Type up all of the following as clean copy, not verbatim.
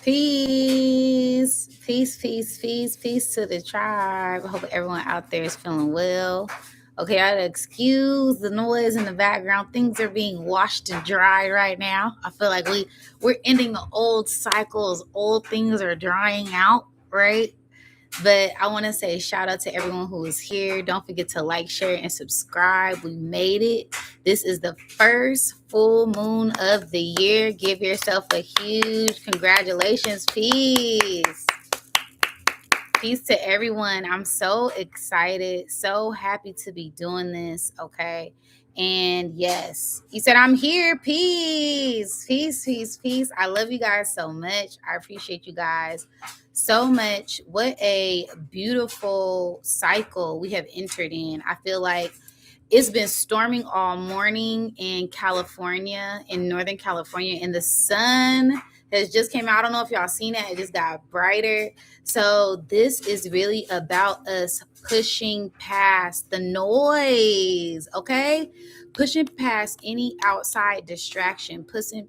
Peace, peace, peace, peace, peace to the tribe. I hope everyone out there is feeling well. Okay, I gotta excuse the noise in the background. Things are being washed and dried right now. I feel like we're ending the old cycles. Old things are drying out, right? But I want to say shout out to everyone who is here. Don't forget to like, share, and subscribe. We made it. This is the first full moon of the year. Give yourself a huge congratulations. Peace. Peace to everyone. I'm so excited, so happy to be doing this. Okay. And yes, you said I'm here. Peace, peace, peace, peace. I love you guys so much. I appreciate you guys so much. What a beautiful cycle we have entered in. I feel like it's been storming all morning in California, in Northern California, and the sun has just came out. I don't know if y'all seen it. It just got brighter. So this is really about us pushing past the noise, okay? Pushing past any outside distraction, pushing.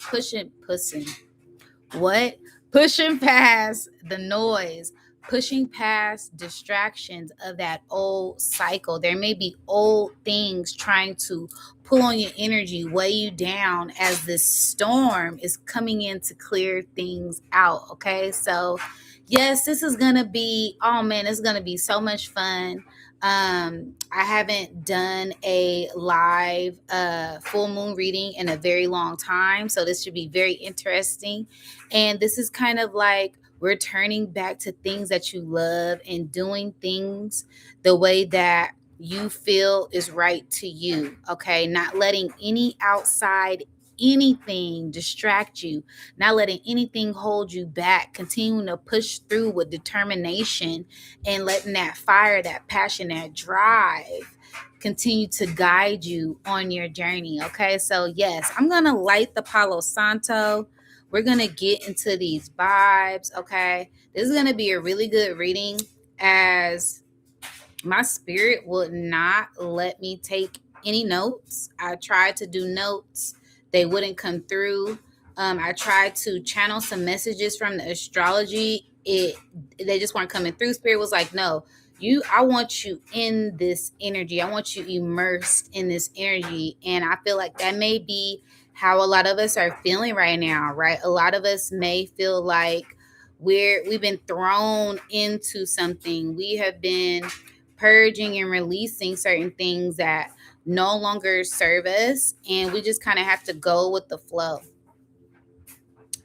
What? Pushing past the noise, pushing past distractions of that old cycle. There may be old things trying to pull on your energy, weigh you down as this storm is coming in to clear things out. Okay. So, yes, this is going to be, oh man, it's going to be so much fun. I haven't done a live full moon reading in a very long time. So, this should be very interesting. And this is kind of like we're turning back to things that you love and doing things the way that you feel is right to you. Okay. Not letting any outside anything distract you, not letting anything hold you back, continuing to push through with determination and letting that fire, that passion, that drive continue to guide you on your journey. Okay. So, yes, I'm going to light the Palo Santo. We're going to get into these vibes, okay? This is going to be a really good reading as my spirit would not let me take any notes. I tried to do notes. They wouldn't come through. I tried to channel some messages from the astrology. They just weren't coming through. Spirit was like, no, I want you in this energy. I want you immersed in this energy. And I feel like that may be how a lot of us are feeling right now, right? A lot of us may feel like we've been thrown into something. We have been purging and releasing certain things that no longer serve us, and we just kind of have to go with the flow.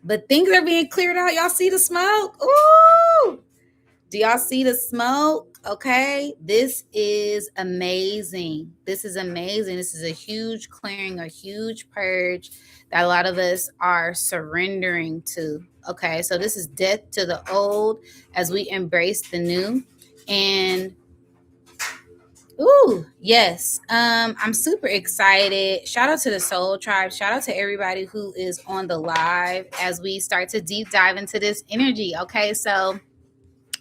But things are being cleared out. Y'all see the smoke? Ooh! Do y'all see the smoke? Okay. This is amazing. This is amazing. This is a huge clearing, a huge purge that a lot of us are surrendering to. Okay. So this is death to the old as we embrace the new. And ooh, yes. I'm super excited. Shout out to the Soul Tribe. Shout out to everybody who is on the live as we start to deep dive into this energy. Okay. So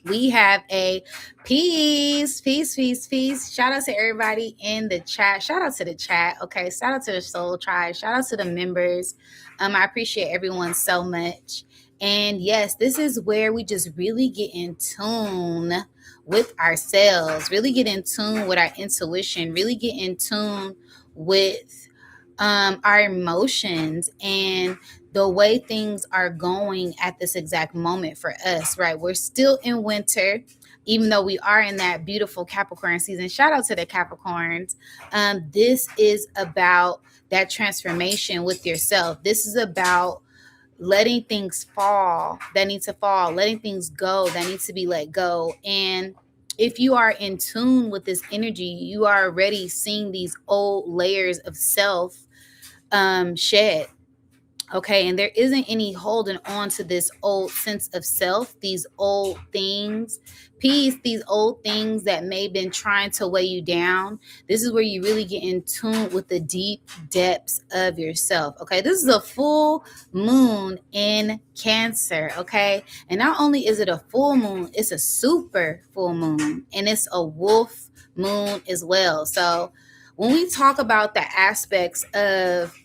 we have a peace. Shout out to everybody in the chat. Shout out to the chat. Okay. Shout out to the Soul Tribe. Shout out to the members. I appreciate everyone so much. And yes, this is where we just really get in tune with ourselves, really get in tune with our intuition, really get in tune with our emotions and the way things are going at this exact moment for us, right? We're still in winter, even though we are in that beautiful Capricorn season. Shout out to the Capricorns. This is about that transformation with yourself. This is about letting things fall that need to fall, letting things go that need to be let go. And if you are in tune with this energy, you are already seeing these old layers of self shed. Okay. And there isn't any holding on to this old sense of self, these old things, these old things that may have been trying to weigh you down. This is where you really get in tune with the deep depths of yourself. Okay. This is a full moon in Cancer. Okay. And not only is it a full moon, it's a super full moon, and it's a wolf moon as well. So when we talk about the aspects of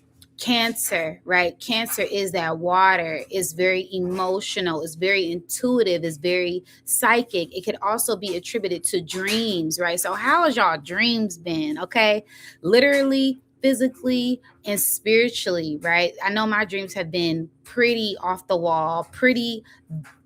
Cancer, right? Cancer is that water. It's very emotional. It's very intuitive. It's very psychic. It could also be attributed to dreams, right? So how has y'all dreams been? Okay. Literally, physically, and spiritually, right? I know my dreams have been pretty off the wall, pretty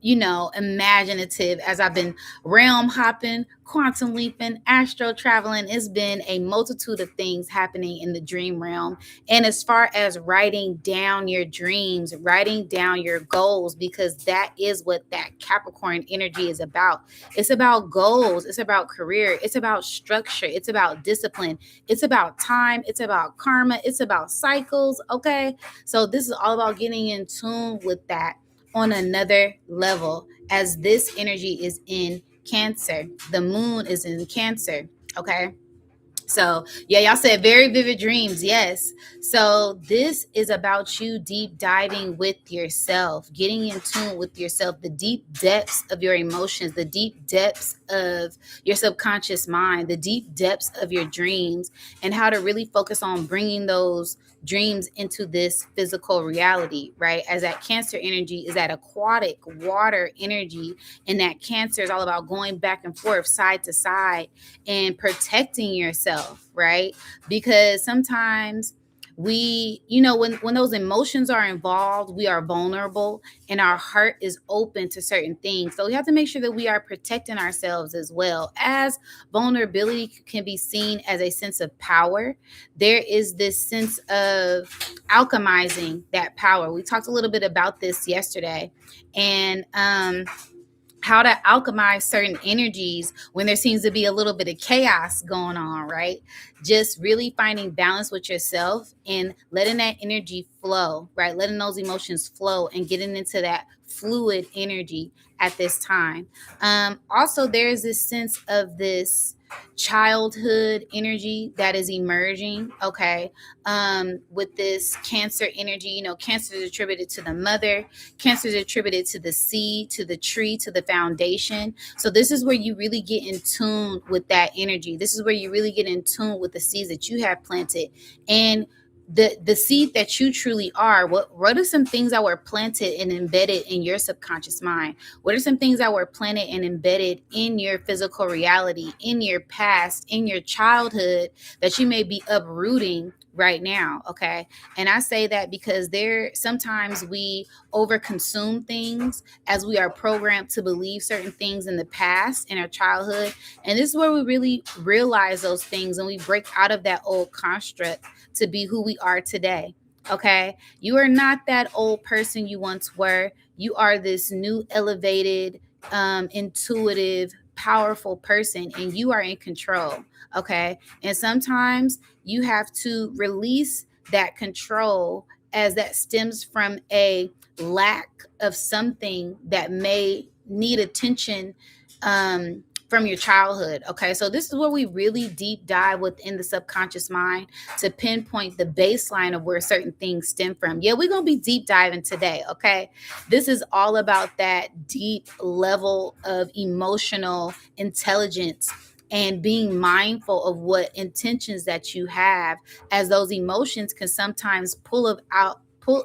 imaginative as I've been realm hopping, quantum leaping, astro traveling. It's been a multitude of things happening in the dream realm. And as far as writing down your dreams, writing down your goals, because that is what that Capricorn energy is about. It's about goals, it's about career, it's about structure, it's about discipline, it's about time, it's about karma, it's about cycles. Okay. So this is all about getting in tune with that on another level, as this energy is in Cancer. The moon is in Cancer. Okay. So, yeah, y'all said very vivid dreams. Yes. So, this is about you deep diving with yourself, getting in tune with yourself, the deep depths of your emotions, the deep depths of your subconscious mind, the deep depths of your dreams, and how to really focus on bringing those dreams into this physical reality, right? As that Cancer energy is that aquatic water energy, and that Cancer is all about going back and forth, side to side, and protecting yourself, right? Because sometimes when those emotions are involved, we are vulnerable and our heart is open to certain things. So we have to make sure that we are protecting ourselves as well. As vulnerability can be seen as a sense of power, there is this sense of alchemizing that power. We talked a little bit about this yesterday, and how to alchemize certain energies when there seems to be a little bit of chaos going on, right? Just really finding balance with yourself and letting that energy flow, right? Letting those emotions flow and getting into that fluid energy at this time. Also, there's this sense of this childhood energy that is emerging, okay? With this Cancer energy, Cancer is attributed to the mother, Cancer is attributed to the seed, to the tree, to the foundation. So this is where you really get in tune with that energy. This is where you really get in tune with the seeds that you have planted, and the seed that you truly are. What are some things that were planted and embedded in your subconscious mind? What are some things that were planted and embedded in your physical reality, in your past, in your childhood, that you may be uprooting right now? Okay. And I say that because sometimes we overconsume things as we are programmed to believe certain things in the past, in our childhood. And this is where we really realize those things and we break out of that old construct to be who we are today. Okay. You are not that old person you once were. You are this new, elevated, intuitive, powerful person, and you are in control. Okay. And sometimes you have to release that control, as that stems from a lack of something that may need attention, from your childhood. Okay. So this is where we really deep dive within the subconscious mind to pinpoint the baseline of where certain things stem from. Yeah, we're going to be deep diving today. Okay. This is all about that deep level of emotional intelligence and being mindful of what intentions that you have, as those emotions can sometimes pull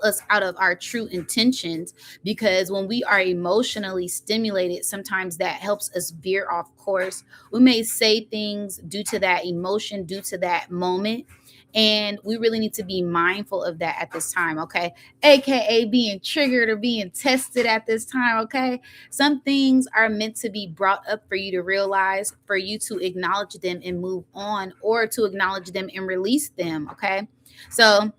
us out of our true intentions. Because when we are emotionally stimulated, sometimes that helps us veer off course. We may say things due to that emotion, due to that moment, and we really need to be mindful of that at this time. Okay. AKA being triggered or being tested at this time. Okay. Some things are meant to be brought up for you to realize, for you to acknowledge them and move on, or to acknowledge them and release them. Okay. So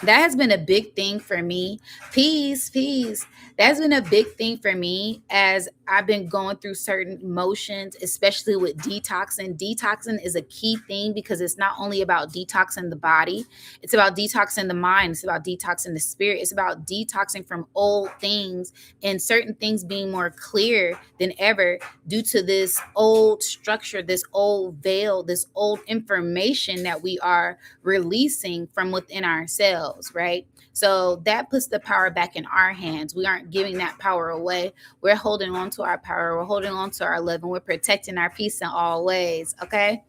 that has been a big thing for me. Peace, peace. That's been a big thing for me as I've been going through certain emotions, especially with detoxing. Detoxing is a key thing because it's not only about detoxing the body, it's about detoxing the mind, it's about detoxing the spirit, it's about detoxing from old things and certain things being more clear than ever due to this old structure, this old veil, this old information that we are releasing from within ourselves, right? So that puts the power back in our hands. We aren't giving that power away. We're holding on to our power. We're holding on to our love, and we're protecting our peace in all ways. Okay.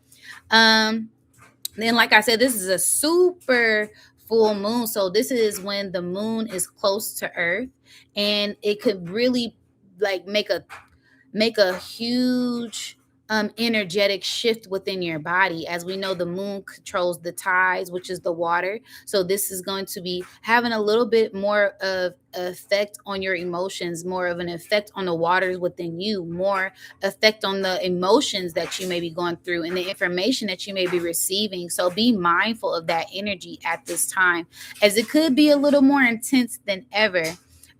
Then, like I said, this is a super full moon. So this is when the moon is close to Earth, and it could really like make a huge energetic shift within your body. As we know, the moon controls the tides, which is the water. So this is going to be having a little bit more of effect on your emotions, more of an effect on the waters within you, more effect on the emotions that you may be going through and the information that you may be receiving. So be mindful of that energy at this time, as it could be a little more intense than ever.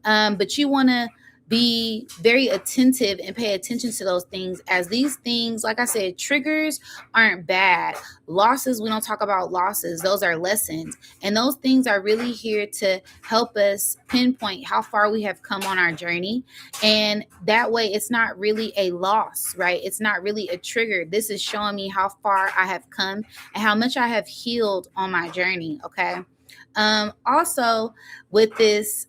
But you want to be very attentive and pay attention to those things, as these things, like I said, triggers aren't bad. Losses, we don't talk about losses. Those are lessons. And those things are really here to help us pinpoint how far we have come on our journey. And that way, it's not really a loss, right? It's not really a trigger. This is showing me how far I have come and how much I have healed on my journey, okay? Also, with this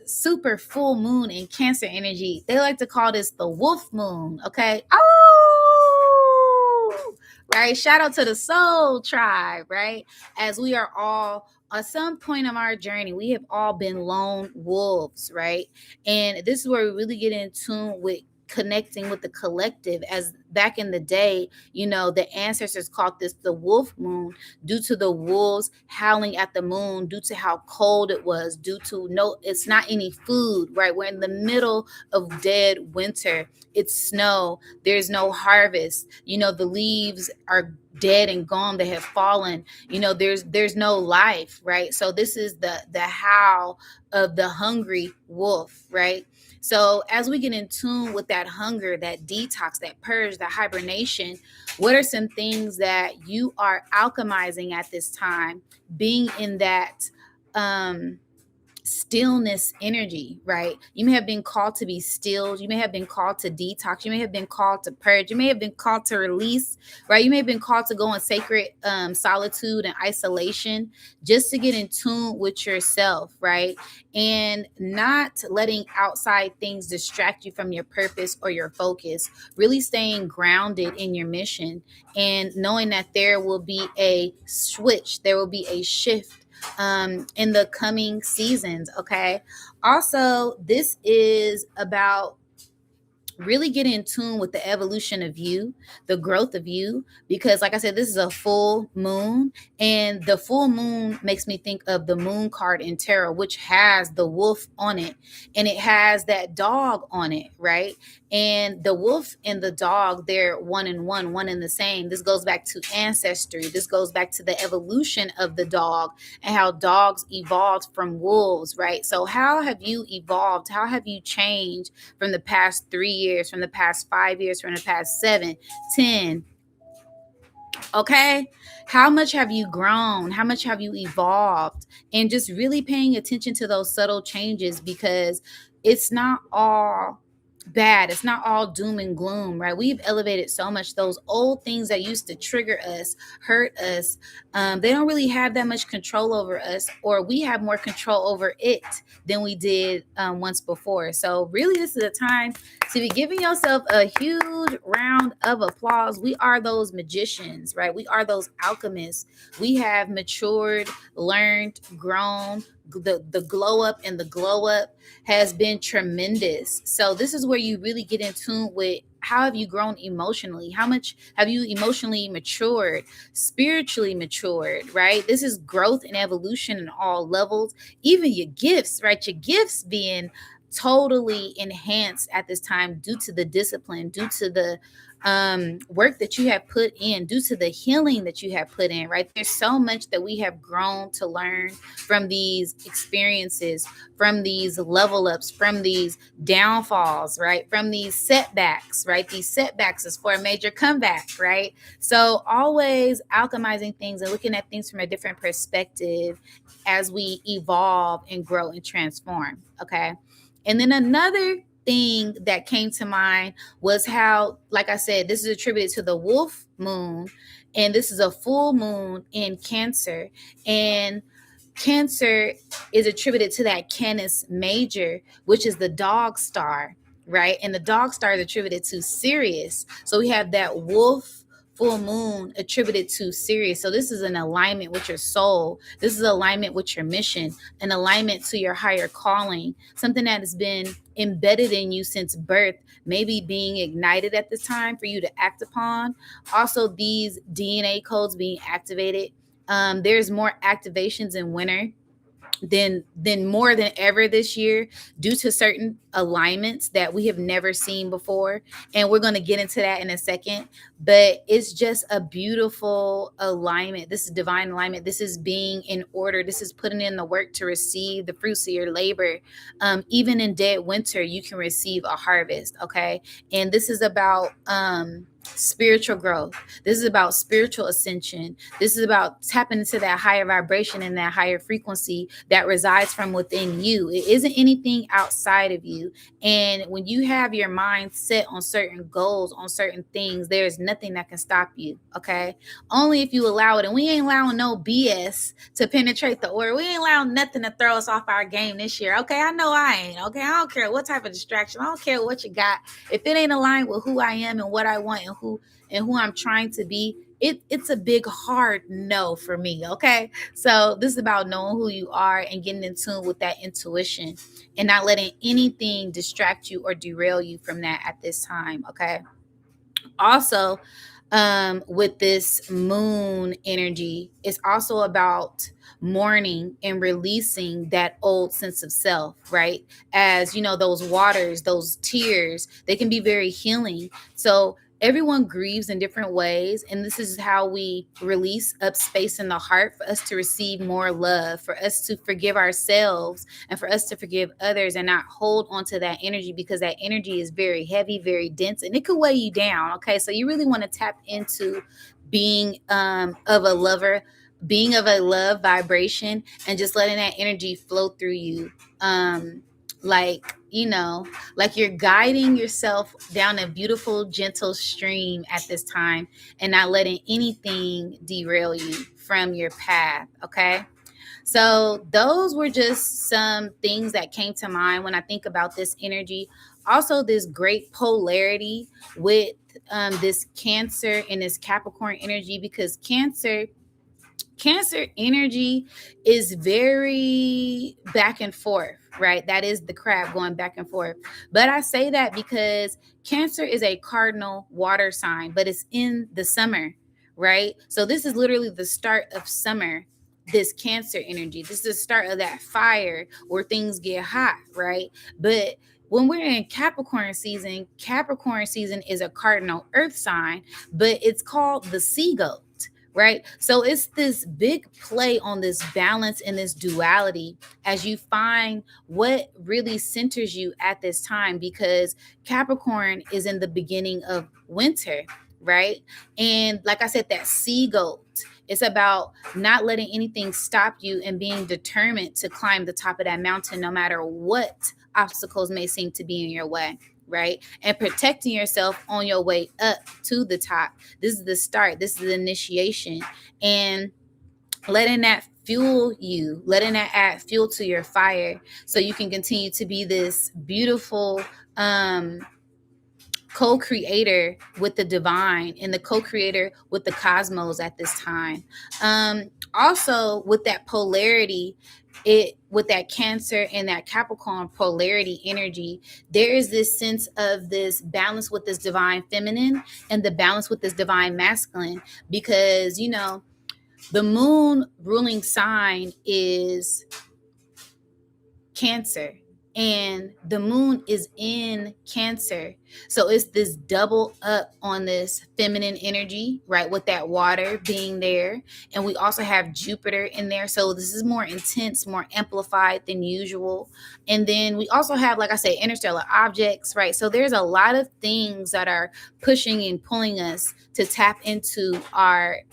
super full moon in Cancer energy, they like to call this the wolf moon. Okay. Oh, right. Shout out to the soul tribe, right? As we are all at some point of our journey, we have all been lone wolves, right? And this is where we really get in tune with connecting with the collective. As back in the day, the ancestors called this the wolf moon, due to the wolves howling at the moon, due to how cold it was, due to it's not any food, right? We're in the middle of dead winter. It's snow. There's no harvest. The leaves are dead and gone. They have fallen. There's no life, right? So this is the howl of the hungry wolf, right? So as we get in tune with that hunger, that detox, that purge, that hibernation, what are some things that you are alchemizing at this time, being in that stillness energy, right? You may have been called to be stilled. You may have been called to detox. You may have been called to purge. You may have been called to release, right? You may have been called to go in sacred solitude and isolation, just to get in tune with yourself, right? And not letting outside things distract you from your purpose or your focus. Really staying grounded in your mission, and knowing that there will be a switch, there will be a shift in the coming seasons. Okay. Also, this is about really get in tune with the evolution of you, the growth of you, because like I said, this is a full moon, and the full moon makes me think of the moon card in tarot, which has the wolf on it, and it has that dog on it, right? And the wolf and the dog, they're one and the same. This goes back to ancestry. This goes back to the evolution of the dog and how dogs evolved from wolves, right? So how have you evolved? How have you changed from the past 3 years, from the past 5 years, from the past 7, 10? Okay. How much have you grown? How much have you evolved? And just really paying attention to those subtle changes, because it's not all bad. It's not all doom and gloom, right? We've elevated so much. Those old things that used to trigger us, hurt us, they don't really have that much control over us, or we have more control over it than we did once before. So really, this is a time to be giving yourself a huge round of applause. We are those magicians, right? We are those alchemists. We have matured, learned, grown. The glow up and the glow up has been tremendous. So this is where you really get in tune with how have you grown emotionally? How much have you emotionally matured, spiritually matured, right? This is growth and evolution in all levels, even your gifts, right? Your gifts being totally enhanced at this time due to the discipline, due to the work that you have put in, due to the healing that you have put in, right? There's so much that we have grown to learn from these experiences, from these level ups, from these downfalls, right? From these setbacks, right? These setbacks is for a major comeback, right? So always alchemizing things and looking at things from a different perspective as we evolve and grow and transform. Okay. And then another thing that came to mind was how, like I said, this is attributed to the wolf moon, and this is a full moon in Cancer, and Cancer is attributed to that Canis Major, which is the dog star, right? And the dog star is attributed to Sirius. So we have that wolf full moon attributed to Sirius. So this is an alignment with your soul. This is alignment with your mission, an alignment to your higher calling, something that has been embedded in you since birth, maybe being ignited at this time for you to act upon. Also, these DNA codes being activated. There's more activations in winter than more than ever this year due to certain alignments that we have never seen before, and we're going to get into that in a second. But it's just a beautiful alignment. This is divine alignment. This is being in order. This is putting in the work to receive the fruits of your labor. Even in dead winter you can receive a harvest. Okay, and this is about spiritual growth. This is about spiritual ascension. This is about tapping into that higher vibration and that higher frequency that resides from within you. It isn't anything outside of you. And when you have your mind set on certain goals, on certain things, there's nothing that can stop you. Okay, only if you allow it. And we ain't allowing no BS to penetrate the order. We ain't allowing nothing to throw us off our game this year. Okay, I know I ain't. Okay, I don't care what type of distraction. I don't care what you got. If it ain't aligned with who I am and what I want and who I'm trying to be, it's a big hard no for me. Okay, so this is about knowing who you are and getting in tune with that intuition and not letting anything distract you or derail you from that at this time. Okay, also, with this moon energy, it's also about mourning and releasing that old sense of self, right? As you know, those waters, those tears, they can be very healing. So everyone grieves in different ways, and this is how we release up space in the heart for us to receive more love, for us to forgive ourselves, and for us to forgive others and not hold on to that energy, because that energy is very heavy, very dense, and it could weigh you down. Okay, so you really want to tap into being of a lover, being of a love vibration, and just letting that energy flow through you. Like, you know, like you're guiding yourself down a beautiful, gentle stream at this time and not letting anything derail you from your path. Okay, so those were just some things that came to mind when I think about this energy. Also, this great polarity with this Cancer and this Capricorn energy, because Cancer energy is very back and forth, right? That is the crab going back and forth. But I say that because Cancer is a cardinal water sign, but it's in the summer, right? So this is literally the start of summer, this Cancer energy. This is the start of that fire where things get hot, right? But when we're in Capricorn season is a cardinal earth sign, but it's called the sea goat, right? So it's this big play on this balance and this duality as you find what really centers you at this time, because Capricorn is in the beginning of winter, right? And like I said, that sea goat, it's about not letting anything stop you and being determined to climb the top of that mountain no matter what obstacles may seem to be in your way, right? And protecting yourself on your way up to the top. This is the start. This is the initiation. And letting that fuel you, letting that add fuel to your fire so you can continue to be this beautiful co-creator with the divine and the co-creator with the cosmos at this time. Also, with that polarity, with that Cancer and that Capricorn polarity energy, there is this sense of this balance with this divine feminine and the balance with this divine masculine, because you know the moon ruling sign is Cancer, and the moon is in Cancer. So it's this double up on this feminine energy, right? With that water being there. And we also have Jupiter in there. So this is more intense, more amplified than usual. And then we also have, like I said, interstellar objects, right? So there's a lot of things that are pushing and pulling us to tap into our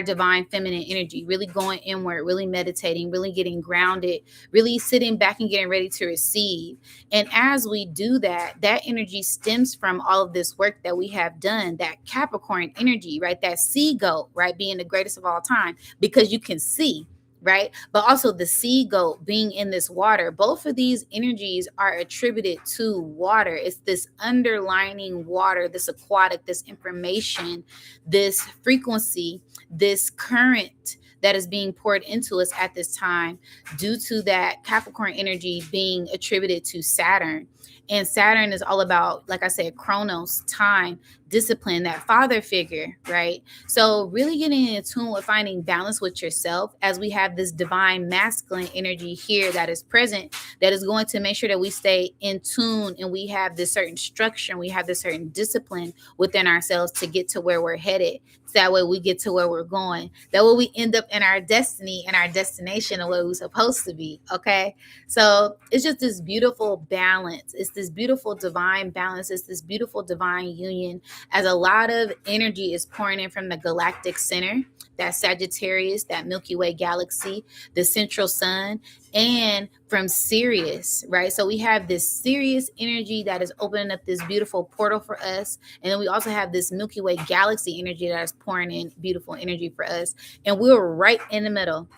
divine feminine energy, really going inward, really meditating, really getting grounded, really sitting back and getting ready to receive. And as we do that, that energy stems from all of this work that we have done, that Capricorn energy, right? That sea goat, right? Being the greatest of all time, because you can see, right? But also the sea goat being in this water. Both of these energies are attributed to water. It's this underlining water, this aquatic, this information, this frequency, this current that is being poured into us at this time due to that Capricorn energy being attributed to Saturn. And Saturn is all about, like I said, chronos, time, discipline, that father figure, right? So really getting in tune with finding balance with yourself, as we have this divine masculine energy here that is present, that is going to make sure that we stay in tune and we have this certain structure and we have this certain discipline within ourselves to get to where we're headed. So that way we get to where we're going. That way we end up in our destiny and our destination of where we're supposed to be. Okay. So it's just this beautiful balance. It's this beautiful divine balance. It's this beautiful divine union, as a lot of energy is pouring in from the galactic center, that Sagittarius, that Milky Way galaxy, the central sun, and from Sirius, right? So we have this Sirius energy that is opening up this beautiful portal for us. And then we also have this Milky Way galaxy energy that is pouring in beautiful energy for us. And we're right in the middle,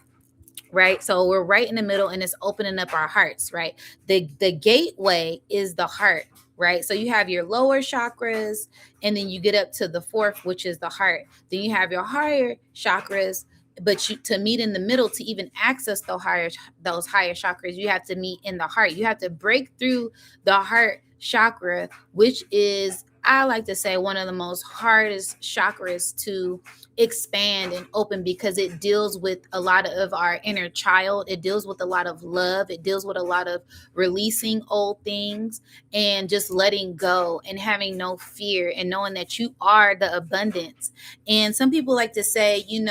right? So we're right in the middle, and it's opening up our hearts, right? The gateway is the heart, right? So you have your lower chakras, and then you get up to the fourth, which is the heart. Then you have your higher chakras, but to meet in the middle, to even access those higher chakras, you have to meet in the heart. You have to break through the heart chakra, which is, I like to say, one of the most hardest chakras to expand and open, because it deals with a lot of our inner child. It deals with a lot of love. It deals with a lot of releasing old things and just letting go and having no fear and knowing that you are the abundance. And some people like to say, in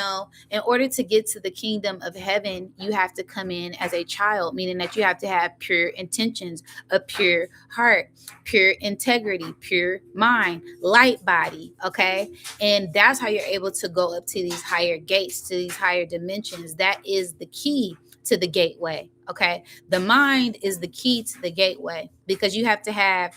order to get to the kingdom of heaven, you have to come in as a child, meaning that you have to have pure intentions, a pure heart, pure integrity, pure mind, light body. Okay. And that's how you're able to go up to these higher gates, to these higher dimensions. That is the key to the gateway. Okay. The mind is the key to the gateway, because you have to have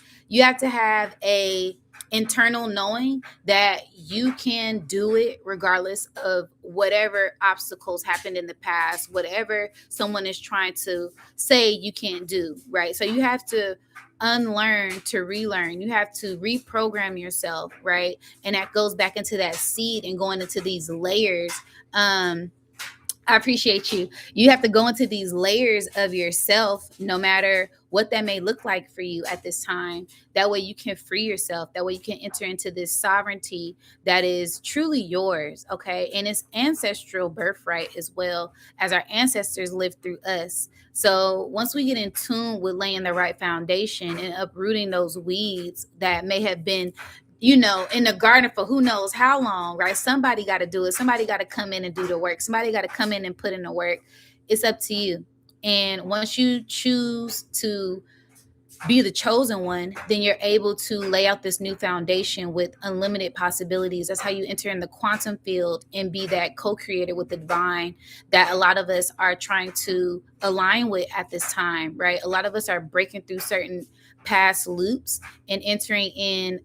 a internal knowing that you can do it regardless of whatever obstacles happened in the past, whatever someone is trying to say you can't do, right? So you have to unlearn to relearn. You have to reprogram yourself, right? And that goes back into that seed and going into these layers. I appreciate you. You have to go into these layers of yourself, no matter what that may look like for you at this time. That way you can free yourself. That way you can enter into this sovereignty that is truly yours. Okay. And it's ancestral birthright as well, as our ancestors lived through us. So once we get in tune with laying the right foundation and uprooting those weeds that may have been, in the garden for who knows how long, right? Somebody got to do it. Somebody got to come in and do the work. Somebody got to come in and put in the work. It's up to you. And once you choose to be the chosen one, then you're able to lay out this new foundation with unlimited possibilities. That's how you enter in the quantum field and be that co-creator with the divine that a lot of us are trying to align with at this time, right? A lot of us are breaking through certain past loops and entering in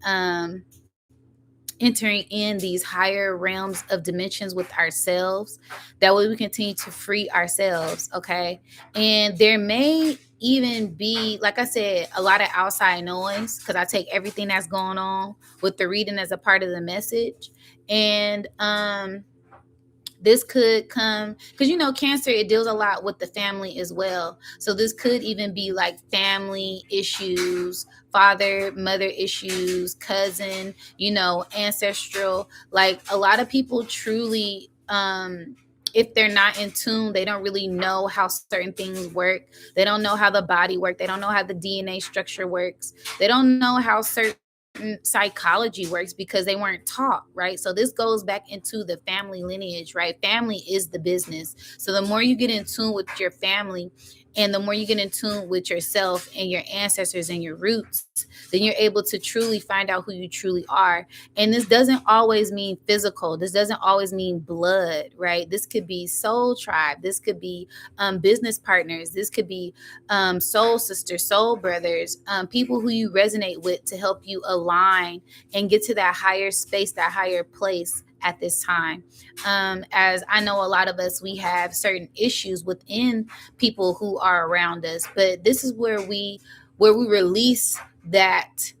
these higher realms of dimensions with ourselves. That way we continue to free ourselves. Okay. And there may even be, like I said, a lot of outside noise, because I take everything that's going on with the reading as a part of the message. And this could come because Cancer, it deals a lot with the family as well. So this could even be like family issues, father mother issues, cousin, ancestral. Like a lot of people truly, if they're not in tune, they don't really know how certain things work. They don't know how the body works. They don't know how the DNA structure works. They don't know how certain psychology works, because they weren't taught, right? So this goes back into the family lineage, right? Family is the business. So the more you get in tune with your family, and the more you get in tune with yourself and your ancestors and your roots, then you're able to truly find out who you truly are. And this doesn't always mean physical. This doesn't always mean blood, right? This could be soul tribe. This could be business partners. This could be soul sisters, soul brothers, people who you resonate with to help you align and get to that higher space, that higher place at this time. As I know, a lot of us, we have certain issues within people who are around us, but this is where we release that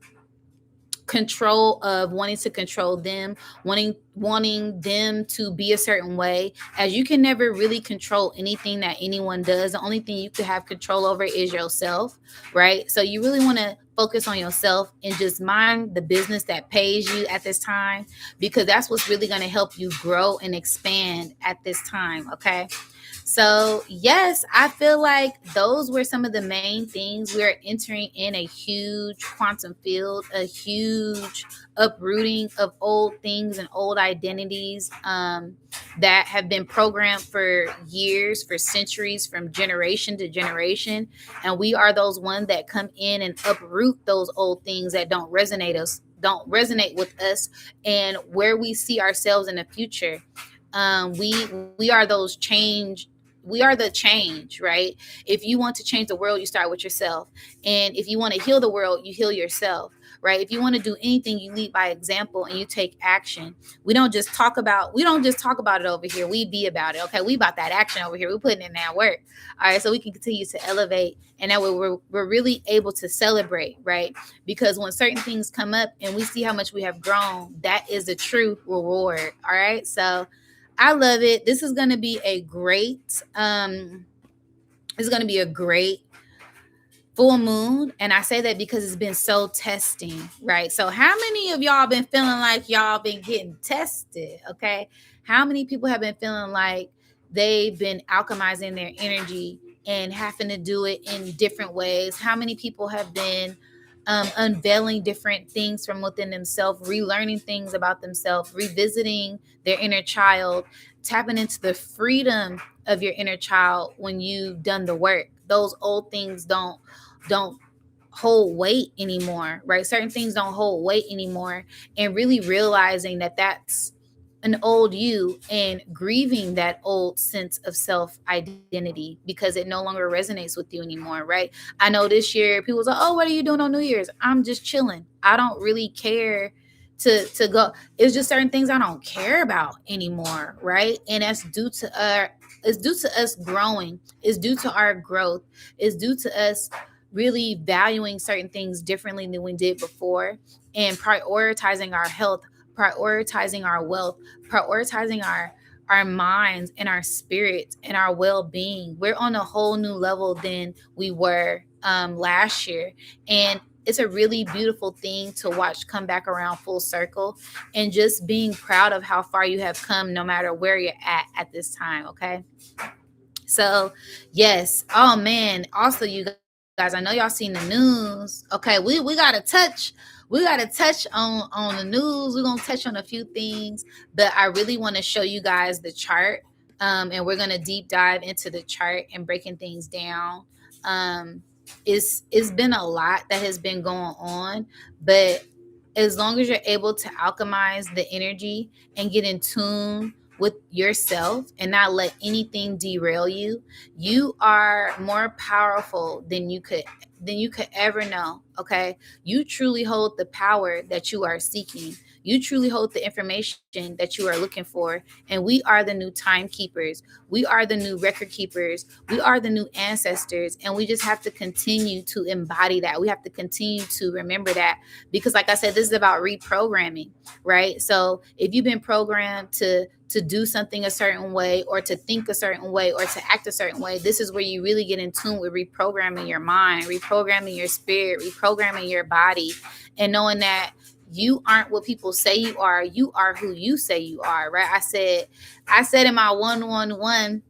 control of wanting to control them, wanting them to be a certain way. As you can never really control anything that anyone does, the only thing you could have control over is yourself, right? So you really want to focus on yourself and just mind the business that pays you at this time, because that's what's really going to help you grow and expand at this time. Okay. So, yes, I feel like those were some of the main things. We're entering in a huge quantum field, a huge uprooting of old things and old identities that have been programmed for years, for centuries, from generation to generation. And we are those ones that come in and uproot those old things that don't resonate with us, and where we see ourselves in the future. We are those change. We are the change, right? If you want to change the world, you start with yourself. And if you want to heal the world, you heal yourself, right? If you want to do anything, you lead by example and you take action. We don't just talk about it over here. We be about it. Okay. We about that action over here. We're putting in that work. All right. So we can continue to elevate. And that way we're really able to celebrate, right? Because when certain things come up and we see how much we have grown, that is the true reward. All right. So I love it. This is going to be a great full moon, and I say that because it's been so testing, right? So how many of y'all been feeling like y'all been getting tested? Okay, how many people have been feeling like they've been alchemizing their energy and having to do it in different ways? How many people have been unveiling different things from within themselves, relearning things about themselves, revisiting their inner child, tapping into the freedom of your inner child when you've done the work? Those old things don't hold weight anymore, right? Certain things don't hold weight anymore, and really realizing that that's an old you, and grieving that old sense of self identity because it no longer resonates with you anymore, right? I know this year people was like, "Oh, what are you doing on New Year's?" I'm just chilling. I don't really care to go. It's just certain things I don't care about anymore, right? And that's due to us growing. It's due to our growth. It's due to us really valuing certain things differently than we did before, and prioritizing our health, prioritizing our wealth, prioritizing our minds and our spirits and our well-being. We're on a whole new level than we were last year, and it's a really beautiful thing to watch come back around full circle, and just being proud of how far you have come no matter where you're at this time. Okay. So, yes. Oh man. Also, you guys, I know y'all seen the news. Okay, we gotta touch. We gotta touch on the news. We're gonna touch on a few things, but I really want to show you guys the chart. And we're gonna deep dive into the chart and breaking things down. Um, it's been a lot that has been going on, but as long as you're able to alchemize the energy and get in tune with yourself and not let anything derail you, you are more powerful than you could ever know. Okay, you truly hold the power that you are seeking. You truly hold the information that you are looking for, and we are the new timekeepers. We are the new record keepers. We are the new ancestors, and we just have to continue to embody that. We have to continue to remember that, because like I said, this is about reprogramming, right? So if you've been programmed to do something a certain way, or to think a certain way, or to act a certain way, this is where you really get in tune with reprogramming your mind, reprogramming your spirit, reprogramming your body, and knowing that you aren't what people say you are. You are who you say you are, right? I said in my 111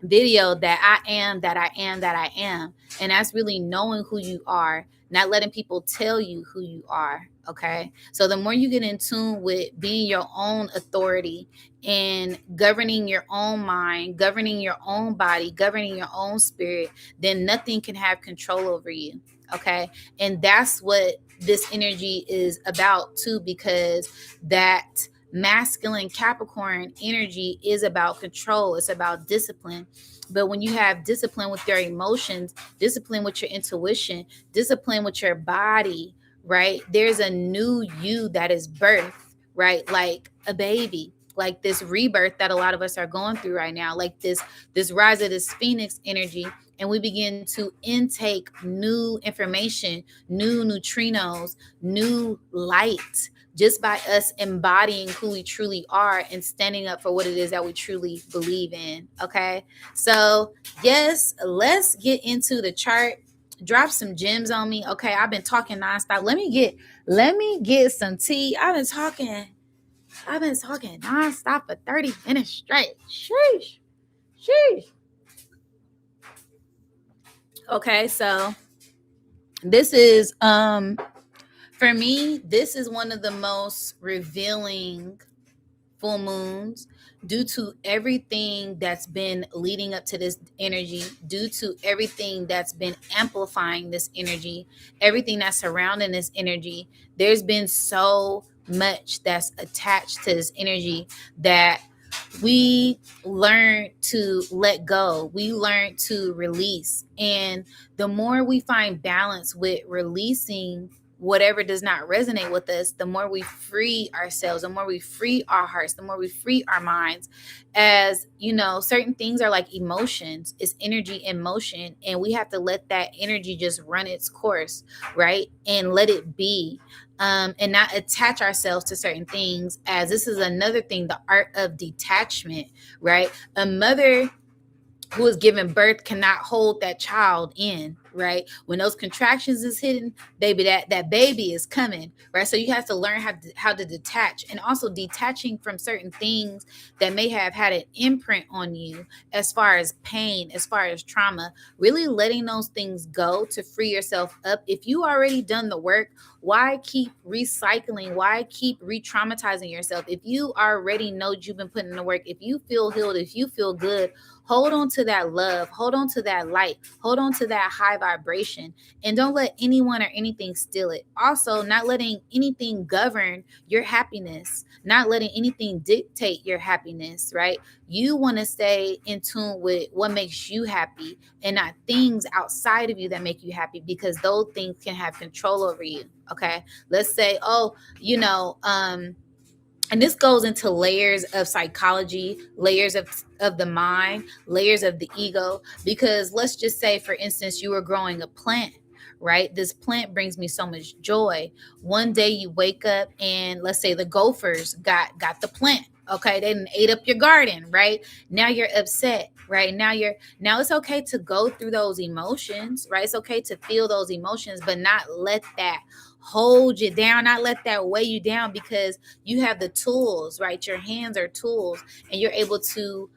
video that I am, that I am, that I am. And that's really knowing who you are, not letting people tell you who you are. Okay. So the more you get in tune with being your own authority and governing your own mind, governing your own body, governing your own spirit, then nothing can have control over you. Okay. And that's what this energy is about too, because that masculine Capricorn energy is about control. It's about discipline. But when you have discipline with your emotions, discipline with your intuition, discipline with your body, right? There's a new you that is birthed, right? Like a baby, like this rebirth that a lot of us are going through right now, like this rise of this phoenix energy, and we begin to intake new information, new neutrinos, new light, just by us embodying who we truly are and standing up for what it is that we truly believe in. Okay, so yes, let's get into the chart. Drop some gems on me. Okay, I've been talking nonstop. Let me get some tea. I've been talking nonstop for 30 minutes straight. Sheesh. Okay, so this is for me, this is one of the most revealing full moons, due to everything that's been leading up to this energy, due to everything that's been amplifying this energy, everything that's surrounding this energy. There's been so much that's attached to this energy that we learn to let go, we learn to release. And the more we find balance with releasing whatever does not resonate with us, the more we free ourselves, the more we free our hearts, the more we free our minds. As you know, certain things are like emotions, it's energy in motion, and we have to let that energy just run its course, right? And let it be. And not attach ourselves to certain things. As this is another thing, the art of detachment, right? A mother who is giving birth cannot hold that child in, right? When those contractions is hitting, baby, that baby is coming, right? So you have to learn how to detach, and also detaching from certain things that may have had an imprint on you, as far as pain, as far as trauma. Really letting those things go to free yourself up. If you already done the work, why keep recycling? Why keep re-traumatizing yourself? If you already know you've been putting in the work, if you feel healed, if you feel good, hold on to that love, hold on to that light, hold on to that high vibration, and don't let anyone or anything steal it. Also, not letting anything govern your happiness, not letting anything dictate your happiness, right? You want to stay in tune with what makes you happy, and not things outside of you that make you happy, because those things can have control over you. Okay, let's say, oh, and this goes into layers of psychology, layers of the mind, layers of the ego. Because let's just say, for instance, you were growing a plant, right? This plant brings me so much joy. One day you wake up and let's say the gophers got the plant. Okay, they didn't ate up your garden, right? Now you're upset, right? Now it's okay to go through those emotions, right? It's okay to feel those emotions, but not let that hold you down, not let that weigh you down, because you have the tools, right? Your hands are tools, and you're able to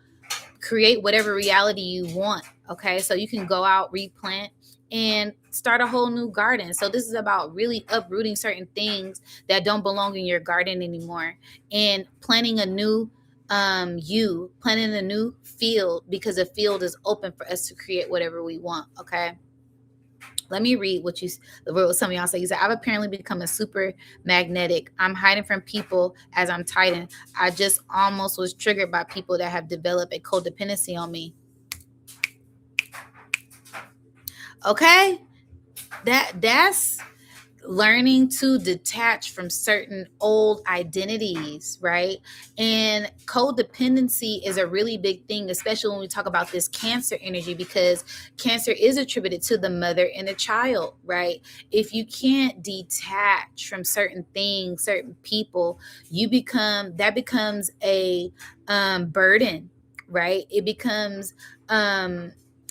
create whatever reality you want. Okay, so you can go out, replant, and start a whole new garden. So this is about really uprooting certain things that don't belong in your garden anymore, and planting a new planting a new field, because a field is open for us to create whatever we want. Okay, let me read what some of y'all say. You said, I've apparently become a super magnetic. I'm hiding from people as I'm tightened. I just almost was triggered by people that have developed a codependency on me. Okay, that's learning to detach from certain old identities, right? And codependency is a really big thing, especially when we talk about this Cancer energy, because Cancer is attributed to the mother and the child, right? If you can't detach from certain things, certain people, that becomes a burden, right? It becomes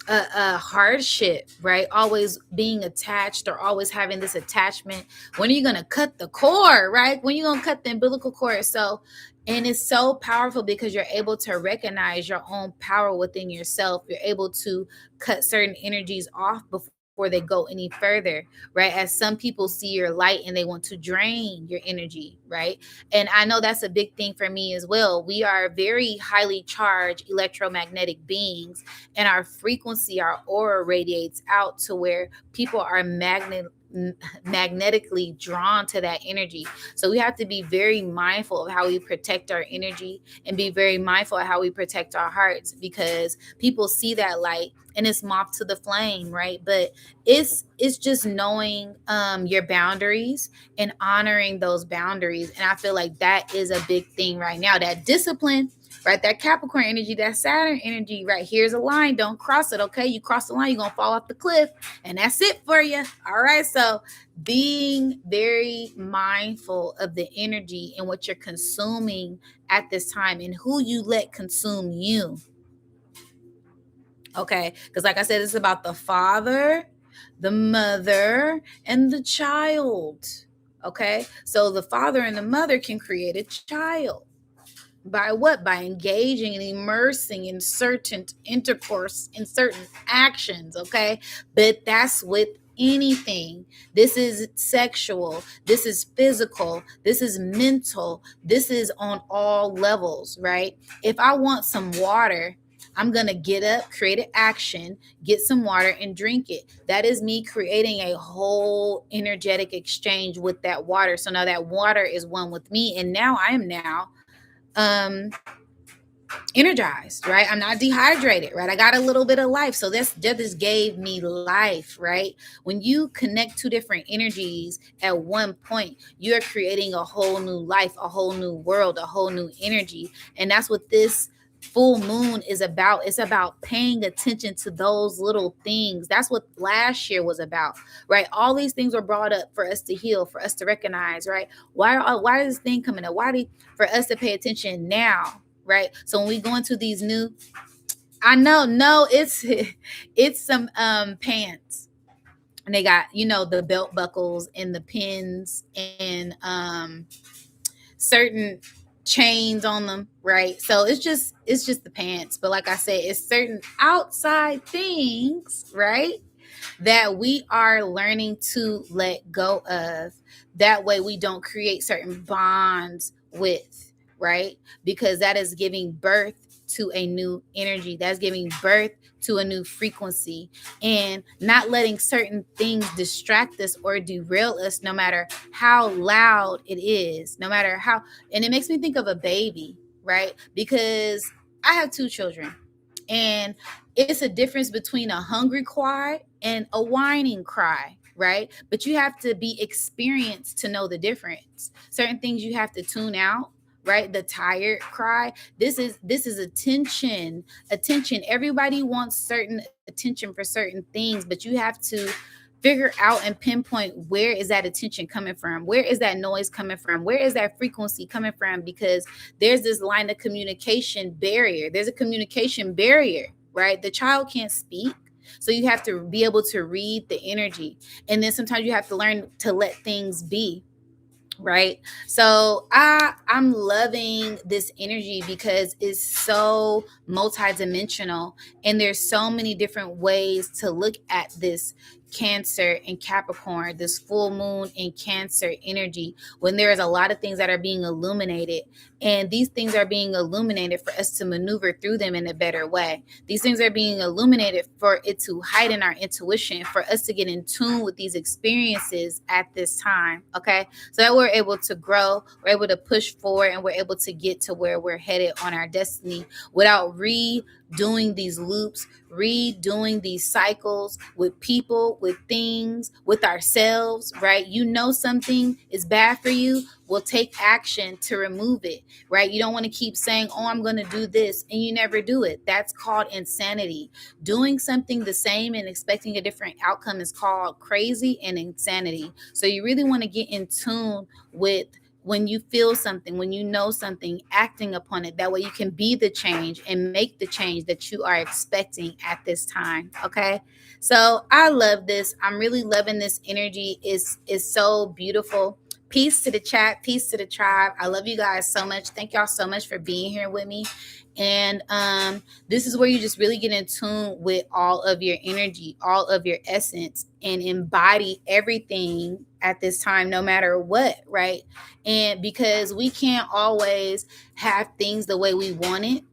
a hardship, right? Always being attached, or always having this attachment. When are you going to cut the cord, right? When are you going to cut the umbilical cord? So, and it's so powerful, because you're able to recognize your own power within yourself. You're able to cut certain energies off before they go any further, right? As some people see your light and they want to drain your energy, right? And I know that's a big thing for me as well. We are very highly charged electromagnetic beings, and our frequency, our aura radiates out to where people are magnetically drawn to that energy. So we have to be very mindful of how we protect our energy, and be very mindful of how we protect our hearts, because people see that light and it's moth to the flame, right? But it's just knowing your boundaries and honoring those boundaries. And I feel like that is a big thing right now. That discipline, right? That Capricorn energy, that Saturn energy, right? Here's a line, don't cross it, okay? You cross the line, you're gonna fall off the cliff, and that's it for you. All right, so being very mindful of the energy and what you're consuming at this time and who you let consume you. Okay, because like I said, it's about the father, the mother, and the child. Okay, so the father and the mother can create a child. By what? By engaging and immersing in certain intercourse, in certain actions, okay? But that's with anything. This is sexual, this is physical, this is mental, this is on all levels, right? If I want some water, I'm going to get up, create an action, get some water and drink it. That is me creating a whole energetic exchange with that water. So now that water is one with me, and now I am now um energized, right? I'm not dehydrated, right? I got a little bit of life. So that just gave me life, right? When you connect two different energies at one point, you're creating a whole new life, a whole new world, a whole new energy. And that's what this full moon is about. It's about paying attention to those little things. That's what last year was about, right? All these things were brought up for us to heal, for us to recognize, right? Why is this thing coming up? For us to pay attention now, right? So when we go into these new, I know, no, it's some pants, and they got, the belt buckles and the pins and certain chains on them, right? So it's just the pants. But like I said, it's certain outside things, right, that we are learning to let go of. That way we don't create certain bonds with, right? Because that is giving birth to a new energy. That's giving birth to a new frequency, and not letting certain things distract us or derail us, no matter how loud it is, no matter how. And it makes me think of a baby, right? Because I have two children, and it's a difference between a hungry cry and a whining cry, right? But you have to be experienced to know the difference. Certain things you have to tune out, right? The tired cry. This is attention. Everybody wants certain attention for certain things, but you have to figure out and pinpoint, where is that attention coming from? Where is that noise coming from? Where is that frequency coming from? Because there's this line of communication barrier. There's a communication barrier, right? The child can't speak. So you have to be able to read the energy. And then sometimes you have to learn to let things be, right? So I'm loving this energy because it's so multidimensional, and there's so many different ways to look at this Cancer and Capricorn, this full moon in Cancer energy, when there is a lot of things that are being illuminated, and these things are being illuminated for us to maneuver through them in a better way. These things are being illuminated for it to heighten our intuition, for us to get in tune with these experiences at this time, okay? So that we're able to grow, we're able to push forward, and we're able to get to where we're headed on our destiny without redoing these loops, redoing these cycles with people, with things, with ourselves, right? Something is bad for you, we'll take action to remove it, right? You don't want to keep saying, oh, I'm going to do this, and you never do it. That's called insanity. Doing something the same and expecting a different outcome is called crazy and insanity. So you really want to get in tune with, when you feel something, when you know something, acting upon it. That way you can be the change and make the change that you are expecting at this time. Okay. So I love this. I'm really loving this energy. It's so beautiful. Peace to the chat. Peace to the tribe. I love you guys so much. Thank y'all so much for being here with me. And this is where you just really get in tune with all of your energy, all of your essence, and embody everything at this time, no matter what, right? And because we can't always have things the way we want it,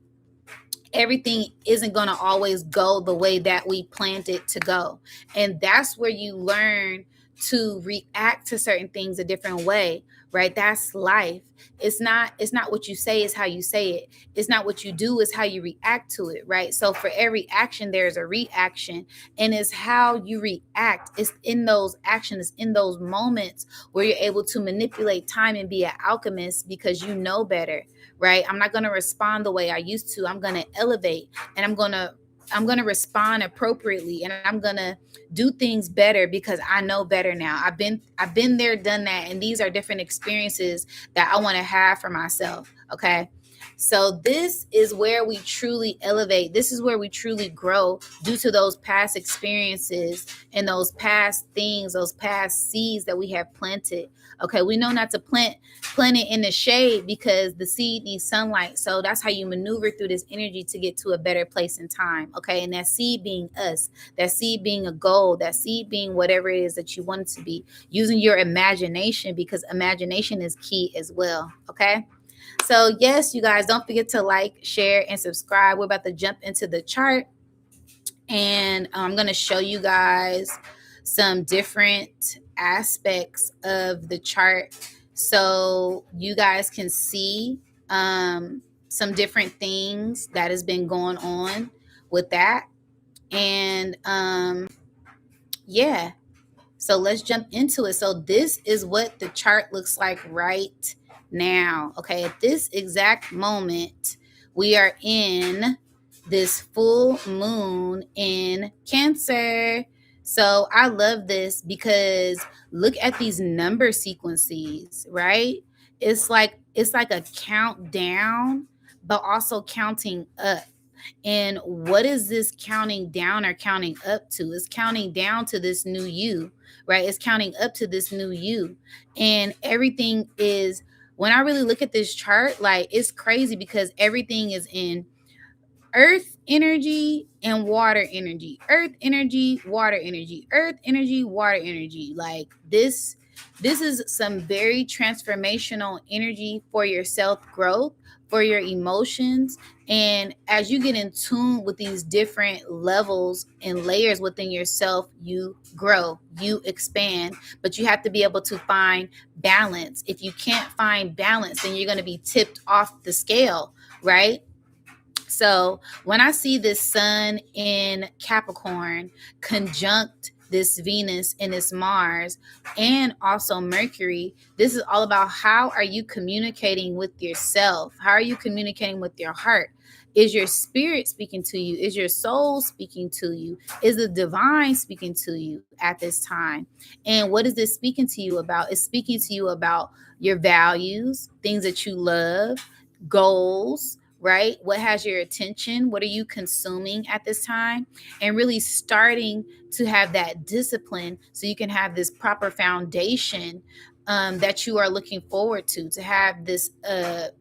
everything isn't going to always go the way that we planned it to go. And that's where you learn to react to certain things a different way, right? That's life. It's not what you say, is how you say it. It's not what you do, is how you react to it, right? So for every action there's a reaction, and it's how you react. It's in those actions, in those moments where you're able to manipulate time and be an alchemist, because you know better, right? I'm not going to respond the way I used to. I'm going to elevate, and I'm going to respond appropriately, and I'm going to do things better because I know better now. I've been there, done that, and these are different experiences that I want to have for myself, okay? So this is where we truly elevate. This is where we truly grow, due to those past experiences and those past things, those past seeds that we have planted. Okay, we know not to plant it in the shade because the seed needs sunlight. So that's how you maneuver through this energy to get to a better place in time. Okay, and that seed being us, that seed being a goal, that seed being whatever it is that you want it to be, using your imagination, because imagination is key as well. Okay. So yes, you guys, don't forget to like, share, and subscribe. We're about to jump into the chart, and I'm going to show you guys some different aspects of the chart so you guys can see some different things that has been going on with that. And yeah, so let's jump into it. So this is what the chart looks like right now. Okay, at this exact moment, we are in this full moon in Cancer. So I love this because look at these number sequences, right? It's like a countdown, but also counting up. And what is this counting down or counting up to? It's counting down to this new you, right? It's counting up to this new you. And everything is, when I really look at this chart, like, it's crazy because everything is in earth energy and water energy, earth energy, water energy, earth energy, water energy. Like this is some very transformational energy for your self growth, for your emotions. And as you get in tune with these different levels and layers within yourself, you grow, you expand, but you have to be able to find balance. If you can't find balance, then you're going to be tipped off the scale, right? So when I see this sun in Capricorn conjunct this Venus and this Mars and also Mercury, this is all about how are you communicating with yourself? How are you communicating with your heart? Is your spirit speaking to you? Is your soul speaking to you? Is the divine speaking to you at this time? And what is this speaking to you about? It's speaking to you about your values, things that you love, goals, right? What has your attention? What are you consuming at this time? And really starting to have that discipline so you can have this proper foundation that you are looking forward to have this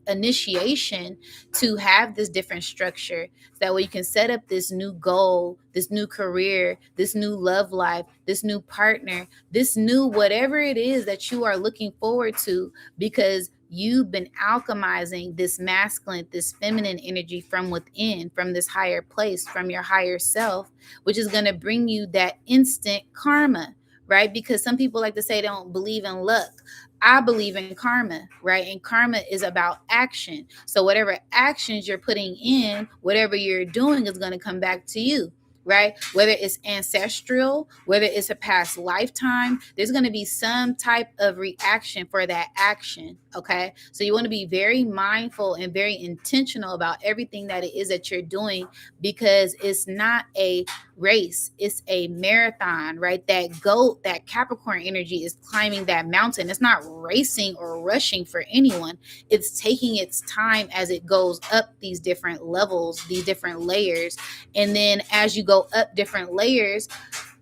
initiation, to have this different structure. So that way you can set up this new goal, this new career, this new love life, this new partner, this new whatever it is that you are looking forward to, because you've been alchemizing this masculine, this feminine energy from within, from this higher place, from your higher self, which is going to bring you that instant karma, right? Because some people like to say they don't believe in luck. I believe in karma, right? And karma is about action. So whatever actions you're putting in, whatever you're doing is going to come back to you, right? Whether it's ancestral, whether it's a past lifetime, there's going to be some type of reaction for that action. Okay. So you want to be very mindful and very intentional about everything that it is that you're doing, because it's not a race, it's a marathon, right? That goat, that Capricorn energy is climbing that mountain. It's not racing or rushing for anyone. It's taking its time as it goes up these different levels, these different layers. And then as you go up different layers,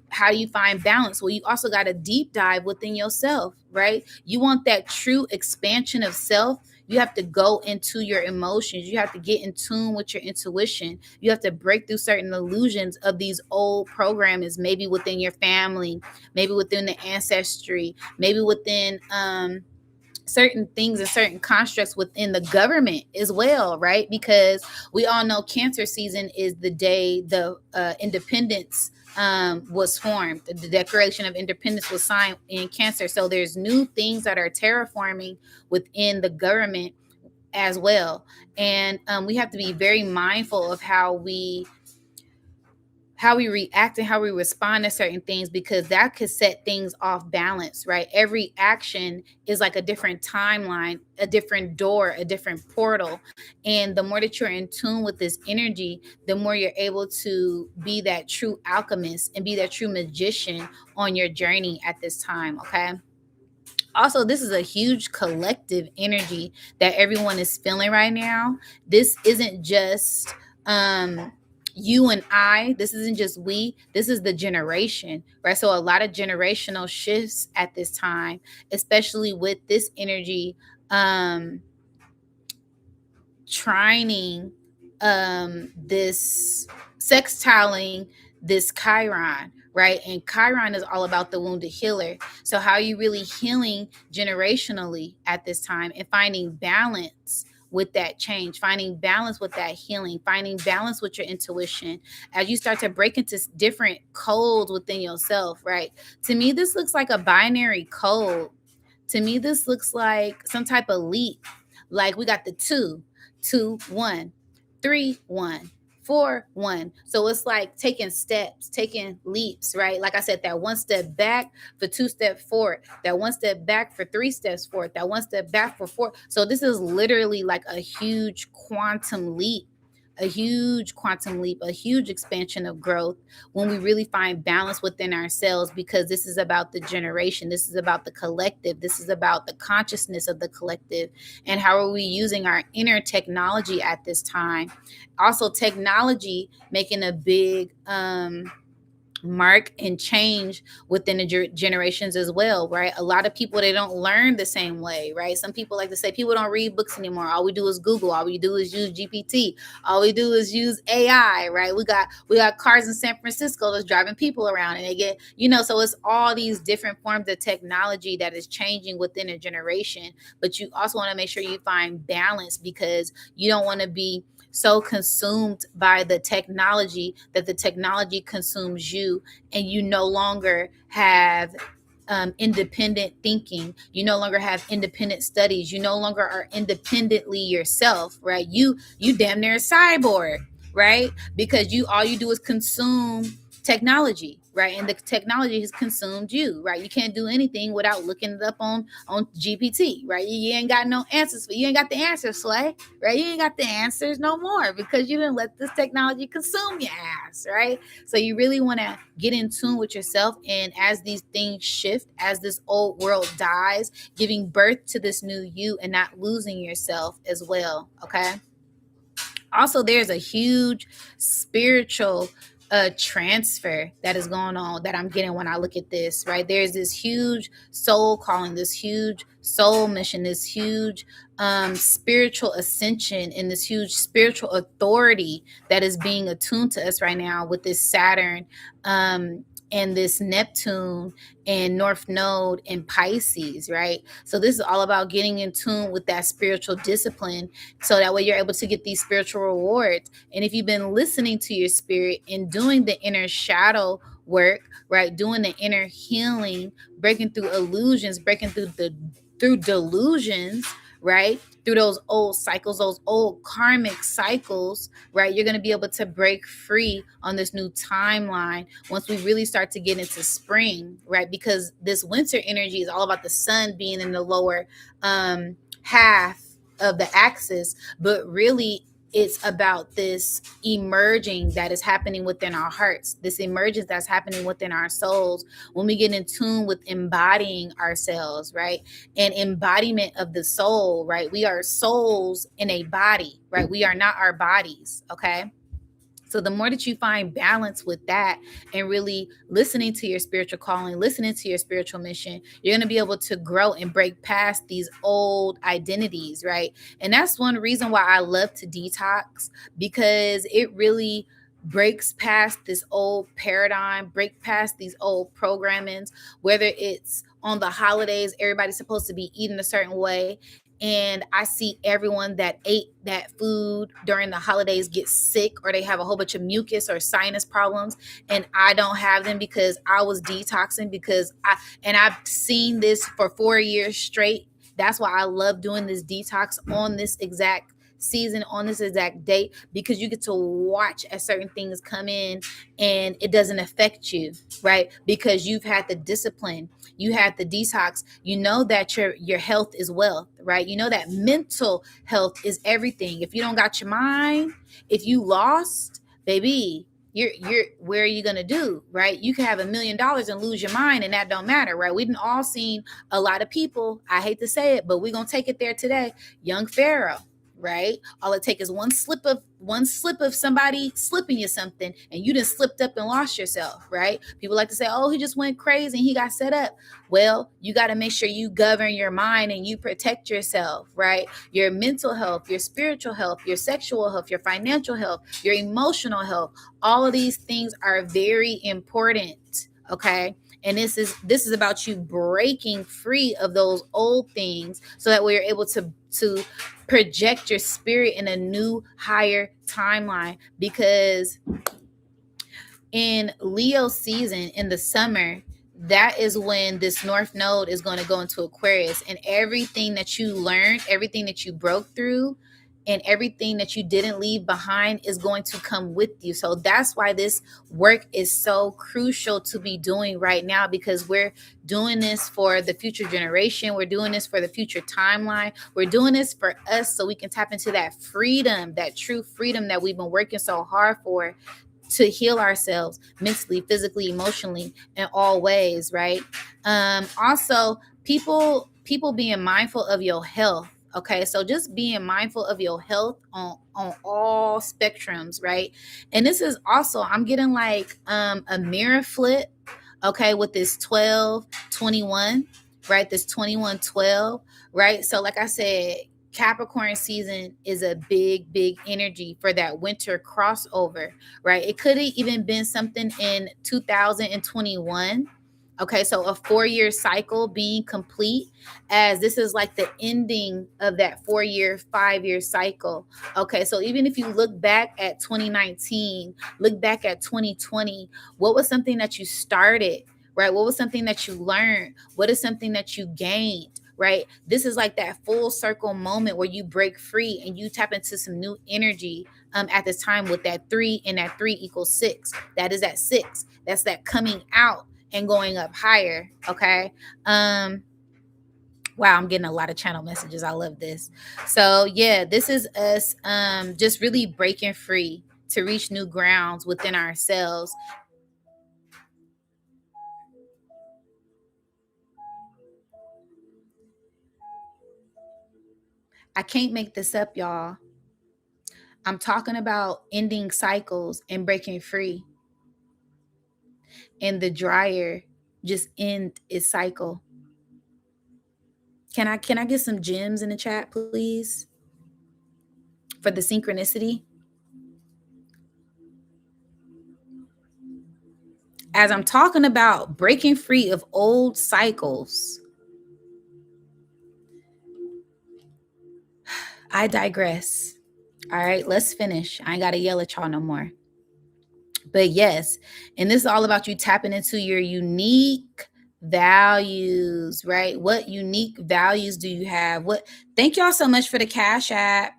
how do you find balance? Well, you also got to deep dive within yourself, right? You want that true expansion of self. You have to go into your emotions. You have to get in tune with your intuition. You have to break through certain illusions of these old programs, maybe within your family, maybe within the ancestry, maybe within certain things and certain constructs within the government as well, right? Because we all know Cancer season is the day the independence was formed. The Declaration of Independence was signed in Cancer. So there's new things that are terraforming within the government as well. And we have to be very mindful of how we react and how we respond to certain things, because that could set things off balance, right? Every action is like a different timeline, a different door, a different portal. And the more that you're in tune with this energy, the more you're able to be that true alchemist and be that true magician on your journey at this time, okay? Also, this is a huge collective energy that everyone is feeling right now. This isn't just you and I, this isn't just we, this is the generation, right? So a lot of generational shifts at this time, especially with this energy trining this sextiling this Chiron, right? And Chiron is all about the wounded healer. So how are you really healing generationally at this time and finding balance with that change, finding balance with that healing, finding balance with your intuition as you start to break into different codes within yourself, right? To me, this looks like a binary code. To me, this looks like some type of leap. Like we got the 2, 2, 1, 3, 1, 4, 1. So it's like taking steps, taking leaps, right? Like I said, that one step back for 2 steps forward, that one step back for 3 steps forward, that one step back for 4. So this is literally like a huge quantum leap, a huge quantum leap, a huge expansion of growth when we really find balance within ourselves, because this is about the generation. This is about the collective. This is about the consciousness of the collective. And how are we using our inner technology at this time? Also, technology making a big mark and change within the generations as well, right? A lot of people, they don't learn the same way, right? Some people like to say people don't read books anymore. All we do is Google. All we do is use GPT. All we do is use AI, right? We got cars in San Francisco that's driving people around, and they get, so it's all these different forms of technology that is changing within a generation. But you also want to make sure you find balance, because you don't want to be so consumed by the technology that the technology consumes you, and you no longer have independent thinking. You no longer have independent studies. You no longer are independently yourself, right? You damn near a cyborg, right? Because all you do is consume technology, right? And the technology has consumed you, right? You can't do anything without looking it up on GPT, right? You ain't got no answers. You ain't got the answers, Slay, right? You ain't got the answers no more, because you didn't let this technology consume your ass, right? So you really want to get in tune with yourself. And as these things shift, as this old world dies, giving birth to this new you and not losing yourself as well, okay? Also, there's a huge spiritual transfer that is going on that I'm getting when I look at this, right? There's this huge soul calling, this huge soul mission, this huge spiritual ascension, and this huge spiritual authority that is being attuned to us right now with this Saturn and this Neptune and North Node and Pisces, right? So this is all about getting in tune with that spiritual discipline, so that way you're able to get these spiritual rewards. And if you've been listening to your spirit and doing the inner shadow work, right, doing the inner healing, breaking through illusions, breaking through delusions, right, through those old cycles, those old karmic cycles, right, you're going to be able to break free on this new timeline once we really start to get into spring, right? Because this winter energy is all about the sun being in the lower half of the axis, but really it's about this emerging that is happening within our hearts, this emergence that's happening within our souls when we get in tune with embodying ourselves, right? And embodiment of the soul, right? We are souls in a body, right? We are not our bodies, okay? So the more that you find balance with that and really listening to your spiritual calling, listening to your spiritual mission, you're going to be able to grow and break past these old identities, right? And that's one reason why I love to detox, because it really breaks past this old paradigm, break past these old programmings, whether it's on the holidays, everybody's supposed to be eating a certain way. And I see everyone that ate that food during the holidays get sick, or they have a whole bunch of mucus or sinus problems. And I don't have them because I was detoxing, I've seen this for 4 years straight. That's why I love doing this detox on this exact season, on this exact date, because you get to watch as certain things come in and it doesn't affect you, right? Because you've had the discipline, you had the detox, you know that your health is wealth, right? You know that mental health is everything. If you don't got your mind, if you lost, baby, you're where are you gonna do, right? You can have $1 million and lose your mind, and that don't matter, right? We've all seen a lot of people, I hate to say it, but we're gonna take it there today. Young Pharaoh, right? All it takes is one slip of somebody slipping you something, and you just slipped up and lost yourself, right? People like to say, oh, he just went crazy and he got set up. Well, you got to make sure you govern your mind and you protect yourself, right? Your mental health, your spiritual health, your sexual health, your financial health, your emotional health. All of these things are very important, okay? And this is about you breaking free of those old things, so that way you're able to project your spirit in a new, higher timeline. Because in Leo season, in the summer, that is when this North Node is going to go into Aquarius, and everything that you learned, everything that you broke through, and everything that you didn't leave behind is going to come with you. So that's why this work is so crucial to be doing right now, because we're doing this for the future generation. We're doing this for the future timeline. We're doing this for us so we can tap into that freedom, that true freedom that we've been working so hard for, to heal ourselves mentally, physically, emotionally, in all ways, right? Also, people being mindful of your health. Okay, so just being mindful of your health on all spectrums, right? And this is also, I'm getting like a mirror flip, okay, with this 12/21, right? This 21/12, right? So like I said, Capricorn season is a big energy for that winter crossover, right? It could have even been something in 2021. Okay, so a 4-year cycle being complete, as this is like the ending of that 4-year, 5-year cycle. Okay, so even if you look back at 2019, look back at 2020, what was something that you started, right? What was something that you learned? What is something that you gained? Right? This is like that full circle moment where you break free and you tap into some new energy at this time with that 3, and that 3 equals 6. That is that 6. That's that coming out and going up higher. Okay. Wow, I'm getting a lot of channel messages. I love this. So yeah, this is us just really breaking free to reach new grounds within ourselves. I can't make this up, y'all. I'm talking about ending cycles and breaking free. And the dryer just end its cycle. Can I get some gems in the chat, please? For the synchronicity. As I'm talking about breaking free of old cycles, I digress. All right, let's finish. I ain't got to yell at y'all no more. But yes, and this is all about you tapping into your unique values, right? What unique values do you have? Thank y'all so much for the Cash App.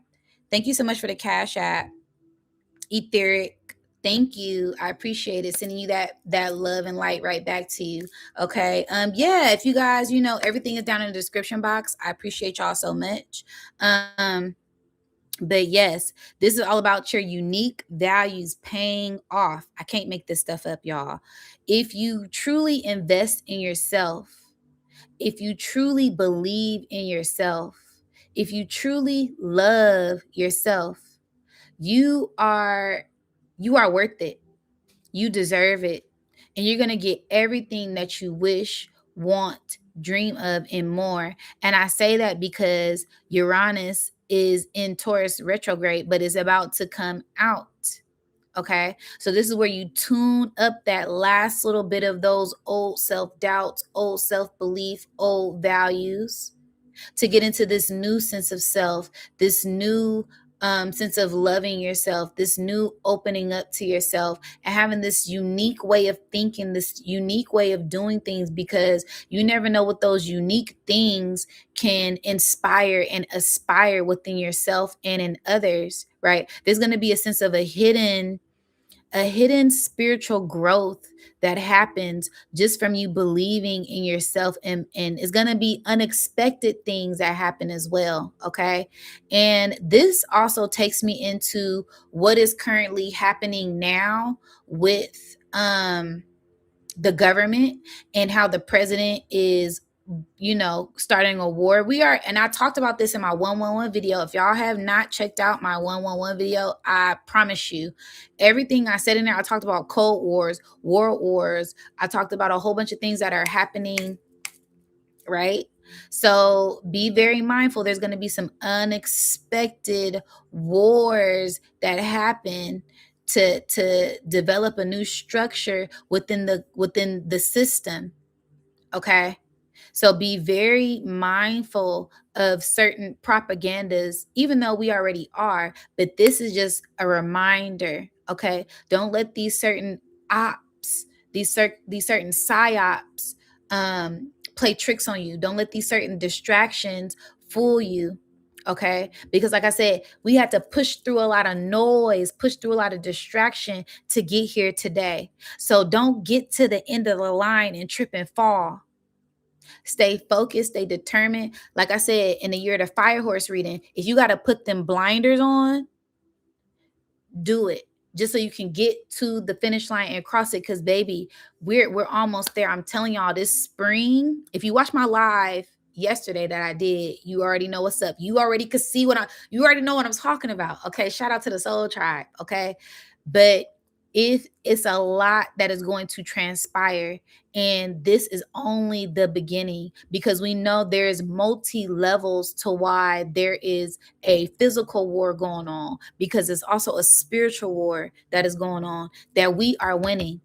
Thank you so much for the Cash App. Etheric, thank you. I appreciate it. Sending you that love and light right back to you. Okay. Yeah, if you guys, everything is down in the description box. I appreciate y'all so much. But yes, this is all about your unique values paying off. I can't make this stuff up, y'all. If you truly invest in yourself, if you truly believe in yourself, if you truly love yourself, you are worth it. You deserve it. And you're going to get everything that you wish, want, dream of, and more. And I say that because Uranus is in Taurus retrograde, but is about to come out. Okay. So this is where you tune up that last little bit of those old self doubts, old self belief, old values to get into this new sense of self, this new sense of loving yourself, this new opening up to yourself, and having this unique way of thinking, this unique way of doing things, because you never know what those unique things can inspire and aspire within yourself and in others, right? There's going to be a sense of a hidden spiritual growth that happens just from you believing in yourself, and it's going to be unexpected things that happen as well. Okay. And this also takes me into what is currently happening now with the government, and how the president is, starting a war. And I talked about this in my 111 video. If y'all have not checked out my 111 video, I promise you, everything I said in there, I talked about cold wars, world wars. I talked about a whole bunch of things that are happening, right? So be very mindful. There's going to be some unexpected wars that happen to develop a new structure within the system. Okay. So be very mindful of certain propagandas, even though we already are, but this is just a reminder. Okay. Don't let these certain ops, these certain psyops play tricks on you. Don't let these certain distractions fool you. Okay. Because like I said, we had to push through a lot of noise, push through a lot of distraction to get here today. So don't get to the end of the line and trip and fall. Stay focused, stay determined. Like I said, in the year of the fire horse reading, if you got to put them blinders on, do it, just so you can get to the finish line and cross it. Because baby, we're almost there. I'm telling y'all, this spring, if you watch my live yesterday that I did, you already know what's up. You already could see you already know what I'm talking about. Okay. Shout out to the soul tribe. Okay. But if it's a lot that is going to transpire, and this is only the beginning, because we know there's multi levels to why there is a physical war going on, because it's also a spiritual war that is going on that we are winning.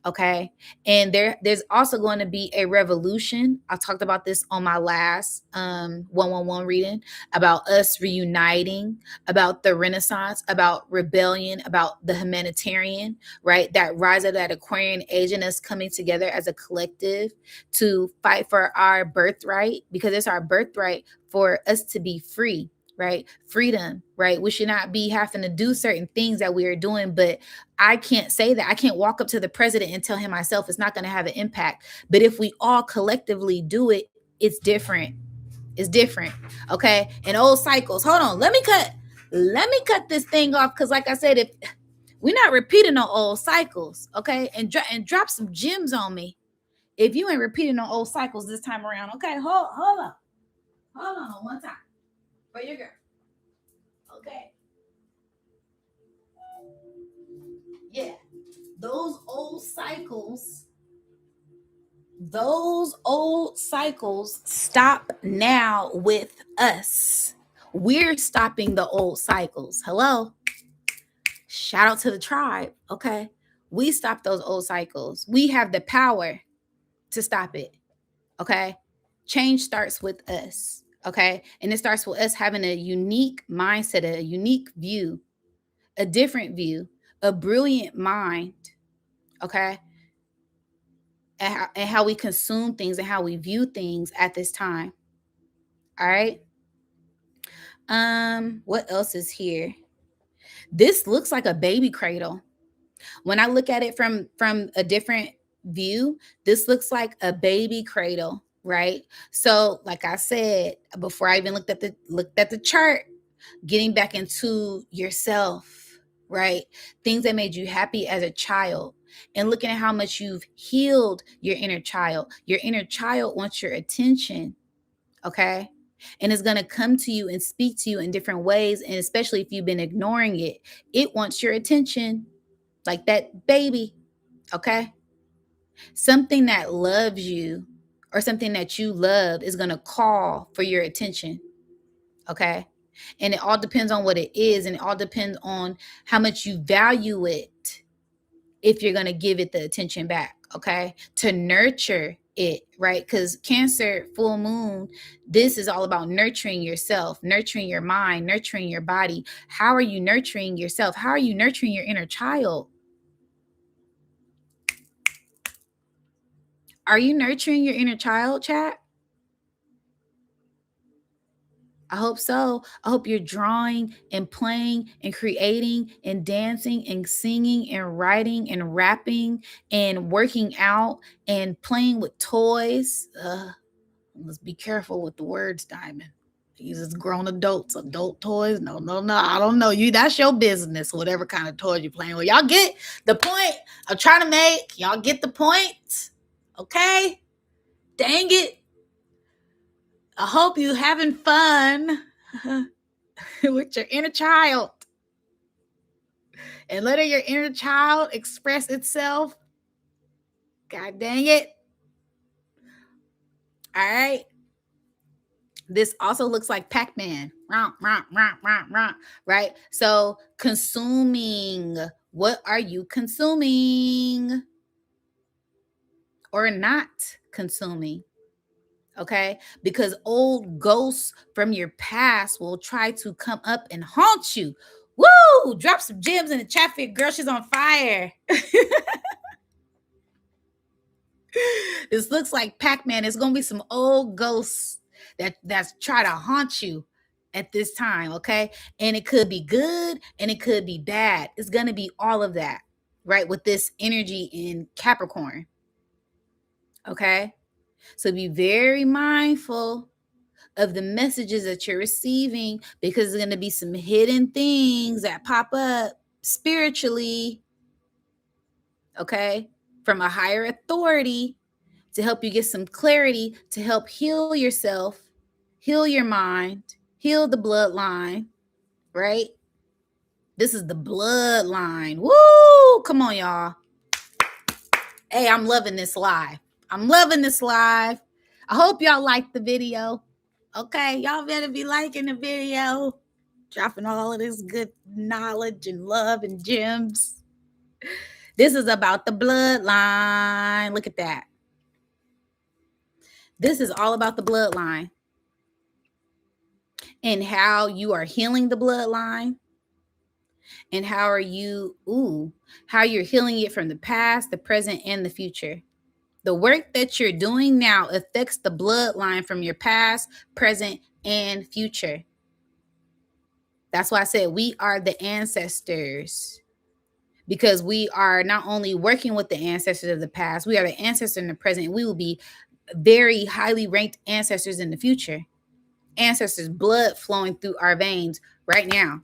Okay. And there's also going to be a revolution. I talked about this on my last 111 reading, about us reuniting, about the Renaissance, about rebellion, about the humanitarian, right? That rise of that Aquarian age and us coming together as a collective to fight for our birthright, because it's our birthright for us to be free, right? Freedom, right? We should not be having to do certain things that we are doing. But I can't say that. I can't walk up to the president and tell him myself it's not going to have an impact. But if we all collectively do it, it's different. It's different. Okay. And old cycles. Hold on. Let me cut this thing off. Cause like I said, if we're not repeating no old cycles, okay? And drop some gems on me if you ain't repeating no old cycles this time around. Okay. Hold on one time for your girl. Okay. Yeah. Those old cycles, stop now with us. We're stopping the old cycles. Hello. Shout out to the tribe. Okay. We stop those old cycles. We have the power to stop it. Okay. Change starts with us. Okay. And it starts with us having a unique mindset, a unique view, a different view, a brilliant mind. Okay. And how we consume things and how we view things at this time. All right. What else is here? This looks like a baby cradle. When I look at it from a different view, this looks like a baby cradle, right? So, like I said before, I even looked at the chart, getting back into yourself, right? Things that made you happy as a child, and looking at how much you've healed your inner child. Your inner child wants your attention, okay? And it's going to come to you and speak to you in different ways. And especially if you've been ignoring it, it wants your attention, like that baby, okay? Something that loves you or something that you love is going to call for your attention, okay? And it all depends on what it is, and it all depends on how much you value it, if you're going to give it the attention back, okay? To nurture it, right? Because Cancer, full moon, this is all about nurturing yourself, nurturing your mind, nurturing your body. How are you nurturing yourself? How are you nurturing your inner child? Are you nurturing your inner child, chat? I hope so. I hope you're drawing and playing and creating and dancing and singing and writing and rapping and working out and playing with toys. Let's be careful with the words, Diamond. These is grown adults, adult toys. No, no, no. I don't know. That's your business, whatever kind of toys you're playing with. Y'all get the point I'm trying to make. Y'all get the point. Okay? Dang it. I hope you having fun with your inner child and letting your inner child express itself. God dang it. All right. This also looks like Pac-Man, right? So consuming, what are you consuming or not consuming? Okay, because old ghosts from your past will try to come up and haunt you. Woo! Drop some gems in the chat for your girl. She's on fire. This looks like Pac-Man. It's gonna be some old ghosts that's try to haunt you at this time, okay? And it could be good and it could be bad. It's gonna be all of that, right? With this energy in Capricorn, okay? So be very mindful of the messages that you're receiving, because there's gonna be some hidden things that pop up spiritually, okay, from a higher authority, to help you get some clarity, to help heal yourself, heal your mind, heal the bloodline, right? This is the bloodline. Woo! Come on, y'all. Hey, I'm loving this live. I'm loving this live. I hope y'all liked the video. Okay, y'all better be liking the video. Dropping all of this good knowledge and love and gems. This is about the bloodline. Look at that. This is all about the bloodline and how you are healing the bloodline, and how you're healing it from the past, the present, and the future. The work that you're doing now affects the bloodline from your past, present, and future. That's why I said we are the ancestors, because we are not only working with the ancestors of the past, we are the ancestors in the present, and we will be very highly ranked ancestors in the future. Ancestors' blood flowing through our veins right now.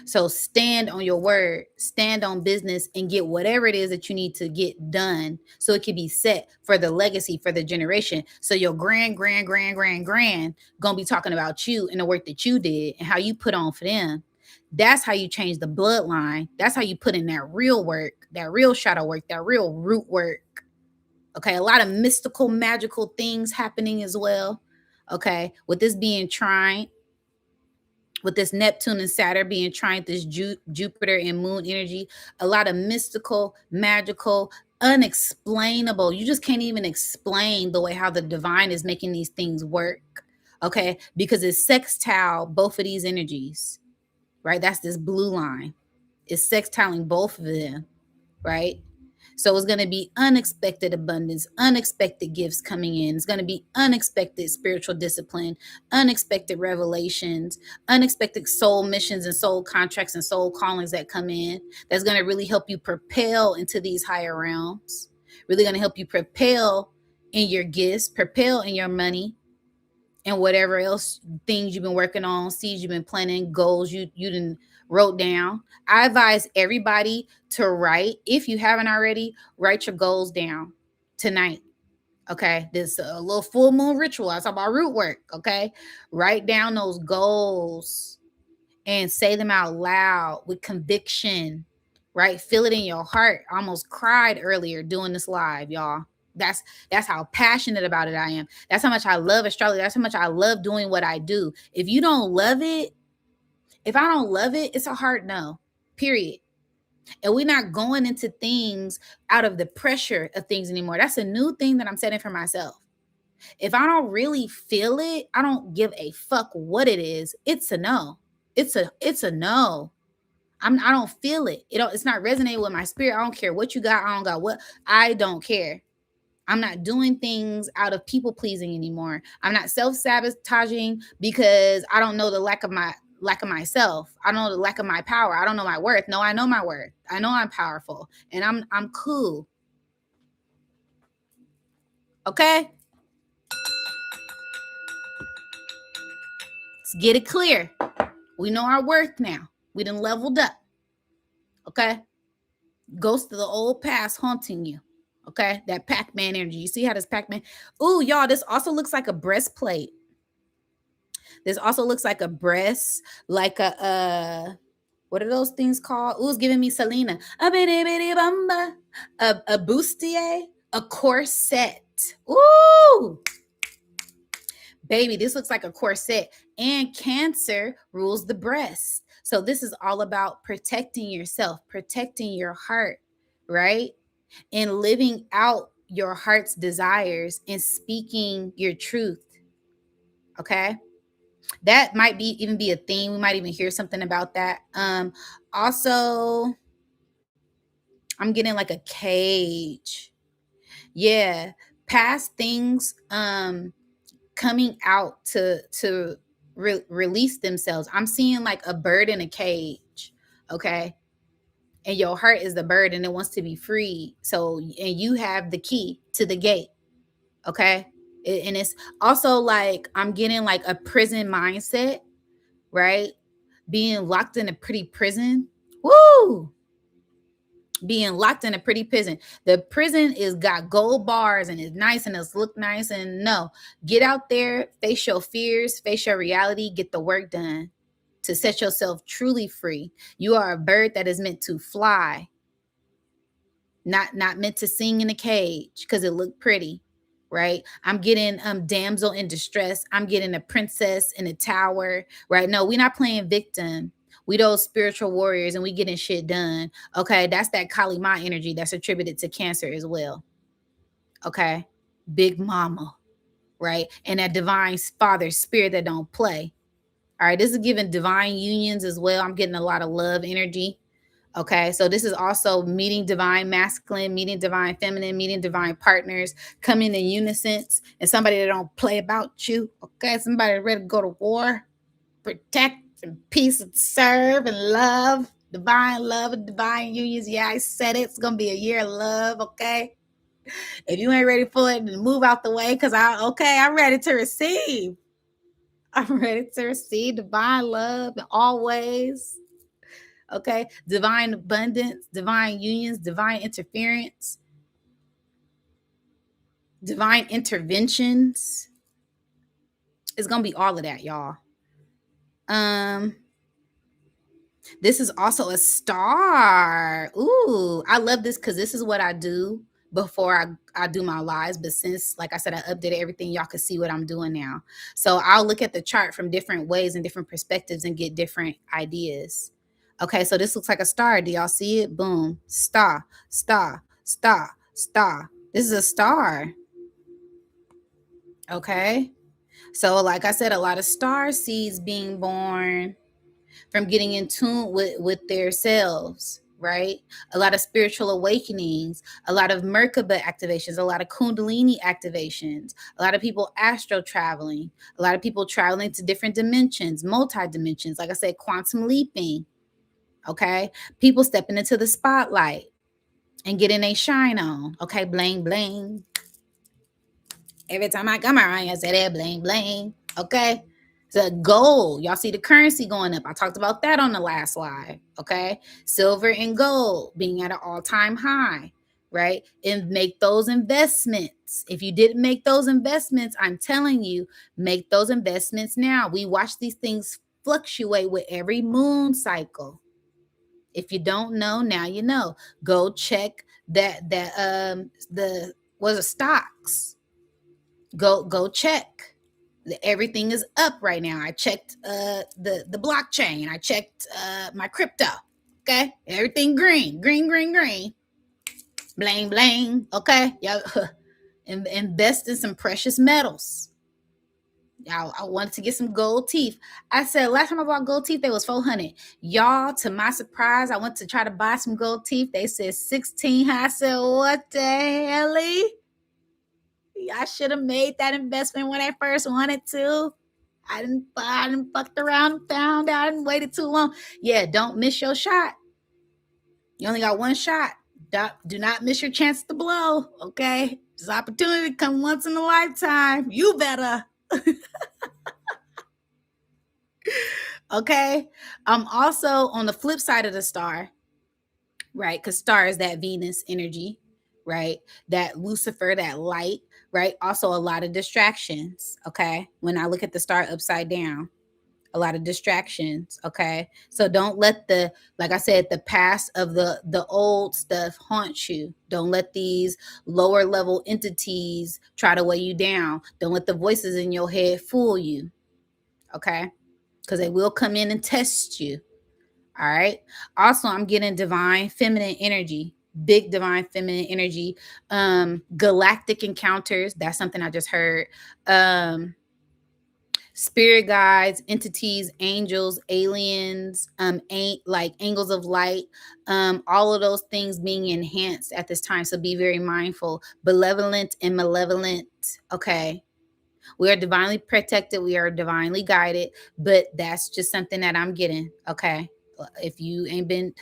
So stand on your word, stand on business, and get whatever it is that you need to get done, so it can be set for the legacy, for the generation. So your grand gonna be talking about you and the work that you did and how you put on for them. That's how you change the bloodline. That's how you put in that real work, that real shadow work, that real root work. Okay, a lot of mystical, magical things happening as well. Okay, with this being trine, with this Neptune and Saturn being trine, this Jupiter and moon energy, a lot of mystical, magical, unexplainable. You just can't even explain the way how the divine is making these things work. Okay, because it's sextile both of these energies, right? That's this blue line. It's sextiling both of them, right? So it's going to be unexpected abundance, unexpected gifts coming in. It's going to be unexpected spiritual discipline, unexpected revelations, unexpected soul missions and soul contracts and soul callings that come in. That's going to really help you propel into these higher realms. Really going to help you propel in your gifts, propel in your money, and whatever else things you've been working on, seeds you've been planting, goals you didn't wrote down. I advise everybody to write, if you haven't already, write your goals down tonight. Okay, this a little full moon ritual. I talk about root work. Okay, write down those goals and say them out loud with conviction. Right, feel it in your heart. I almost cried earlier doing this live, y'all. That's how passionate about it I am. That's how much I love astrology. That's how much I love doing what I do. If you don't love it, if I don't love it, it's a hard no. Period. And we're not going into things out of the pressure of things anymore. That's a new thing that I'm setting for myself. If I don't really feel it, I don't give a fuck what it is. It's a no. It's a no. I don't feel it. It's not resonating with my spirit. I don't care what you got. I don't got what. I don't care. I'm not doing things out of people pleasing anymore. I'm not self-sabotaging because I don't know the lack of myself. I don't know the lack of my power. I don't know my worth. No, I know my worth. I know I'm powerful and I'm cool. Okay? Let's get it clear. We know our worth now. We done leveled up. Okay? Ghost of the old past haunting you. Okay? That Pac-Man energy. You see how this Pac-Man? Ooh, y'all, this also looks like a breastplate. This also looks like a breast, like a what are those things called? Ooh, it's giving me Selena. A bustier, a corset. Ooh, baby, this looks like a corset. And Cancer rules the breast. So this is all about protecting yourself, protecting your heart, right? And living out your heart's desires and speaking your truth. Okay? That might even be a theme. We might even hear something about that. Also, I'm getting like a cage. Yeah, past things coming out to release themselves. I'm seeing like a bird in a cage. Okay, and your heart is the bird and it wants to be free. So, and you have the key to the gate. Okay, and it's also like I'm getting like a prison mindset, right? Being locked in a pretty prison. Woo! Being locked in a pretty prison. The prison is got gold bars and it's nice and it's look nice. And no, get out there, face your fears, face your reality, get the work done to set yourself truly free. You are a bird that is meant to fly, not meant to sing in a cage because it looked pretty. Right, I'm getting damsel in distress. I'm getting a princess in a tower. Right, no, we're not playing victim. We those spiritual warriors and we getting shit done. Okay, that's that Kali Ma energy that's attributed to Cancer as well. Okay, big mama, right, and that divine father spirit that don't play. All right, this is giving divine unions as well. I'm getting a lot of love energy. Okay, so this is also meeting divine masculine, meeting divine feminine, meeting divine partners, coming in unison, and somebody that don't play about you. Okay, somebody ready to go to war, protect and peace and serve and love, love and divine unions. Yeah, I said it. It's gonna be a year of love. Okay, if you ain't ready for it, then move out the way because I'm ready to receive. I'm ready to receive divine love always. Okay, divine abundance, divine unions, divine interference, divine interventions. It's gonna be all of that, y'all. This is also a star. Ooh, I love this because this is what I do before I do my lives. But since, like I said, I updated everything, y'all can see what I'm doing now. So I'll look at the chart from different ways and different perspectives and get different ideas. Okay, so this looks like a star. Do y'all see it? Boom. Star, star, star, star. This is a star. Okay. So, like I said, a lot of star seeds being born from getting in tune with their selves, right? A lot of spiritual awakenings, a lot of Merkaba activations, a lot of Kundalini activations, a lot of people astro traveling, a lot of people traveling to different dimensions, multi-dimensions, like I said, quantum leaping, okay? People stepping into the spotlight and getting a shine on, okay? Bling, bling. Every time I come around, I say that bling, bling, okay? The gold, y'all see the currency going up. I talked about that on the last live. Okay, silver and gold being at an all-time high, right? And make those investments. If you didn't make those investments, I'm telling you, make those investments now. We watch these things fluctuate with every moon cycle. If you don't know, now you know. Go check the Was it stocks? Go check. Everything is up right now. I checked the blockchain. I checked my crypto. Okay, everything green, green, green, green. Bling, bling. Okay, yeah. Invest in some precious metals. I wanted to get some gold teeth. I said last time I bought gold teeth, they was 400. Y'all, to my surprise, I went to try to buy some gold teeth. They said 16. I said, what the hell? I should have made that investment when I first wanted to. I didn't fucked around and found out and waited too long. Yeah, don't miss your shot. You only got one shot. Do not miss your chance to blow. Okay, this opportunity come once in a lifetime. You better. Okay. Also on the flip side of the star, right? Because star is that Venus energy, right? That Lucifer, that light, right? Also a lot of distractions. Okay. When I look at the star upside down, a lot of distractions. Okay. So don't let the, like I said, the past of the old stuff haunt you. Don't let these lower level entities try to weigh you down. Don't let the voices in your head fool you. Okay. Because they will come in and test you. All right. Also, I'm getting divine feminine energy, big divine feminine energy. Galactic encounters. That's something I just heard. Spirit guides, entities, angels, aliens, like angels of light, all of those things being enhanced at this time. So be very mindful. Benevolent and malevolent. Okay. We are divinely protected. We are divinely guided, but that's just something that I'm getting. Okay. If you ain't been,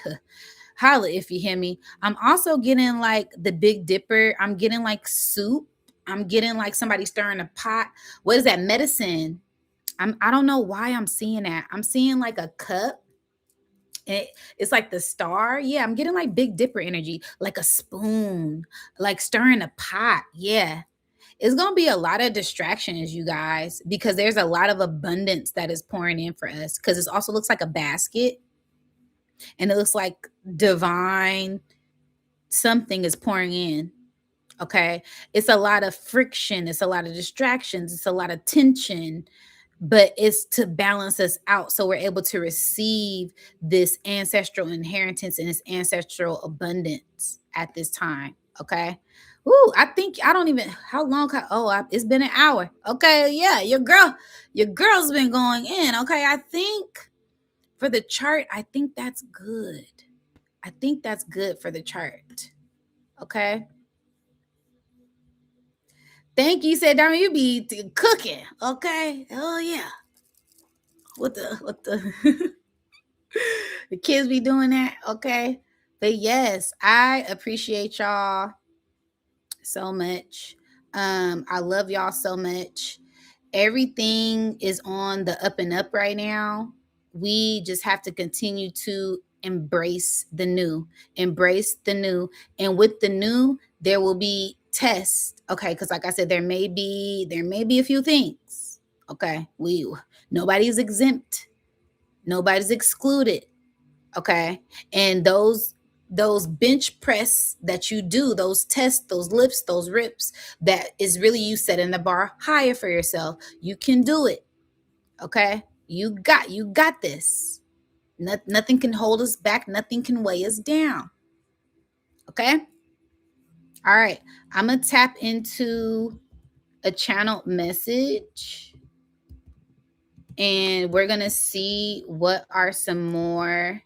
holla if you hear me. I'm also getting like the Big Dipper. I'm getting like soup. I'm getting like somebody stirring a pot. What is that? Medicine. I don't know why I'm seeing that. I'm seeing like a cup. It's like the star. Yeah, I'm getting like Big Dipper energy, like a spoon, like stirring a pot. Yeah. It's going to be a lot of distractions, you guys, because there's a lot of abundance that is pouring in for us. Because it also looks like a basket and it looks like divine something is pouring in. Okay. It's a lot of friction. It's a lot of distractions. It's a lot of tension, but it's to balance us out so we're able to receive this ancestral inheritance and this ancestral abundance at this time. Okay. Ooh, I think I don't even how long. It's been an hour. Okay, yeah, your girl's been going in. Okay, I think for the chart, I think that's good. I think that's good for the chart. Okay. Thank you. Said, Diamond, you be cooking. Okay. Oh yeah. What the the kids be doing that. Okay. But yes, I appreciate y'all so much. I love y'all so much. Everything is on the up and up right now. We just have to continue to embrace the new, embrace the new. And with the new, there will be tests. Okay. Because like I said, there may be a few things. Okay. Nobody's exempt. Nobody's excluded. Okay. And those bench press that you do, those tests, those lifts, those rips, that is really you setting the bar higher for yourself. You can do it. Okay. You got this. Nothing can hold us back. Nothing can weigh us down. Okay. All right. I'm gonna tap into a channel message and we're gonna see what are some more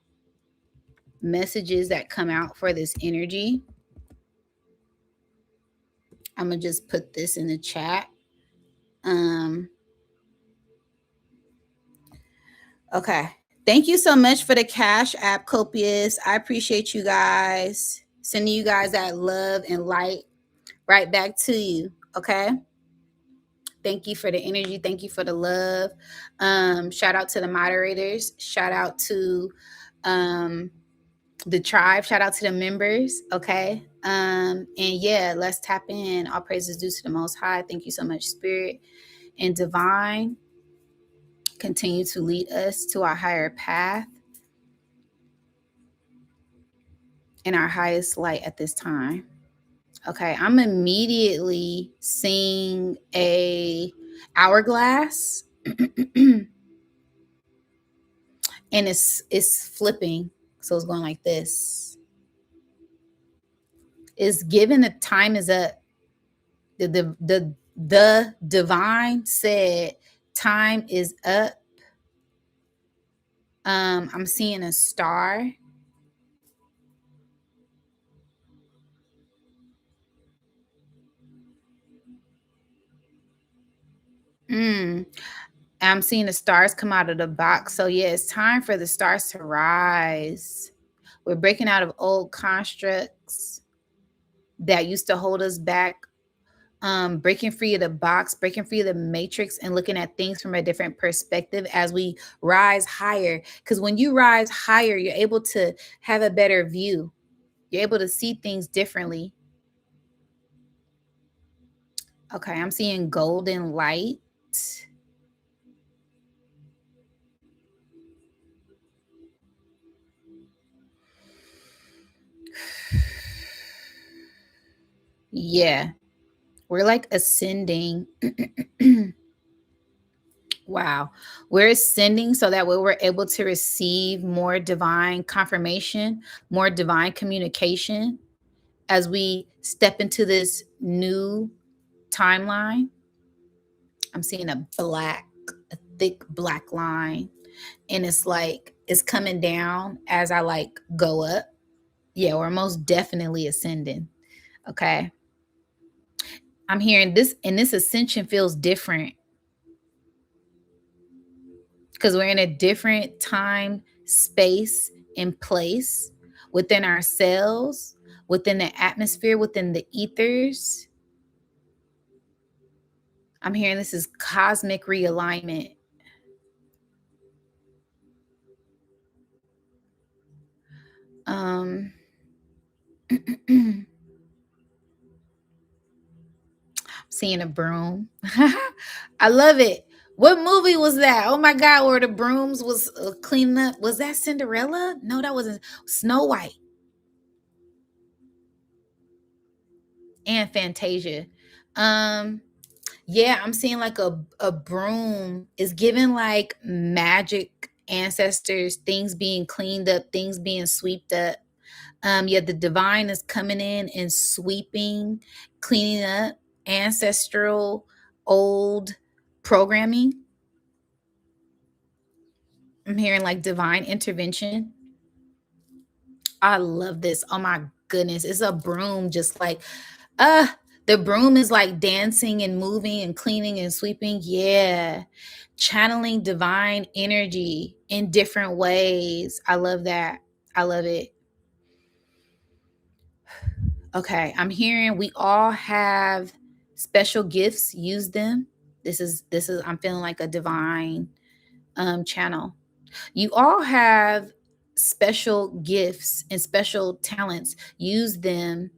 messages that come out for this energy. I'm gonna just put this in the chat. Okay. Thank you so much for the Cash App, Copious. I appreciate you guys. Sending you guys that love and light right back to you. Okay. Thank you for the energy. Thank you for the love. Shout out to the moderators. Shout out to the tribe. Shout out to the members. Okay. And yeah, let's tap in. All praises due to the Most High. Thank you so much, Spirit and Divine. Continue to lead us to our higher path and our highest light at this time. Okay, I'm immediately seeing a hourglass and it's flipping. So it's going like this. It's given the time is up. The divine said time is up. I'm seeing a star. Mm. I'm seeing the stars come out of the box. So yeah, it's time for the stars to rise. We're breaking out of old constructs that used to hold us back, breaking free of the box, breaking free of the matrix, and looking at things from a different perspective as we rise higher. Because when you rise higher, you're able to have a better view. You're able to see things differently. Okay, I'm seeing golden light. Yeah, we're like ascending. Wow. We're ascending so that way we're able to receive more divine confirmation, more divine communication as we step into this new timeline. I'm seeing a thick black line, and it's like it's coming down as I like go up. Yeah, we're most definitely ascending. Okay. I'm hearing this, and this ascension feels different because we're in a different time, space, and place within ourselves, within the atmosphere, within the ethers. I'm hearing this is cosmic realignment. Um, seeing a broom. I love it. What movie was that? Oh my God, where the brooms was cleaning up. Was that Cinderella? No, that wasn't. Snow White and Fantasia. Um, yeah, I'm seeing like a broom is giving like magic ancestors, things being cleaned up, things being swept up. Yeah, the divine is coming in and sweeping, cleaning up ancestral old programming. I'm hearing like divine intervention. I love this. Oh my goodness. It's a broom, just like uh the broom is like dancing and moving and cleaning and sweeping. Yeah. Channeling divine energy in different ways. I love that. I love it. Okay, I'm hearing we all have special gifts. Use them. This is I'm feeling like a divine channel. You all have special gifts and special talents. Use them.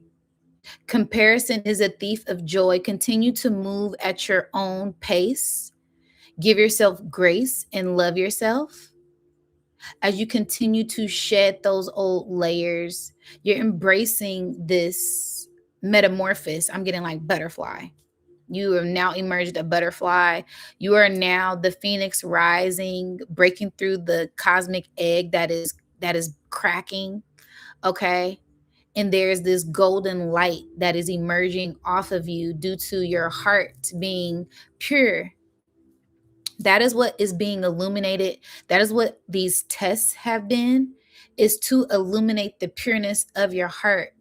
Comparison is a thief of joy. Continue to move at your own pace. Give yourself grace and love yourself as you continue to shed those old layers. You're embracing this metamorphosis. I'm getting like butterfly. You have now emerged a butterfly. You are now the phoenix rising, breaking through the cosmic egg that is cracking. Okay. And there's this golden light that is emerging off of you due to your heart being pure. That is what is being illuminated. That is what these tests have been, is to illuminate the pureness of your heart.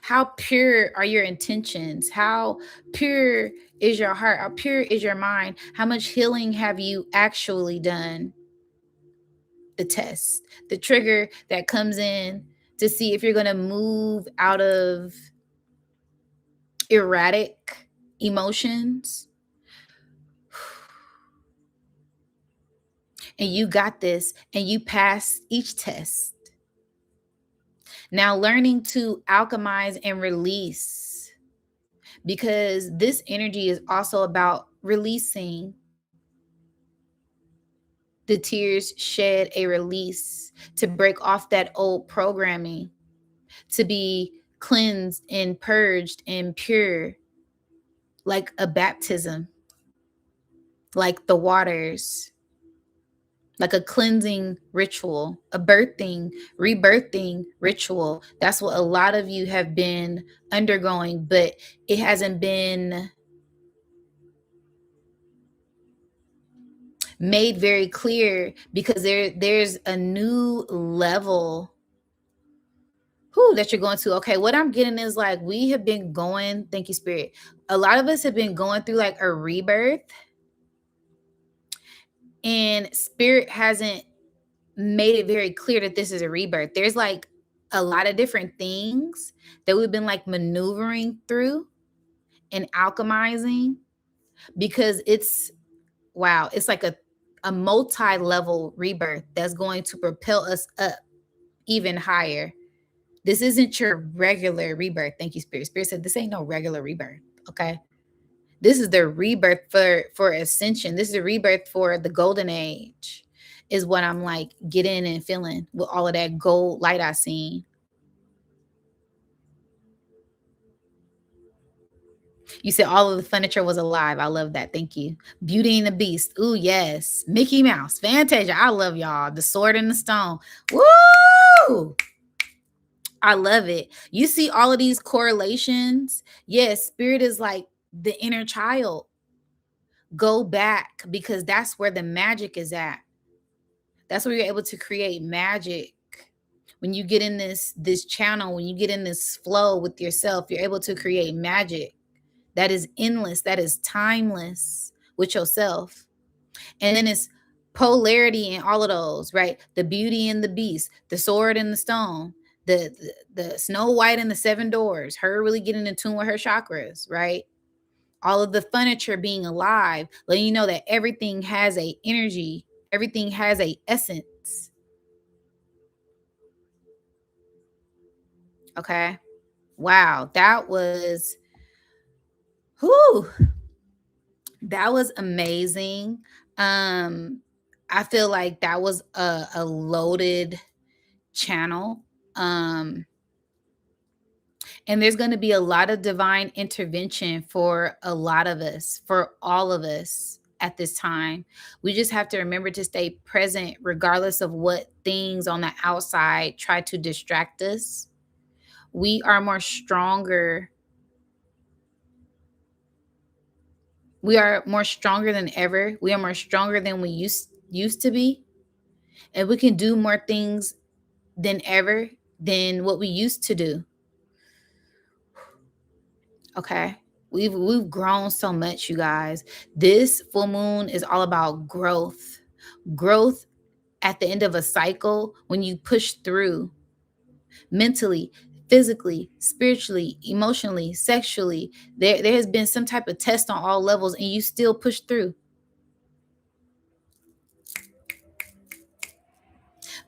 How pure are your intentions? How pure is your heart? How pure is your mind? How much healing have you actually done? The test, the trigger that comes in to see if you're going to move out of erratic emotions. And you got this, and you pass each test. Now, learning to alchemize and release, because this energy is also about releasing. The tears shed a release to break off that old programming, to be cleansed and purged and pure, like a baptism, like the waters, like a cleansing ritual, a birthing, rebirthing ritual. That's what a lot of you have been undergoing, but it hasn't been made very clear because there's a new level that you're going to. Okay, what I'm getting is like we have been going, thank you, Spirit. A lot of us have been going through like a rebirth, and Spirit hasn't made it very clear that this is a rebirth. There's like a lot of different things that we've been like maneuvering through and alchemizing because it's wow, it's like a multi-level rebirth that's going to propel us up even higher. This isn't your regular rebirth. Thank you, Spirit. Spirit said this ain't no regular rebirth. Okay. This is the rebirth for ascension. This is a rebirth for the golden age, is what I'm like getting and feeling with all of that gold light I seen. You said all of the furniture was alive. I love that. Thank you. Beauty and the Beast. Ooh, yes. Mickey Mouse. Fantasia. I love y'all. The Sword and the Stone. Woo! I love it. You see all of these correlations. Yes, Spirit is like the inner child. Go back because that's where the magic is at. That's where you're able to create magic. When you get in this channel, when you get in this flow with yourself, you're able to create magic that is endless, that is timeless with yourself. And then it's polarity in all of those, right? The Beauty and the Beast, the Sword and the Stone, the Snow White and the Seven Doors, her really getting in tune with her chakras, right? All of the furniture being alive, letting you know that everything has a energy, everything has a essence. Okay. Wow, that was that was amazing. I feel like that was a loaded channel. And there's going to be a lot of divine intervention for a lot of us, for all of us at this time. We just have to remember to stay present regardless of what things on the outside try to distract us. We are more stronger. We are more stronger than ever. We are more stronger than we used to be. And we can do more things than ever than what we used to do. Okay. We've grown so much, you guys. This full moon is all about growth. Growth at the end of a cycle when you push through mentally, physically, spiritually, emotionally, sexually. There has been some type of test on all levels and you still push through.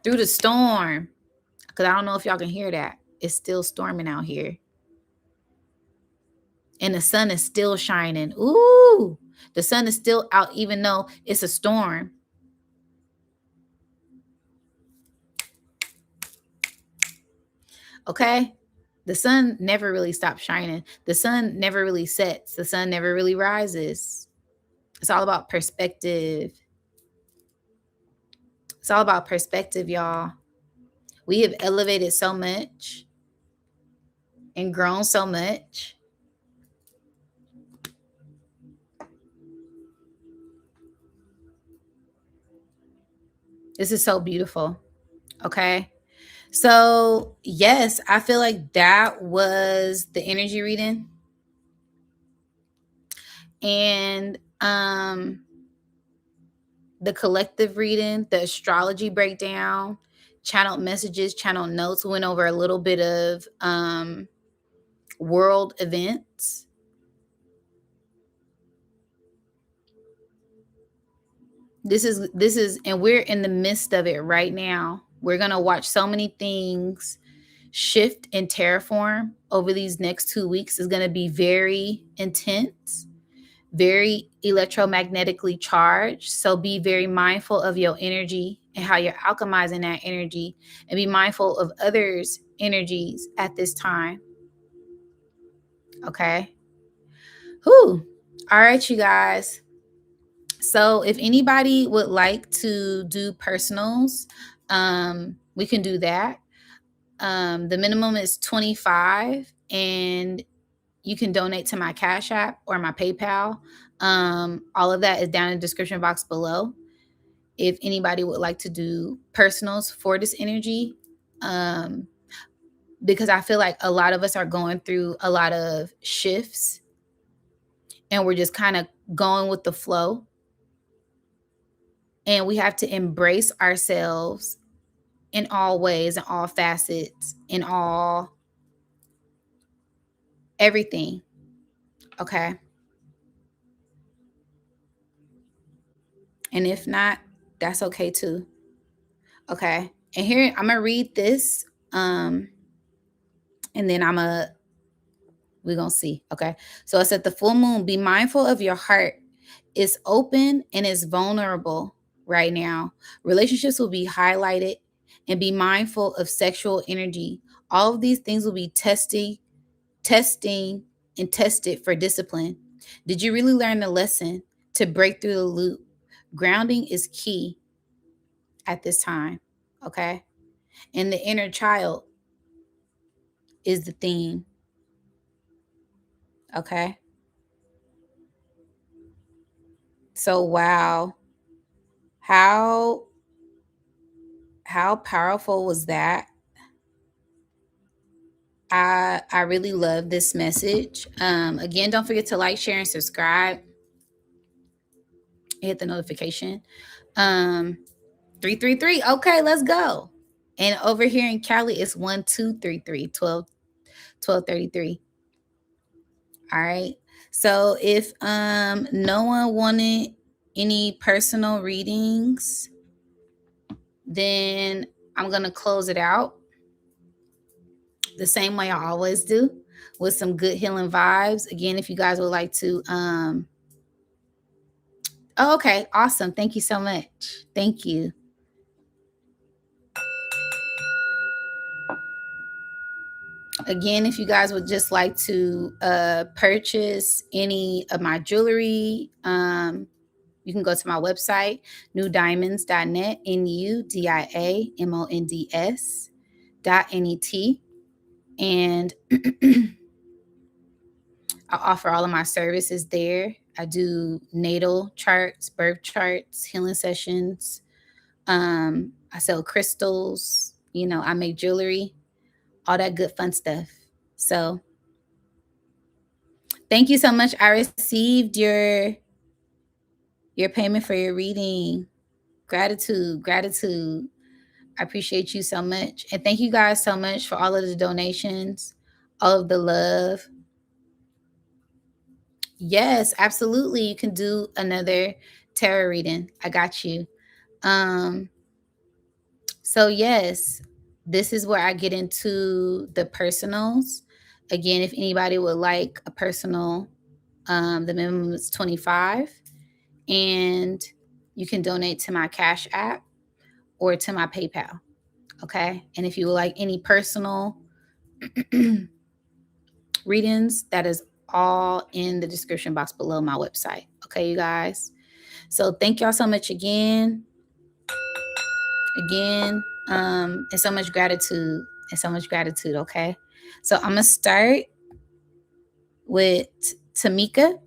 Through the storm. Because I don't know if y'all can hear that. It's still storming out here. And the sun is still shining. Ooh, the sun is still out even though it's a storm. Okay? The sun never really stops shining. The sun never really sets. The sun never really rises. It's all about perspective. It's all about perspective, y'all. We have elevated so much and grown so much. This is so beautiful. Okay? So, yes, I feel like that was the energy reading. And the collective reading, the astrology breakdown, channeled messages, channeled notes, went over a little bit of world events. This is and we're in the midst of it right now. We're going to watch so many things shift and terraform over these next 2 weeks. Is going to be very intense. very electromagnetically charged. So be very mindful of your energy and how you're alchemizing that energy, and be mindful of others' energies at this time. Okay. Whew. All right, you guys. So if anybody would like to do personals, we can do that. The minimum is 25, and you can donate to my Cash App or my PayPal. All of that is down in the description box below. If anybody would like to do personals for this energy, because I feel like a lot of us are going through a lot of shifts and we're just kind of going with the flow. And we have to embrace ourselves in all ways, in all facets, in all everything. Okay. And if not, that's okay too. Okay. And here I'm gonna read this. And then we're gonna see. Okay. So it's at the full moon. Be mindful of your heart. It's open and it's vulnerable right now. Relationships will be highlighted, and be mindful of sexual energy. All of these things will be testing, and tested for discipline. Did you really learn the lesson to break through the loop? Grounding is key at this time. Okay. And the inner child is the theme. Okay. So wow. How powerful was that? I really love this message. Again, don't forget to like, share, and subscribe. Hit the notification. 333. Okay, let's go. And over here in Cali, it's 1233 1233. All right. So if no one wanted any personal readings, then I'm gonna close it out the same way I always do, with some good healing vibes. Again, if you guys would like to oh, okay, awesome. Thank you so much. Thank you. Again, if you guys would just like to purchase any of my jewelry, you can go to my website, nudiamonds.net, NUDIAMONDS.net. And I offer all of my services there. I do natal charts, birth charts, healing sessions. I sell crystals. I make jewelry, all that good fun stuff. So thank you so much. I received your payment for your reading. Gratitude. I appreciate you so much. And thank you guys so much for all of the donations, all of the love. Yes, absolutely. You can do another tarot reading. I got you. So yes, this is where I get into the personals. Again, if anybody would like a personal, the minimum is 25, and you can donate to my Cash App or to my PayPal. Okay. And if you would like any personal readings, that is all in the description box below my website. Okay, you guys. So thank y'all so much again. And so much gratitude. Okay. So I'm gonna start with Tamika.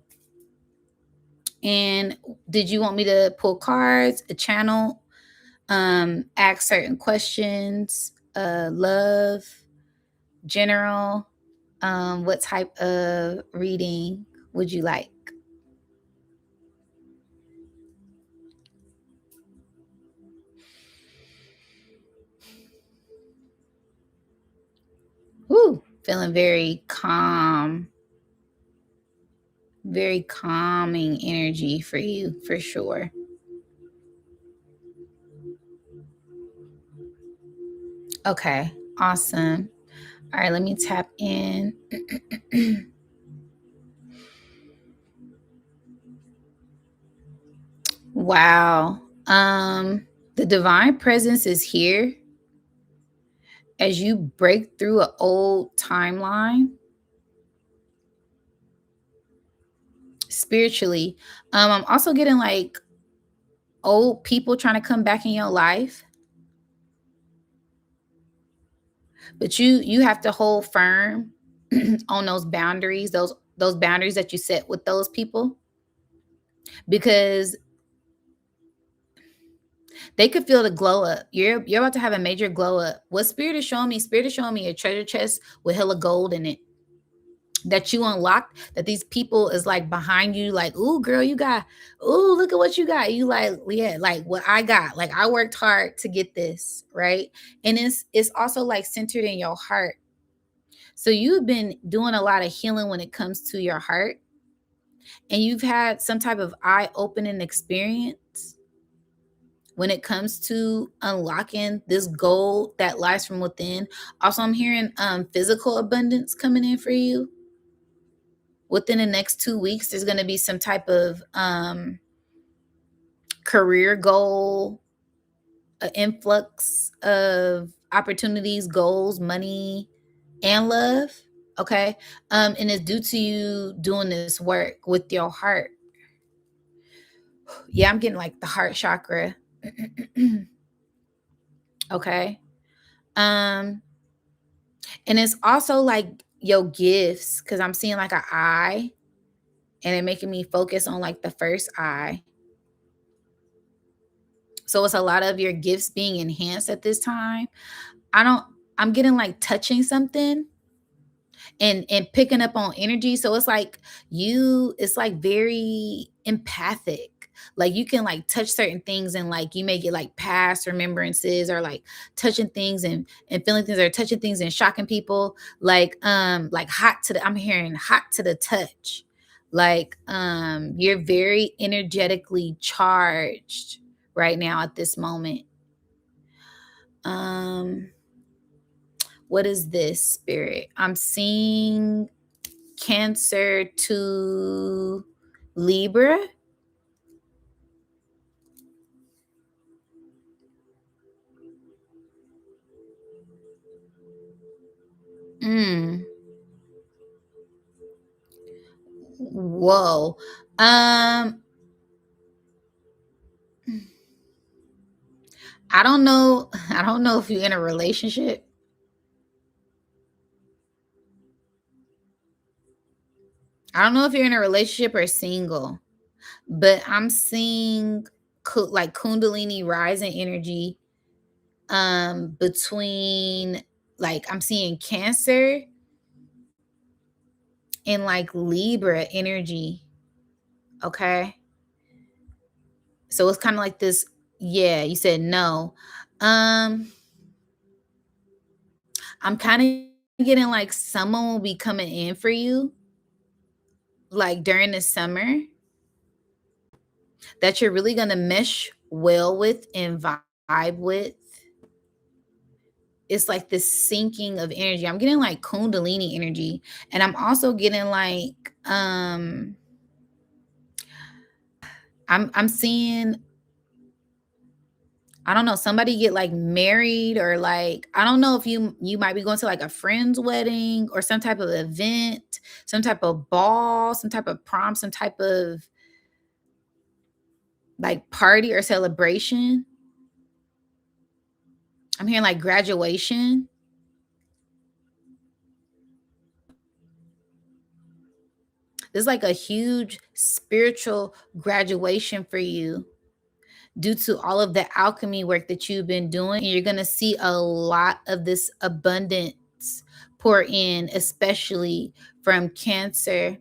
And did you want me to pull cards, a channel, ask certain questions, love, general? What type of reading would you like? Woo, feeling very calm, very calming energy for you, for sure. Okay, awesome. All right, let me tap in. Wow. The divine presence is here as you break through an old timeline spiritually. I'm also getting like old people trying to come back in your life, but you have to hold firm on those boundaries, those boundaries that you set with those people, because they could feel the glow up. You're about to have a major glow up. What spirit is showing me? Spirit is showing me a treasure chest with hella gold in it that you unlocked. That these people is like behind you, like, ooh, girl, you got, ooh, look at what you got. You like, yeah, like what I got. Like I worked hard to get this, right? And it's also like centered in your heart. So you've been doing a lot of healing when it comes to your heart, and you've had some type of eye-opening experience when it comes to unlocking this gold that lies from within. Also, I'm hearing physical abundance coming in for you. Within the next 2 weeks, there's going to be some type of career goal, an influx of opportunities, goals, money, and love. Okay. And it's due to you doing this work with your heart. Yeah, I'm getting like the heart chakra. Okay. Um, and it's also like your gifts, because I'm seeing like an eye and it making me focus on like the first eye. So it's a lot of your gifts being enhanced at this time. I don't, I'm getting like touching something and picking up on energy. So it's like it's like very empathic. Like you can like touch certain things and like you may get like past remembrances, or like touching things and feeling things, or touching things and shocking people. Like hot to the, I'm hearing hot to the touch. Like you're very energetically charged right now at this moment. Um what is this, spirit? I'm seeing Cancer to Libra. Mm. Whoa. Um, I don't know. I don't know if you're in a relationship. I don't know if you're in a relationship or single, but I'm seeing like Kundalini rising energy between, like, I'm seeing Cancer and like Libra energy. Okay. So it's kind of like this. Yeah, you said no. Um, I'm kind of getting like someone will be coming in for you like during the summer that you're really going to mesh well with and vibe with. It's like this sinking of energy. I'm getting like Kundalini energy, and I'm also getting like I'm seeing, I don't know, somebody get like married, or like I don't know if you might be going to like a friend's wedding or some type of event, some type of ball, some type of prom, some type of like party or celebration. I'm hearing like graduation. There's like a huge spiritual graduation for you due to all of the alchemy work that you've been doing. And you're going to see a lot of this abundance pour in, especially from Cancer,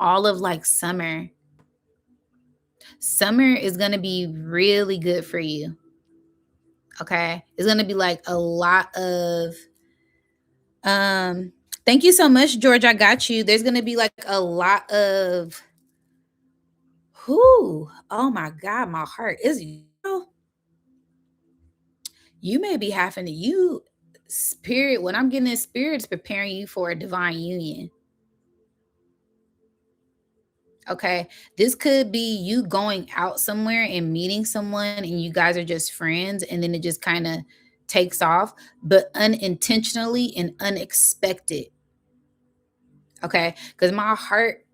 all of like summer. Summer is going to be really good for you. Okay. It's going to be like a lot of, um, thank you so much, George. I got you. There's going to be like a lot of, whoo, oh my God, my heart is, you may be having to, you, spirit, when I'm getting this, spirit's preparing you for a divine union. Okay. This could be you going out somewhere and meeting someone and you guys are just friends and then it just kind of takes off, but unintentionally and unexpected. Okay. Because my heart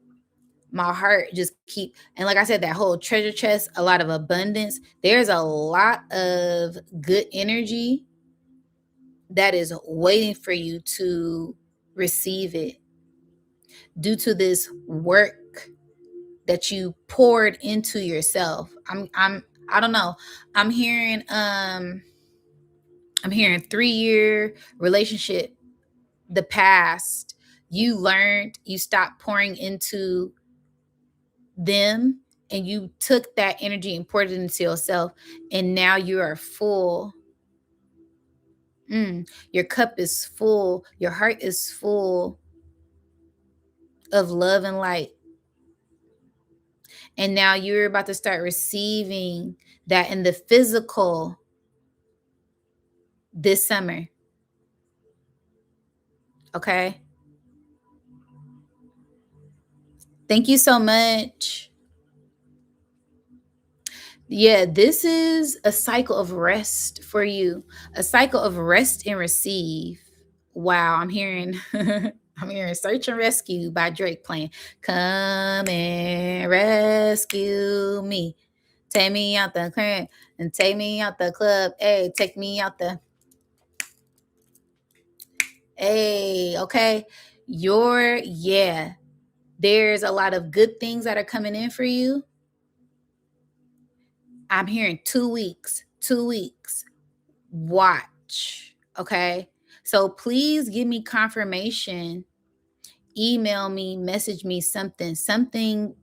just keep, and like I said, that whole treasure chest, a lot of abundance. There's a lot of good energy that is waiting for you to receive it due to this work that you poured into yourself. I don't know. I'm hearing I'm hearing 3-year relationship, the past. You learned, you stopped pouring into them and you took that energy and poured it into yourself and now you are full. Your cup is full, your heart is full of love and light, and now you're about to start receiving that in the physical this summer. Okay, thank you so much. Yeah, this is a cycle of rest for you, a cycle of rest and receive. Wow, I'm hearing I'm hearing Search and Rescue by Drake playing. Come and rescue me. Take me out the crib and take me out the club. Hey, take me out the hey, okay. Yeah. There's a lot of good things that are coming in for you. I'm hearing 2 weeks. 2 weeks. Watch. Okay. So please give me confirmation. Email me, message me something. Something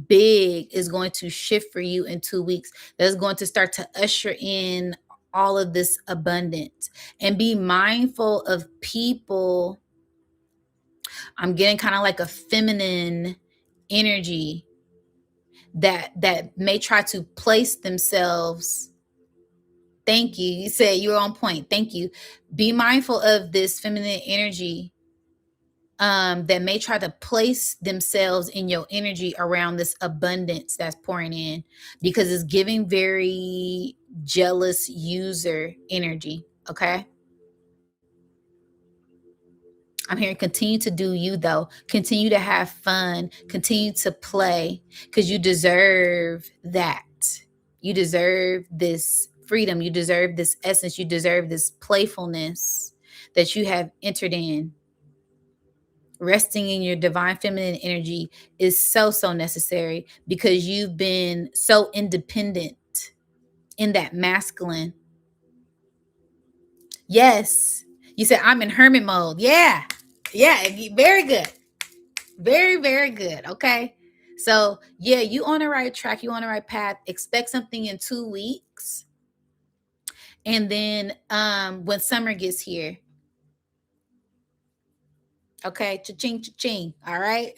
big is going to shift for you in 2 weeks. That's going to start to usher in all of this abundance. And be mindful of people. I'm getting kind of like a feminine energy that may try to place themselves. Thank you. You said you're on point. Thank you. Be mindful of this feminine energy that may try to place themselves in your energy around this abundance that's pouring in, because it's giving very jealous user energy. Okay. I'm hearing continue to do you though. Continue to have fun. Continue to play because you deserve that. You deserve this freedom. You deserve this essence. You deserve this playfulness that you have entered in. Resting in your divine feminine energy is so, so necessary because you've been so independent in that masculine. Yes. You said, I'm in hermit mode. Yeah. Yeah. Very good. Very, very good. Okay. So, yeah, you on the right track. You on the right path. Expect something in 2 weeks. And then when summer gets here, okay, cha-ching, cha-ching. All right.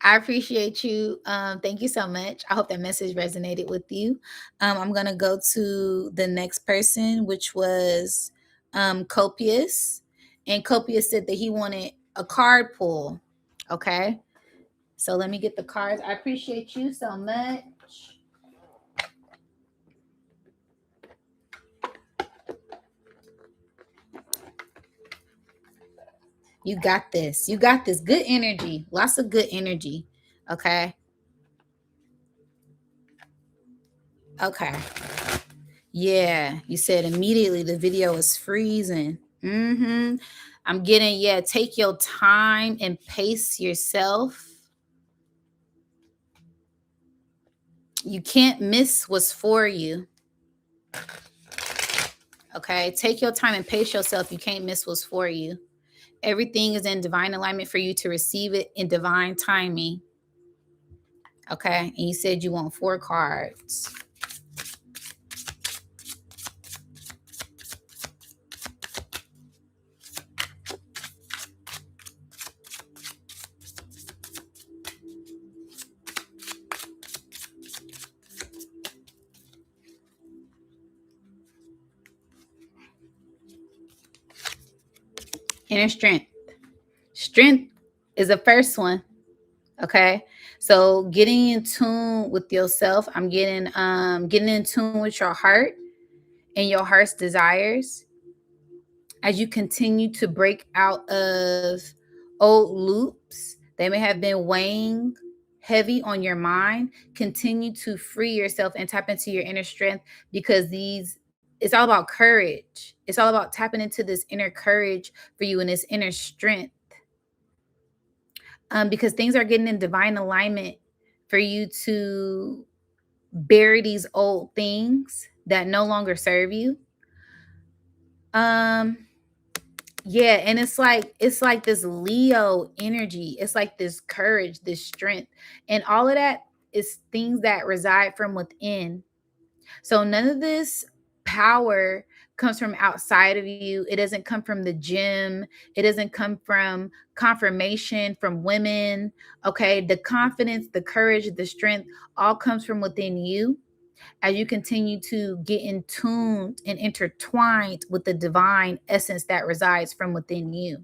I appreciate you. Thank you so much. I hope that message resonated with you. I'm going to go to the next person, which was Copious. And Copious said that he wanted a card pull. Okay. So let me get the cards. I appreciate you so much. You got this. You got this. Good energy. Lots of good energy. Okay. Okay. Yeah. You said immediately the video is freezing. I'm getting, yeah, take your time and pace yourself. You can't miss what's for you. Okay. Take your time and pace yourself. You can't miss what's for you. Everything is in divine alignment for you to receive it in divine timing. Okay. And you said you want 4 cards. Inner strength. Strength is the first one. Okay. So getting in tune with yourself, I'm getting in tune with your heart and your heart's desires as you continue to break out of old loops that may have been weighing heavy on your mind. Continue to free yourself and tap into your inner strength, because it's all about courage. It's all about tapping into this inner courage for you and this inner strength, because things are getting in divine alignment for you to bury these old things that no longer serve you. Um, yeah, and it's like this Leo energy. It's like this courage, this strength, and all of that is things that reside from within. So none of this power comes from outside of you. It doesn't come from the gym. It doesn't come from confirmation from women. Okay, the confidence, the courage, the strength all comes from within you as you continue to get in tune and intertwined with the divine essence that resides from within you.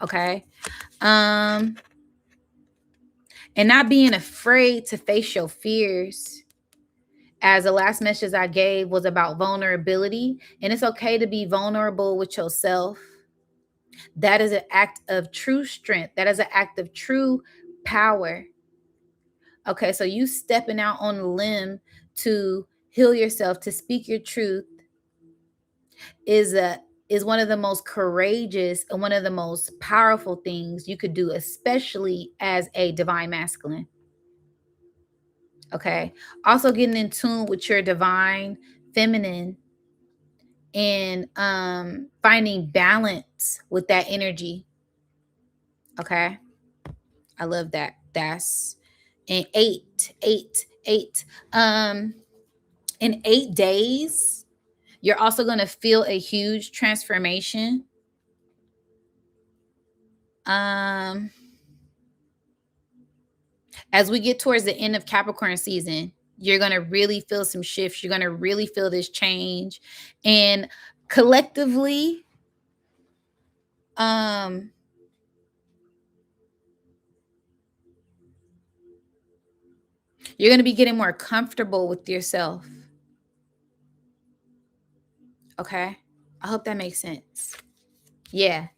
Okay. Um, and not being afraid to face your fears. As the last message I gave was about vulnerability, and it's okay to be vulnerable with yourself. That is an act of true strength. That is an act of true power. Okay, so you stepping out on a limb to heal yourself, to speak your truth, is a is one of the most courageous and one of the most powerful things you could do, especially as a divine masculine. Okay. Also getting in tune with your divine feminine and finding balance with that energy. Okay. I love that. That's in eight. In 8 days, you're also going to feel a huge transformation. Um, as we get towards the end of Capricorn season, you're going to really feel some shifts. You're going to really feel this change. And collectively, um, you're going to be getting more comfortable with yourself. Okay. I hope that makes sense. Yeah.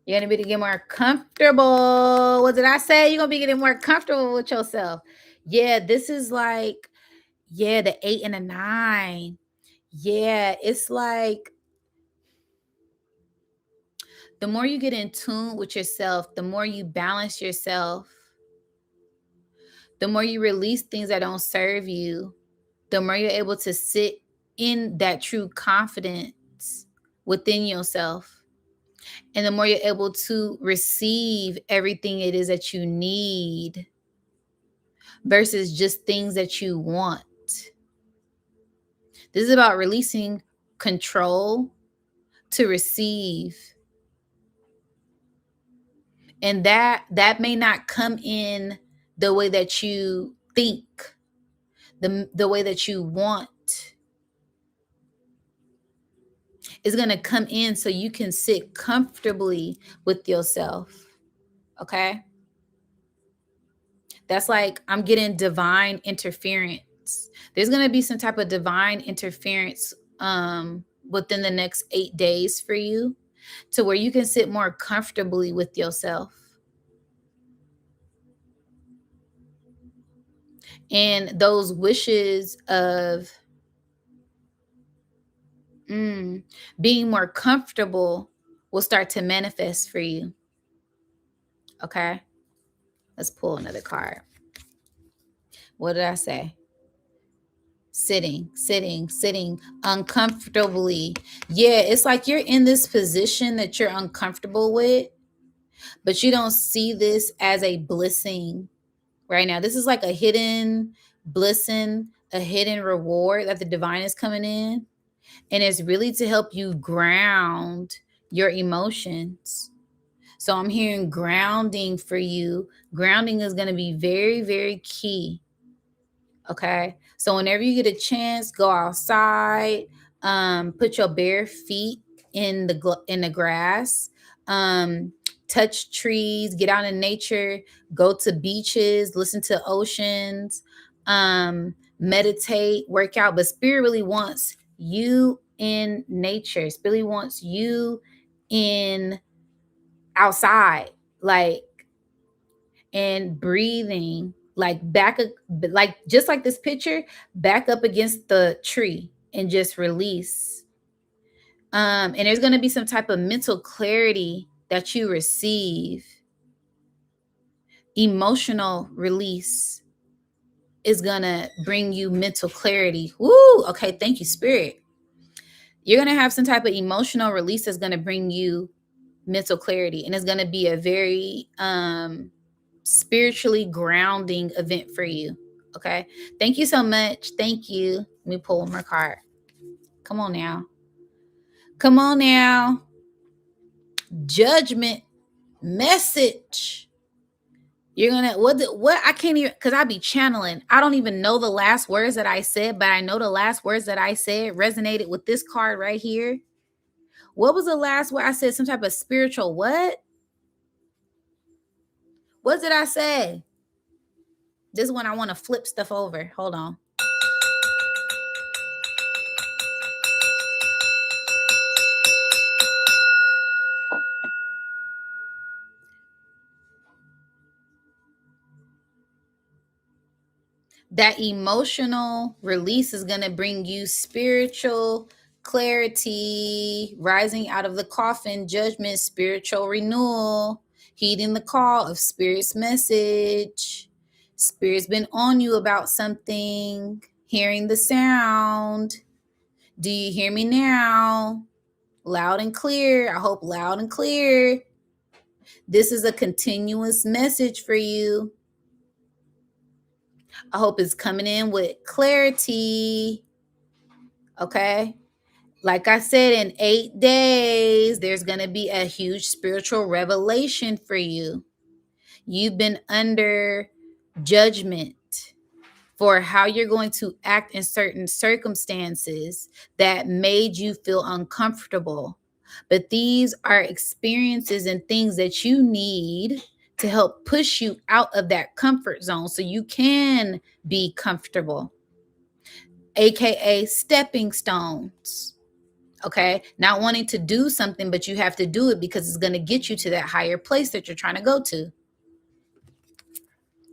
You're going to be getting more comfortable. What did I say? You're going to be getting more comfortable with yourself. Yeah. This is like, yeah, the 8 and the 9. Yeah. It's like, the more you get in tune with yourself, the more you balance yourself, the more you release things that don't serve you, the more you're able to sit in that true confidence within yourself. And the more you're able to receive everything it is that you need versus just things that you want. This is about releasing control to receive. And that may not come in the way that you think, the way that you want. Is going to come in so you can sit comfortably with yourself. Okay? That's like I'm getting divine interference. There's going to be some type of divine interference within the next 8 days for you, to where you can sit more comfortably with yourself. And those wishes of being more comfortable will start to manifest for you. Okay? Let's pull another card. What did I say? Sitting uncomfortably. Yeah, it's like you're in this position that you're uncomfortable with, but you don't see this as a blessing right now. This is like a hidden blessing, a hidden reward that the divine is coming in. And it's really to help you ground your emotions. So I'm hearing grounding for you. Grounding is going to be very, very key. Okay. So whenever you get a chance, go outside, put your bare feet in the grass, touch trees, get out in nature, go to beaches, listen to oceans, meditate, work out. But spirit really wants you in nature. Spirit really wants you in outside, like, and breathing, like like just like this picture, back up against the tree and just release. And there's going to be some type of mental clarity that you receive. Emotional release is going to bring you mental clarity. Woo! Okay, thank you, Spirit. You're going to have some type of emotional release that's going to bring you mental clarity, and it's going to be a very spiritually grounding event for you. Okay, thank you so much. Thank you. Let me pull one more card. Come on now. Come on now. Judgment message. You're gonna what I can't even, because I be channeling. I don't even know the last words that I said, but I know the last words that I said resonated with this card right here. What was the last word I said? Some type of spiritual what? What did I say? This one I want to flip stuff over. Hold on. That emotional release is going to bring you spiritual clarity, rising out of the coffin, judgment, spiritual renewal, heeding the call of Spirit's message. Spirit's been on you about something, hearing the sound. Do you hear me now? Loud and clear. I hope loud and clear. This is a continuous message for you. I hope it's coming in with clarity. Okay. Like I said, in 8 days, there's going to be a huge spiritual revelation for you. You've been under judgment for how you're going to act in certain circumstances that made you feel uncomfortable. But these are experiences and things that you need to help push you out of that comfort zone so you can be comfortable, aka stepping stones. Okay, not wanting to do something, but you have to do it because it's going to get you to that higher place that you're trying to go to.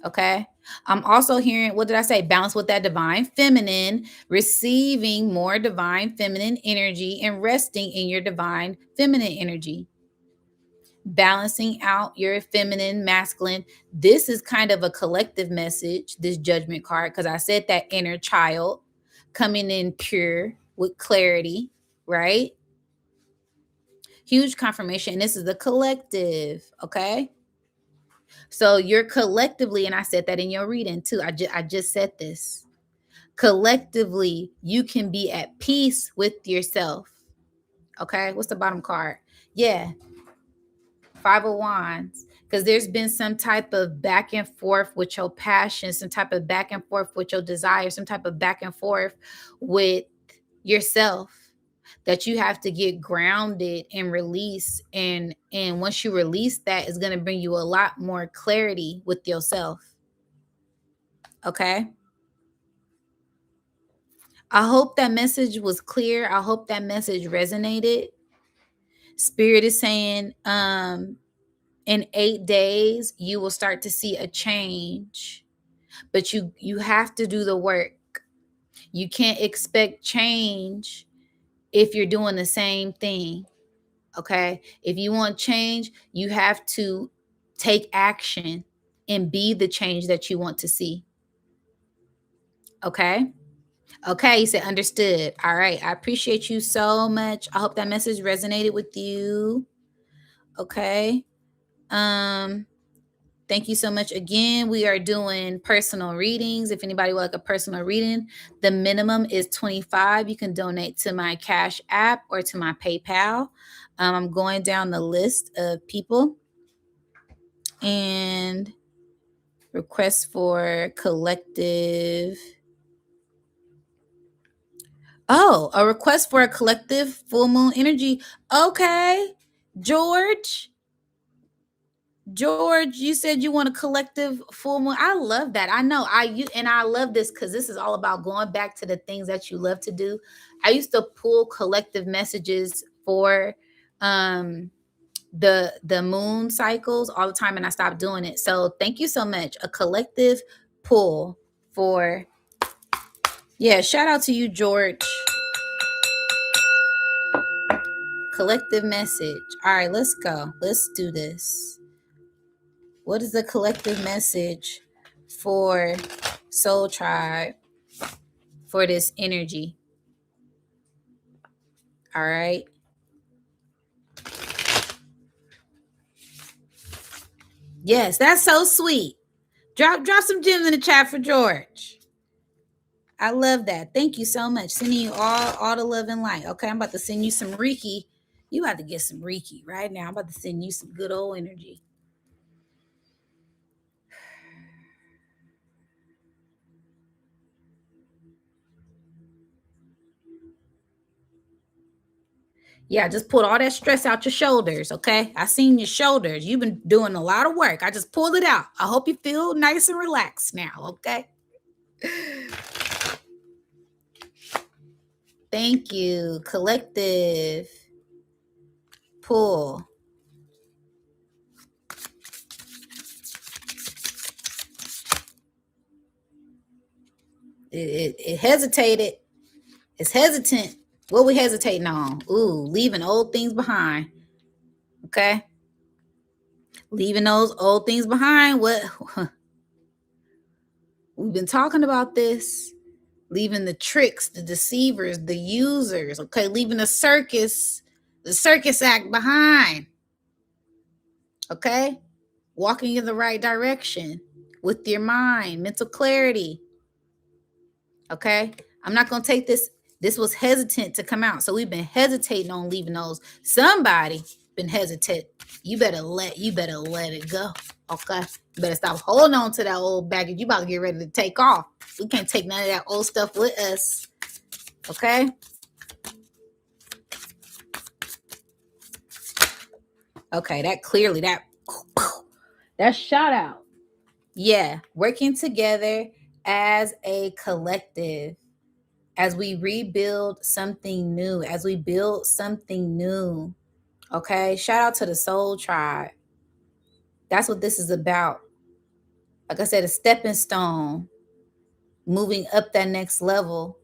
Okay, I'm also hearing, what did I say? Balance with that divine feminine, receiving more divine feminine energy and resting in your divine feminine energy, balancing out your feminine masculine. This is kind of a collective message, this judgment card, because I said that inner child coming in pure with clarity, right? Huge confirmation. And this is the collective. Okay. So you're collectively, and I said that in your reading too. I just said this. Collectively, you can be at peace with yourself. Okay. What's the bottom card? Yeah. 5 of Wands. Because there's been some type of back and forth with your passion, some type of back and forth with your desire, some type of back and forth with yourself, that you have to get grounded and release. And once you release that, it's going to bring you a lot more clarity with yourself. Okay. I hope that message was clear. I hope that message resonated. Spirit is saying, in 8 days, you will start to see a change, but you have to do the work. You can't expect change if you're doing the same thing. Okay. If you want change, you have to take action and be the change that you want to see. Okay. Okay. You said understood. All right. I appreciate you so much. I hope that message resonated with you. Okay. Thank you so much. Again, we are doing personal readings. If anybody would like a personal reading, the minimum is $25. You can donate to my Cash App or to my PayPal. I'm going down the list of people. And request for collective. Oh, a request for a collective full moon energy. Okay, George. George, you said you want a collective full moon. I love that. I know I love this because this is all about going back to the things that you love to do. I used to pull collective messages for the moon cycles all the time, and I stopped doing it. So thank you so much. A collective pull for, yeah, shout out to you, George. Collective message. All right, let's go. Let's do this. What is the collective message for Soul Tribe for this energy? All right. Yes, that's so sweet. Drop some gems in the chat for George. I love that. Thank you so much. Sending you all the love and light. Okay, I'm about to send you some Reiki. You about to get some Reiki right now. I'm about to send you some good old energy. Yeah, just pulled all that stress out your shoulders, okay? I seen your shoulders. You've been doing a lot of work. I just pulled it out. I hope you feel nice and relaxed now, okay? Thank you. Collective pull. It hesitated. It's hesitant. What we hesitating on? Ooh, leaving old things behind. Okay? Leaving those old things behind. What? We've been talking about this. Leaving the tricks, the deceivers, the users. Okay? Leaving the circus act behind. Okay? Walking in the right direction with your mind, mental clarity. Okay? I'm not going to take this. This was hesitant to come out. So we've been hesitating on leaving those. Somebody been hesitant. You better let it go. Okay? You better stop holding on to that old baggage. You about to get ready to take off. We can't take none of that old stuff with us. Okay? Okay, that shout out. Yeah, working together as a collective, as we rebuild something new, as we build something new. Okay, shout out to the Soul Tribe. That's what this is about. Like I said, a stepping stone, moving up that next level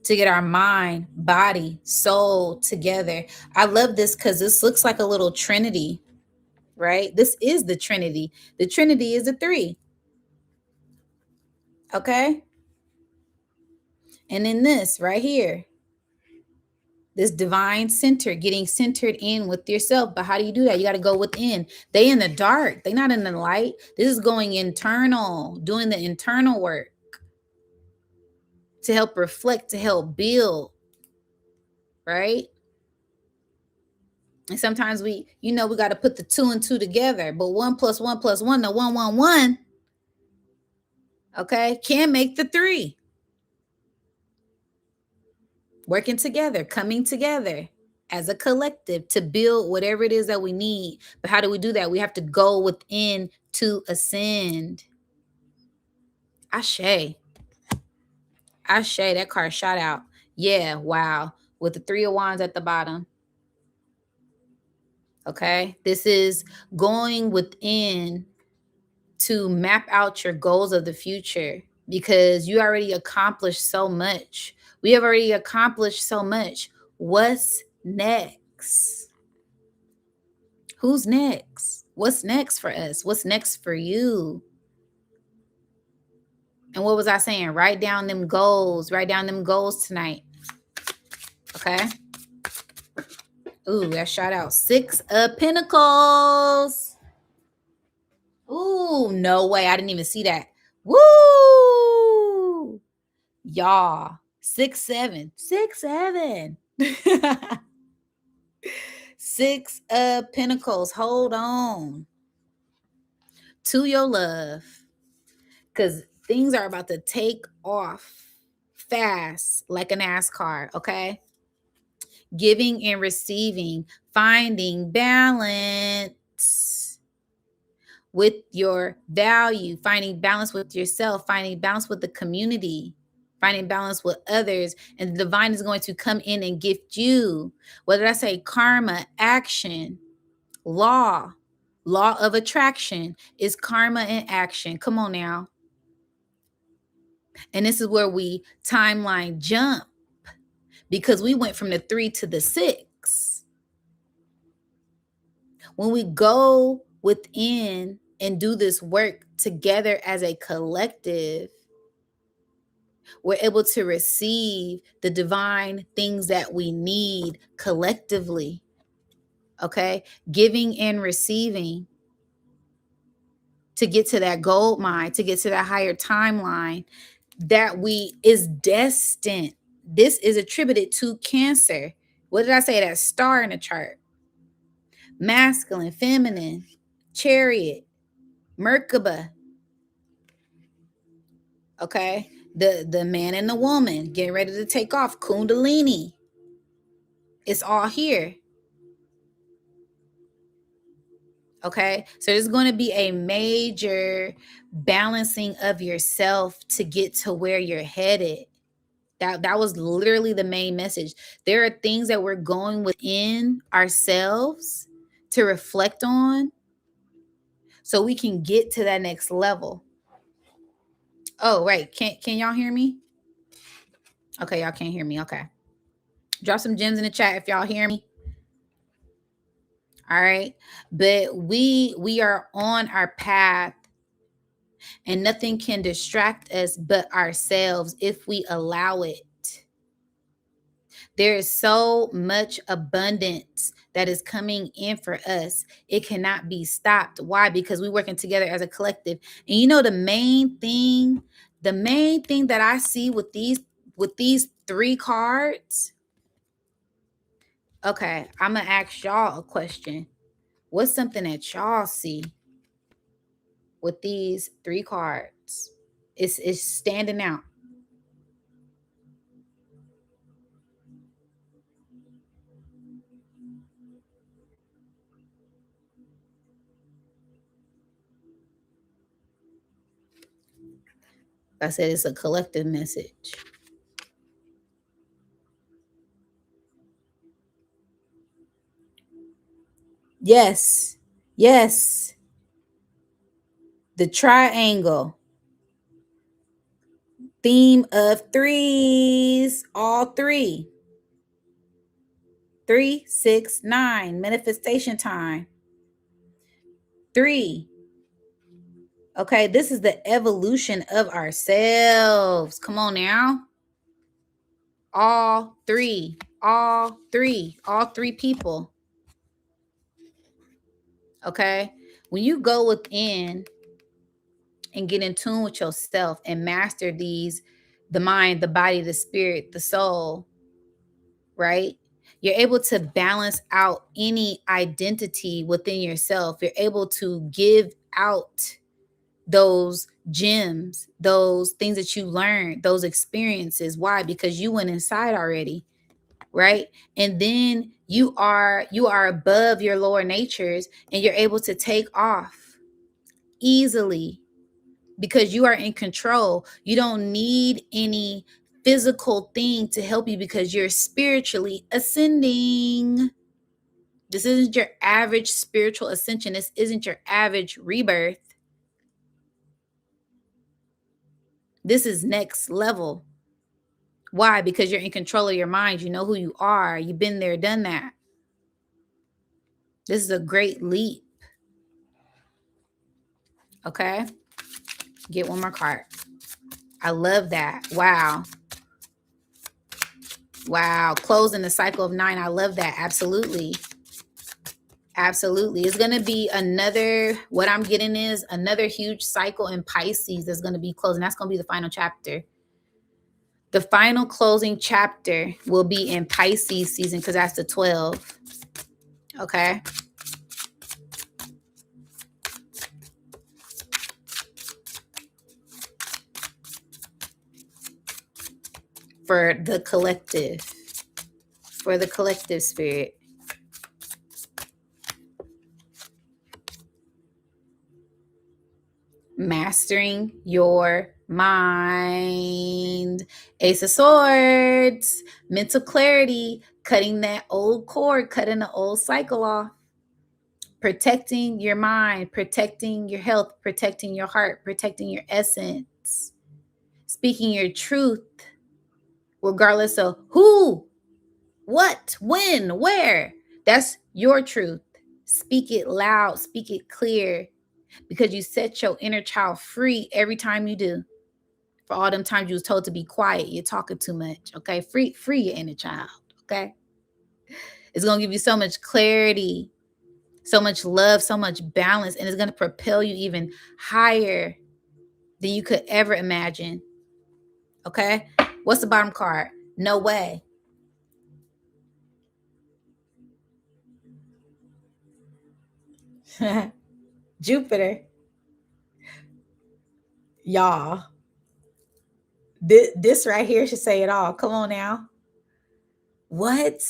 to get our mind, body, soul together. I love this because this looks like a little trinity, right? This is the trinity. The trinity is a 3. Okay, and then this right here, this divine center, getting centered in with yourself. But how do you do that? You got to go within. They in the dark. They not in the light. This is going internal, doing the internal work to help reflect, to help build, right? And sometimes we got to put the 2 and 2 together, but 1 plus 1 plus 1, the 1, 1, 1, okay, can make the 3. Working together, coming together as a collective to build whatever it is that we need. But how do we do that? We have to go within to ascend. Ashe. Ashe, that card shot out. Yeah, wow. With the 3 of Wands at the bottom. Okay. This is going within to map out your goals of the future because you already accomplished so much. We have already accomplished so much. What's next? Who's next? What's next for us? What's next for you? And what was I saying? Write down them goals. Write down them goals tonight. Okay. Ooh, that shout out. 6 of Pentacles. Ooh, no way. I didn't even see that. Woo! Y'all. 6, 7. 6, 7. 6 of Pentacles. Hold on to your love. Because things are about to take off fast like a NASCAR, okay? Giving and receiving, finding balance. with your value, finding balance with yourself, finding balance with the community, finding balance with others. And the divine is going to come in and gift you, what did I say? Karma, action, law of attraction is karma and action. Come on now. And this is where we timeline jump, because we went from the 3 to the 6. When we go within and do this work together as a collective, we're able to receive the divine things that we need collectively. Okay? Giving and receiving to get to that gold mine, to get to that higher timeline that we is destined. This is attributed to Cancer. What did I say? That star in the chart. Masculine, feminine, Chariot, Merkaba. Okay? The man and the woman getting ready to take off. Kundalini. It's all here. Okay? So there's going to be a major balancing of yourself to get to where you're headed. That was literally the main message. There are things that we're going within ourselves to reflect on so we can get to that next level. Oh, right. Can y'all hear me? Okay, y'all can't hear me. Okay. Drop some gems in the chat if y'all hear me. All right. But we are on our path, and nothing can distract us but ourselves if we allow it. There is so much abundance that is coming in for us. It cannot be stopped. Why? Because we're working together as a collective. And you know, the main thing that I see with these 3 cards. Okay, I'm gonna ask y'all a question. What's something that y'all see with these 3 cards? It's standing out. I said it's a collective message. Yes. Yes. The triangle. Theme of 3s. All 3. 3, 6, 9. Manifestation time. 3. Okay, this is the evolution of ourselves. Come on now. All 3. All 3. All 3 people. Okay? When you go within and get in tune with yourself and master these, the mind, the body, the spirit, the soul, right? You're able to balance out any identity within yourself. You're able to give out those gems, those things that you learned, those experiences. Why? Because you went inside already, right? And then you are above your lower natures, and you're able to take off easily because you are in control. You don't need any physical thing to help you because you're spiritually ascending. This isn't your average spiritual ascension. This isn't your average rebirth. This is next level. Why? Because you're in control of your mind. You know who you are. You've been there, done that. This is a great leap. Okay? Get one more card. I love that. Wow. Wow. Closing the cycle of 9. I love that. Absolutely. Absolutely. It's going to be another, what I'm getting is another huge cycle in Pisces that's going to be closing. That's going to be the final chapter. The final closing chapter will be in Pisces season because that's the 12. Okay. For the collective. For the collective spirit. mastering your mind. Ace of Swords, mental clarity, cutting that old cord, cutting the old cycle off. Protecting your mind, protecting your health, protecting your heart, protecting your essence. Speaking your truth, regardless of who, what, when, where. That's your truth. Speak it loud, speak it clear, because you set your inner child free every time you do. For all them times you was told to be quiet, you're talking too much. Okay, free your inner child. Okay, it's gonna give you so much clarity, so much love, so much balance, and it's gonna propel you even higher than you could ever imagine. Okay, what's the bottom card? No way. Jupiter, y'all. This right here should say it all. Come on now. What?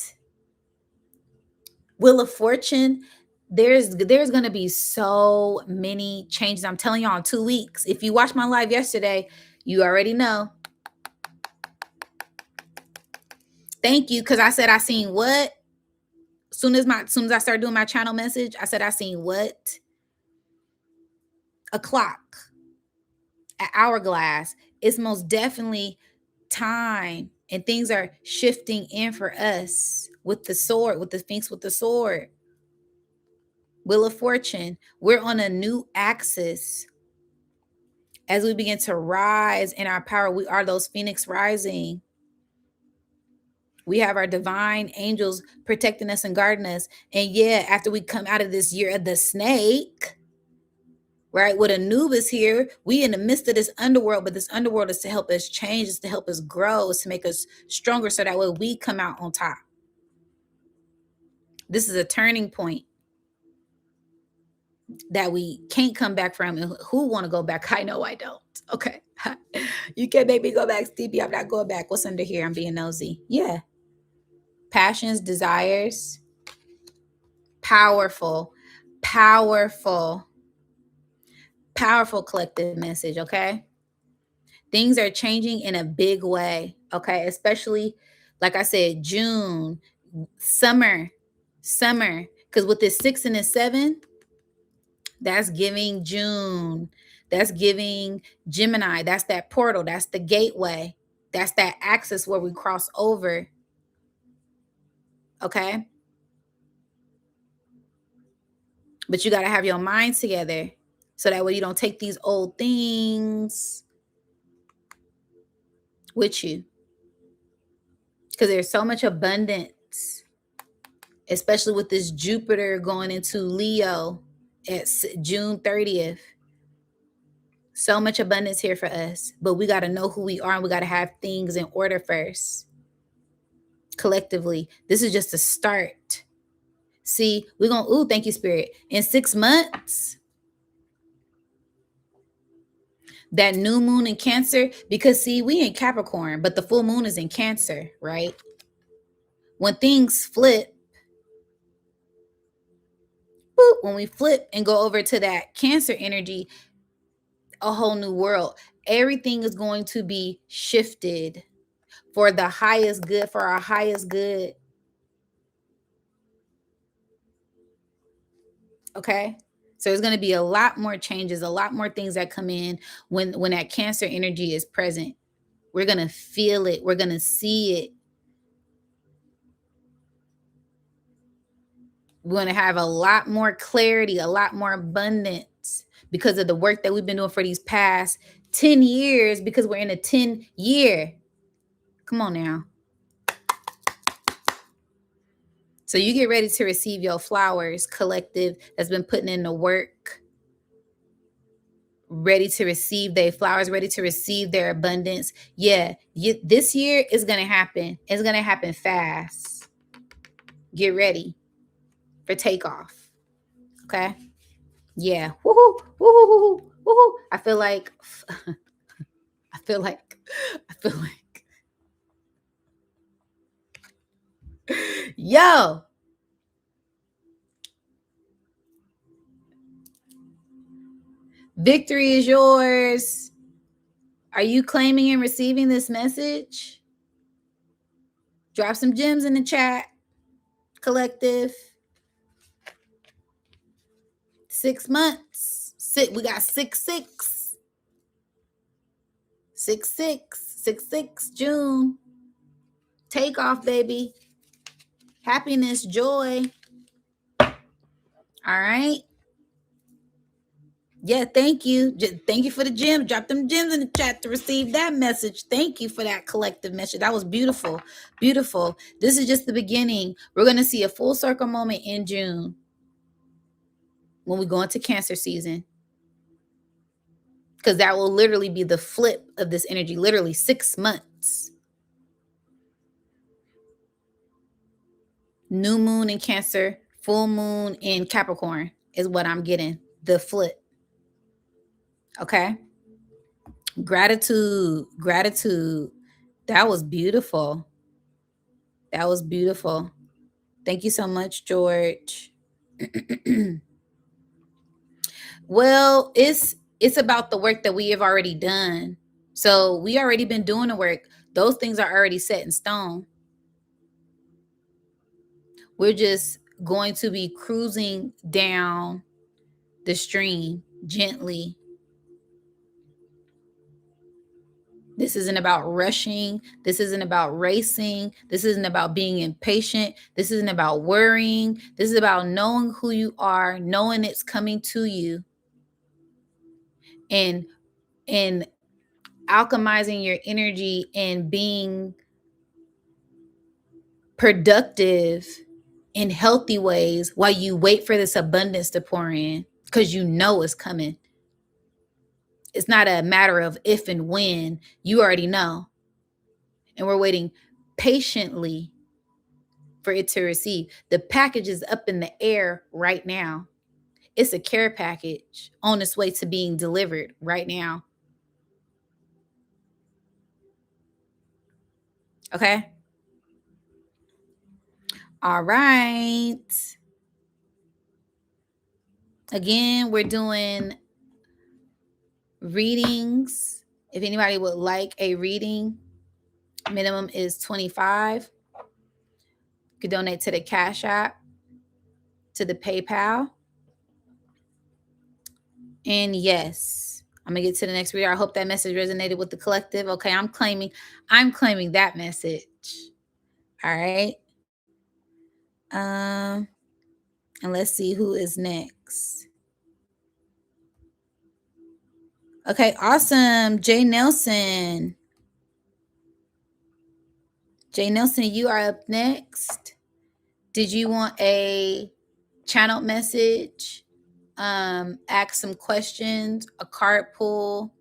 Wheel of Fortune. There's going to be so many changes. I'm telling y'all in 2 weeks. If you watched my live yesterday, you already know. Thank you, because I said I seen what? Soon as I started doing my channel message, I said I seen what? A clock, an hourglass. It's most definitely time, and things are shifting in for us with the sword, with the Sphinx, with the sword. Wheel of Fortune. We're on a new axis. As we begin to rise in our power, we are those phoenix rising. We have our divine angels protecting us and guarding us. And yeah, after we come out of this year of the snake, right, with Anubis here, we in the midst of this underworld, but this underworld is to help us change, is to help us grow, is to make us stronger, so that way we come out on top. This is a turning point that we can't come back from. And who want to go back? I know I don't. Okay. You can't make me go back, Stevie. I'm not going back. What's under here? I'm being nosy. Yeah. Passions, desires. Powerful, powerful, powerful collective message. Okay. Things are changing in a big way. Okay. Especially, like I said, June, summer. Because with this 6 and this 7, that's giving June. That's giving Gemini. That's that portal. That's the gateway. That's that axis where we cross over. Okay. But you got to have your mind together, so that way you don't take these old things with you. Because there's so much abundance, especially with this Jupiter going into Leo at June 30th. So much abundance here for us, but we got to know who we are, and we got to have things in order first. Collectively, this is just a start. See, we're going to, ooh, thank you, Spirit. In 6 months, that new moon in Cancer, because see, we in Capricorn, but the full moon is in Cancer, right? When things flip, boop, when we flip and go over to that Cancer energy, a whole new world. Everything is going to be shifted for the highest good, for our highest good. Okay. So there's going to be a lot more changes, a lot more things that come in when that Cancer energy is present. We're going to feel it. We're going to see it. We're going to have a lot more clarity, a lot more abundance, because of the work that we've been doing for these past 10 years, because we're in a 10-year. Come on now. So you get ready to receive your flowers, collective, that's been putting in the work, ready to receive their flowers, ready to receive their abundance. Yeah, this year is going to happen. It's going to happen fast. Get ready for takeoff. Okay? Yeah. Woohoo, woohoo, woohoo. I feel like yo, Victory is yours. Are you claiming and receiving this message? Drop some gems in the chat, collective. 6 months. We got 6/6. 6/6. 6/6 June. Take off, baby. Happiness, joy. All right. Yeah, thank you. Thank you for the gem. Drop them gems in the chat to receive that message. Thank you for that collective message. That was beautiful. Beautiful. This is just the beginning. We're going to see a full circle moment in June when we go into Cancer season. Because that will literally be the flip of this energy. Literally 6 months. New moon in Cancer, full moon in Capricorn is what I'm getting. The flip. Okay. Gratitude. Gratitude. That was beautiful. That was beautiful. Thank you so much, George. Well, it's about the work that we have already done. So we already been doing the work. Those things are already set in stone. We're just going to be cruising down the stream gently. This isn't about rushing. This isn't about racing. This isn't about being impatient. This isn't about worrying. This is about knowing who you are, knowing it's coming to you, and alchemizing your energy and being productive in healthy ways while you wait for this abundance to pour in, because you know it's coming. It's not a matter of if and when. You already know. And we're waiting patiently for it to receive. The package is up in the air right now. It's a care package on its way to being delivered right now. Okay? All right. Again, we're doing readings. If anybody would like a reading, minimum is $25. You could donate to the Cash App, to the PayPal. And yes, I'm gonna get to the next reader. I hope that message resonated with the collective. Okay, I'm claiming that message. All right. And let's see who is next. Okay, awesome. Jay Nelson. Jay Nelson, you are up next. Did you want a channel message? Ask some questions, a card pull?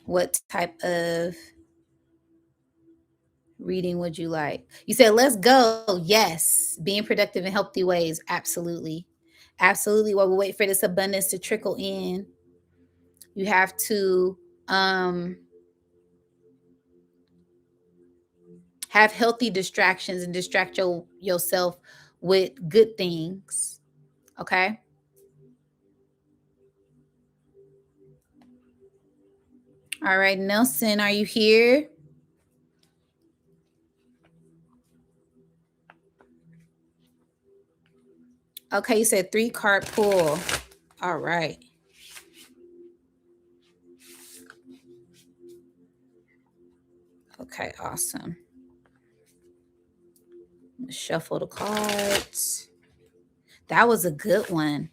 What type of reading would you like? You said, let's go. Yes. Being productive in healthy ways. Absolutely. Absolutely. While we wait for this abundance to trickle in, you have to have healthy distractions and distract yourself with good things. Okay. All right, Nelson, are you here? Okay, you said 3 card pull. All right. Okay, awesome. Shuffle the cards. That was a good one.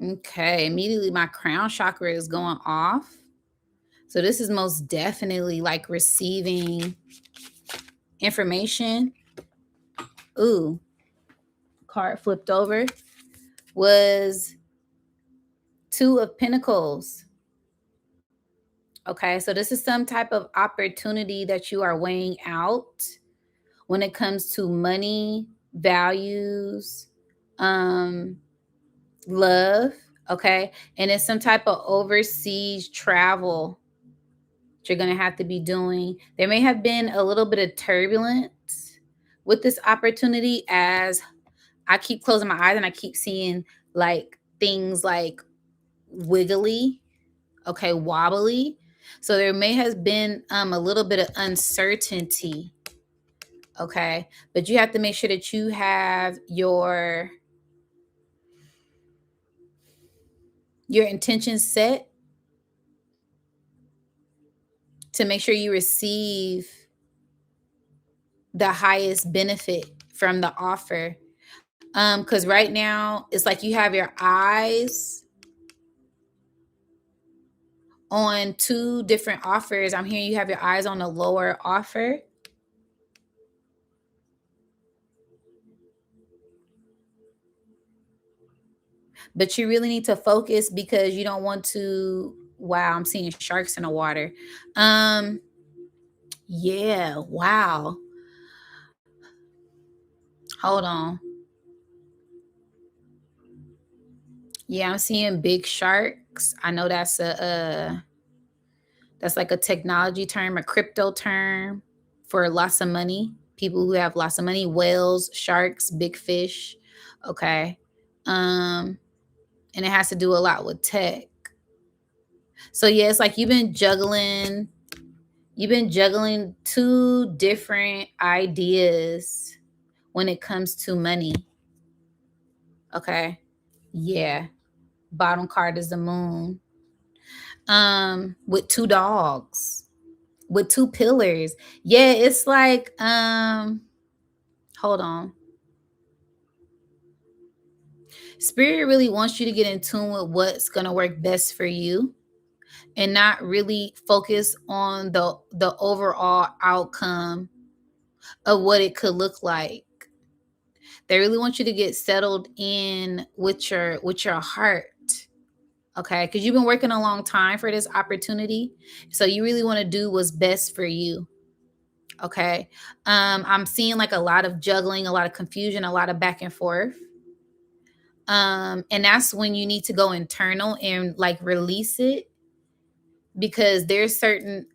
Okay, immediately my crown chakra is going off. So this is most definitely like receiving information. Ooh, card flipped over was 2 of Pentacles. Okay, so this is some type of opportunity that you are weighing out when it comes to money, values, love. Okay. And it's some type of overseas travel that you're going to have to be doing. There may have been a little bit of turbulence with this opportunity, as I keep closing my eyes and I keep seeing like things like wiggly, okay, wobbly. So there may have been a little bit of uncertainty, okay? But you have to make sure that you have your intentions set to make sure you receive the highest benefit from the offer. Because right now it's like you have your eyes on two different offers. I'm hearing you have your eyes on a lower offer. But you really need to focus because you don't want to. Wow, I'm seeing sharks in the water. Yeah, wow. Hold on. Yeah, I'm seeing big sharks. I know that's like a technology term, a crypto term for lots of money. People who have lots of money, whales, sharks, big fish. Okay. And it has to do a lot with tech. So yeah, it's like you've been juggling two different ideas when it comes to money. Okay. Yeah. Bottom card is the moon. With two dogs, with two pillars. Yeah, it's like hold on. Spirit really wants you to get in tune with what's going to work best for you and not really focus on the overall outcome of what it could look like. They really want you to get settled in with your heart. Okay, because you've been working a long time for this opportunity, so you really want to do what's best for you. Okay. I'm seeing like a lot of juggling, a lot of confusion, a lot of back and forth. And that's when you need to go internal and like release it, because there's certain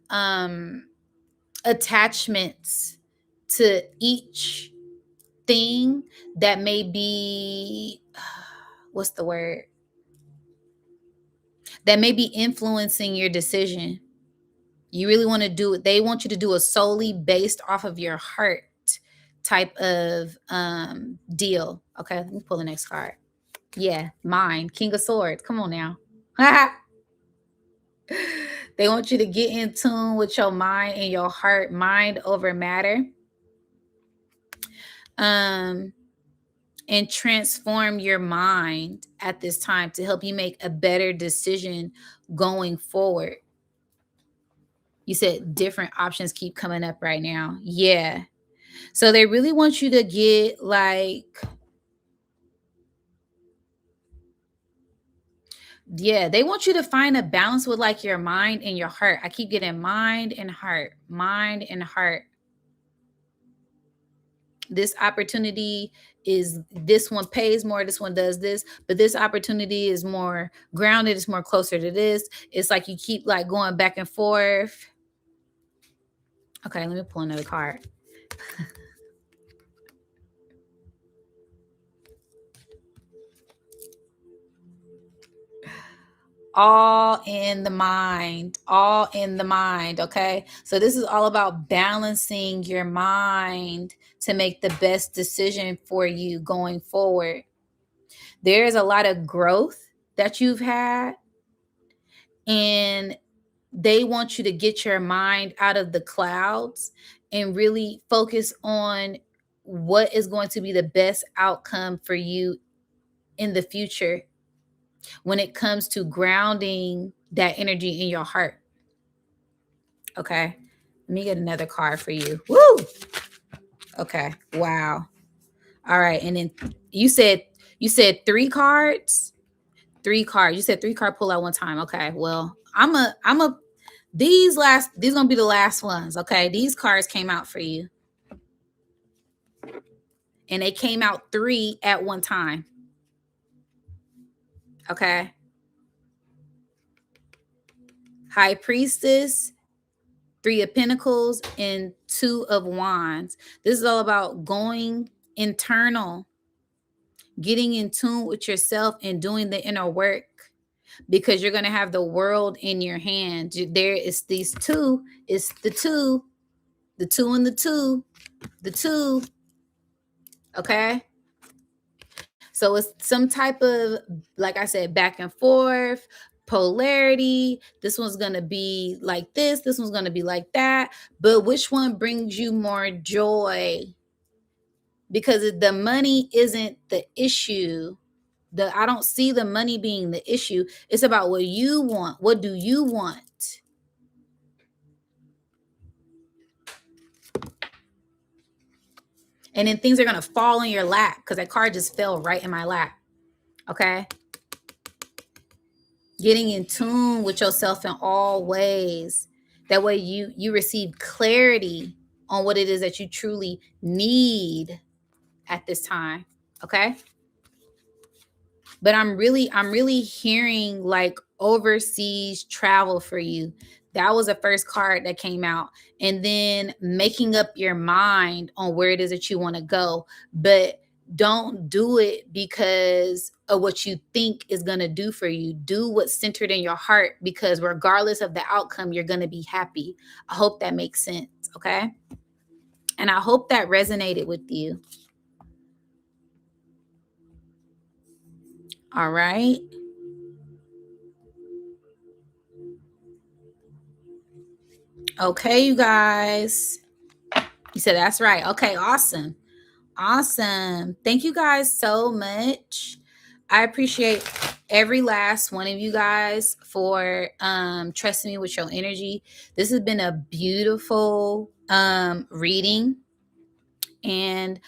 attachments to each thing that may be what's the word, that may be influencing your decision. You really want to do it. They want you to do it solely based off of your heart type of deal. Okay, let me pull the next card. Yeah, mine, King of Swords. Come on now. They want you to get in tune with your mind and your heart, mind over matter. Um, and transform your mind at this time to help you make a better decision going forward. You said different options keep coming up right now. Yeah. So they really want you to get like, yeah, they want you to find a balance with like your mind and your heart. I keep getting mind and heart, mind and heart. This opportunity is, this one pays more, this one does this, but this opportunity is more grounded, it's more closer to this. It's like you keep like going back and forth. Okay, let me pull another card. All in the mind, all in the mind. Okay, so this is all about balancing your mind to make the best decision for you going forward. There is a lot of growth that you've had, and they want you to get your mind out of the clouds and really focus on what is going to be the best outcome for you in the future when it comes to grounding that energy in your heart. Okay. Let me get another card for you. Woo! Okay. Wow. All right. And then you said three cards? Three cards. You said three card pull out one time. Okay. Well, these gonna be the last ones. Okay. These cards came out for you. And they came out three at one time. Okay. High Priestess, Three of Pentacles, and Two of Wands. This is all about going internal, getting in tune with yourself and doing the inner work, because you're going to have the world in your hand. There is these two, it's the two and the two, okay? So it's some type of, like I said, back and forth, polarity. This one's going to be like this one's going to be like that. But which one brings you more joy? Because the money isn't the issue. I don't see the money being the issue. It's about what you want. What do you want? And then things are going to fall in your lap, because that card just fell right in my lap. Okay? Getting in tune with yourself in all ways. That way you receive clarity on what it is that you truly need at this time. Okay? But I'm really hearing like overseas travel for you. That was the first card that came out. And then making up your mind on where it is that you want to go. But don't do it because of what you think is going to do for you. Do what's centered in your heart, because regardless of the outcome, you're going to be happy. I hope that makes sense. Okay? And I hope that resonated with you. All right. Okay, you guys. You said that's right. Okay, awesome. Awesome. Thank you guys so much. I appreciate every last one of you guys for trusting me with your energy. This has been a beautiful reading. And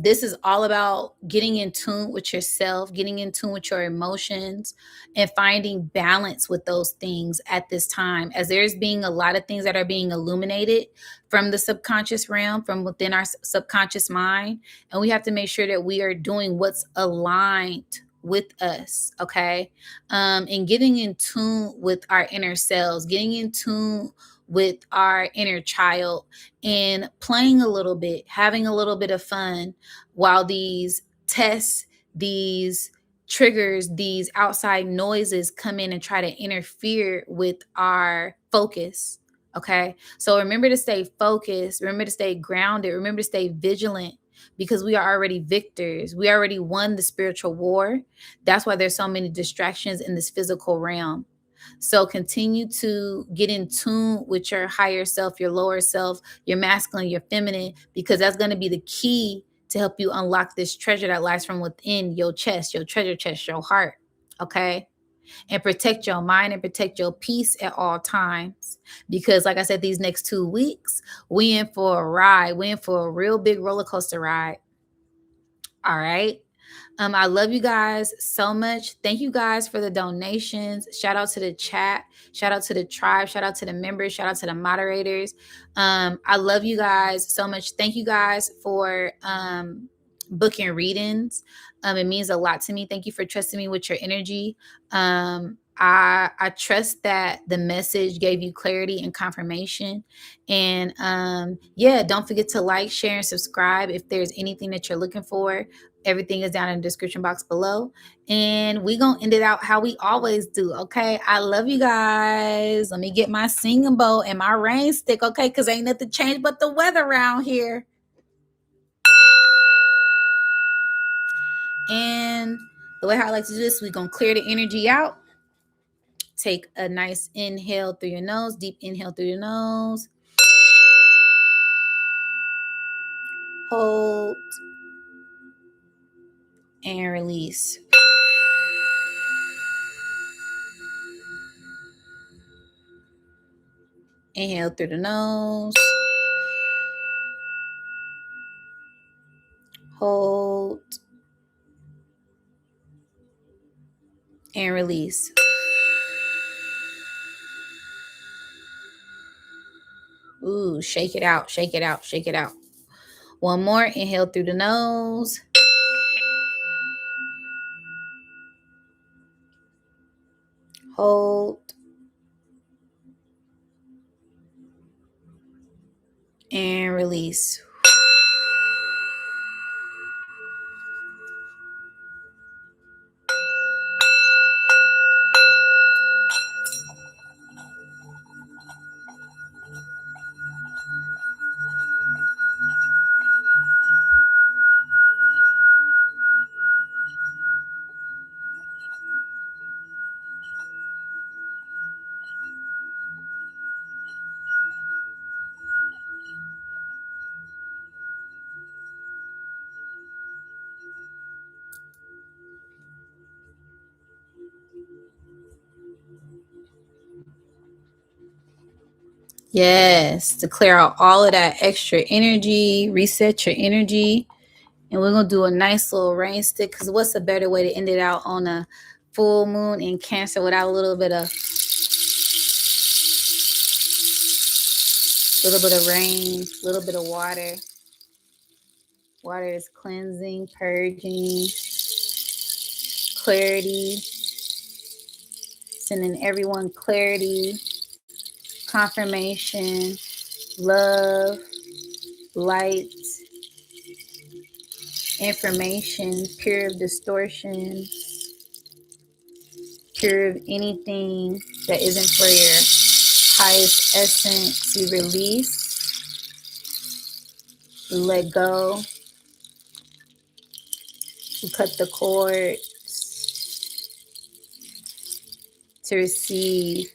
this is all about getting in tune with yourself, getting in tune with your emotions, and finding balance with those things at this time, as there's being a lot of things that are being illuminated from the subconscious realm, from within our subconscious mind. And we have to make sure that we are doing what's aligned with us. Okay. And getting in tune with our inner selves, getting in tune with our inner child, and playing a little bit, having a little bit of fun while these tests, these triggers, these outside noises come in and try to interfere with our focus. Okay. So remember to stay focused, remember to stay grounded, remember to stay vigilant, because we are already victors. We already won the spiritual war. That's why there's so many distractions in this physical realm. So continue to get in tune with your higher self, your lower self, your masculine, your feminine, because that's going to be the key to help you unlock this treasure that lies from within your chest, your treasure chest, your heart. Okay. And protect your mind and protect your peace at all times. Because like I said, these next 2 weeks, we in for a ride. We in for a real big roller coaster ride. All right. I love you guys so much. Thank you guys for the donations. Shout out to the chat. Shout out to the tribe. Shout out to the members. Shout out to the moderators. I love you guys so much. Thank you guys for booking readings. It means a lot to me. Thank you for trusting me with your energy. I trust that the message gave you clarity and confirmation. And yeah, don't forget to like, share, and subscribe if there's anything that you're looking for. Everything is down in the description box below. And we gonna end it out how we always do. Okay. I love you guys. Let me get my singing bowl and my rain stick. Okay. Because ain't nothing changed but the weather around here. And the way how I like to do this, we're gonna clear the energy out. Take a nice inhale through your nose. Deep inhale through your nose. Hold. And release. Inhale through the nose. Hold. And release. Ooh, shake it out, shake it out, shake it out. One more. Inhale through the nose. Hold. and release. Yes, to clear out all of that extra energy, reset your energy. And we're going to do a nice little rain stick, because what's a better way to end it out on a full moon in Cancer without a little bit of rain, a little bit of water. Water is cleansing, purging, clarity, sending everyone clarity, confirmation, love, light, information, pure of distortion, pure of anything that isn't for your highest essence. You release, you let go, you cut the cord to receive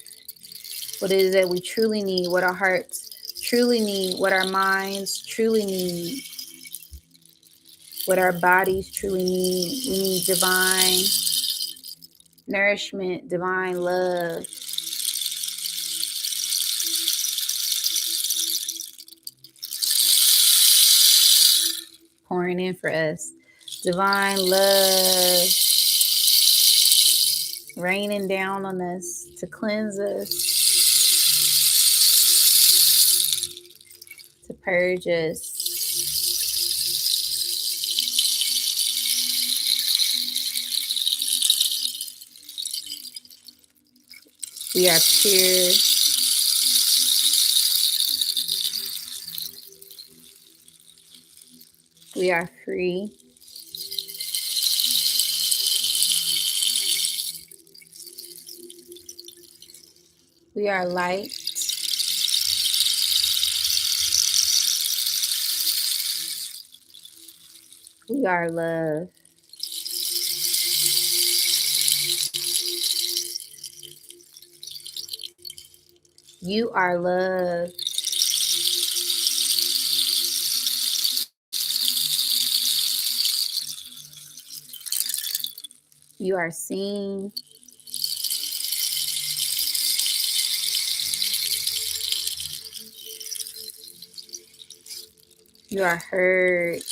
what it is that we truly need, what our hearts truly need, what our minds truly need, what our bodies truly need. We need divine nourishment, divine love. Pouring in for us. Divine love raining down on us to cleanse us, to purge us. We are pure. We are free. We are light. We are love. You are love. You are seen. You are heard.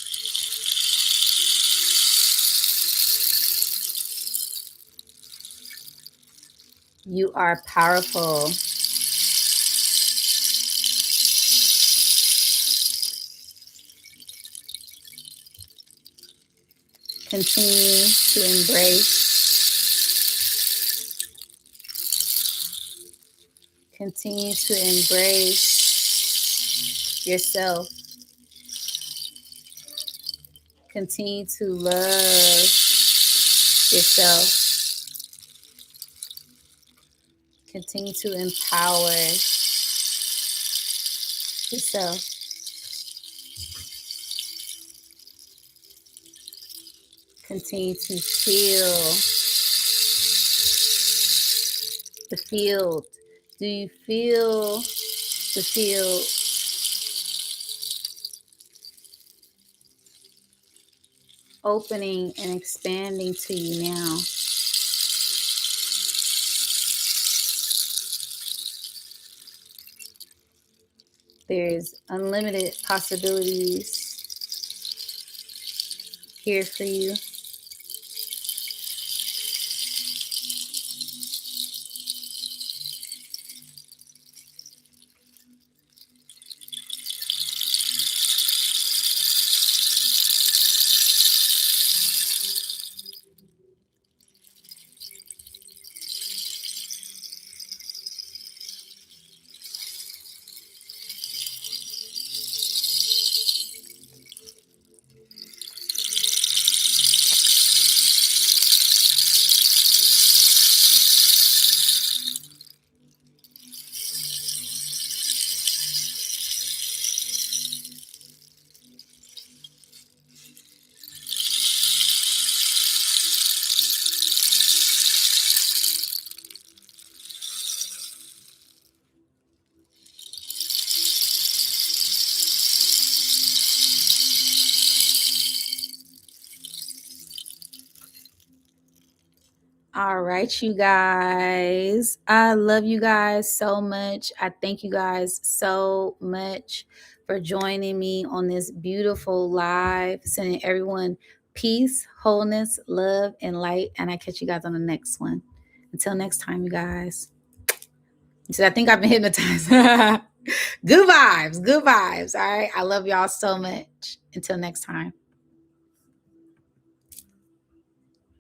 You are powerful. Continue to embrace. Continue to embrace yourself. Continue to love yourself. Continue to empower yourself. Continue to feel the field. Do you feel the field? Opening and expanding to you now. There's unlimited possibilities here for you. All right, you guys. I love you guys so much. I thank you guys so much for joining me on this beautiful live. Sending everyone peace, wholeness, love, and light. And I catch you guys on the next one. Until next time, you guys. So I think I've been hypnotized. Good vibes. Good vibes. All right. I love y'all so much. Until next time.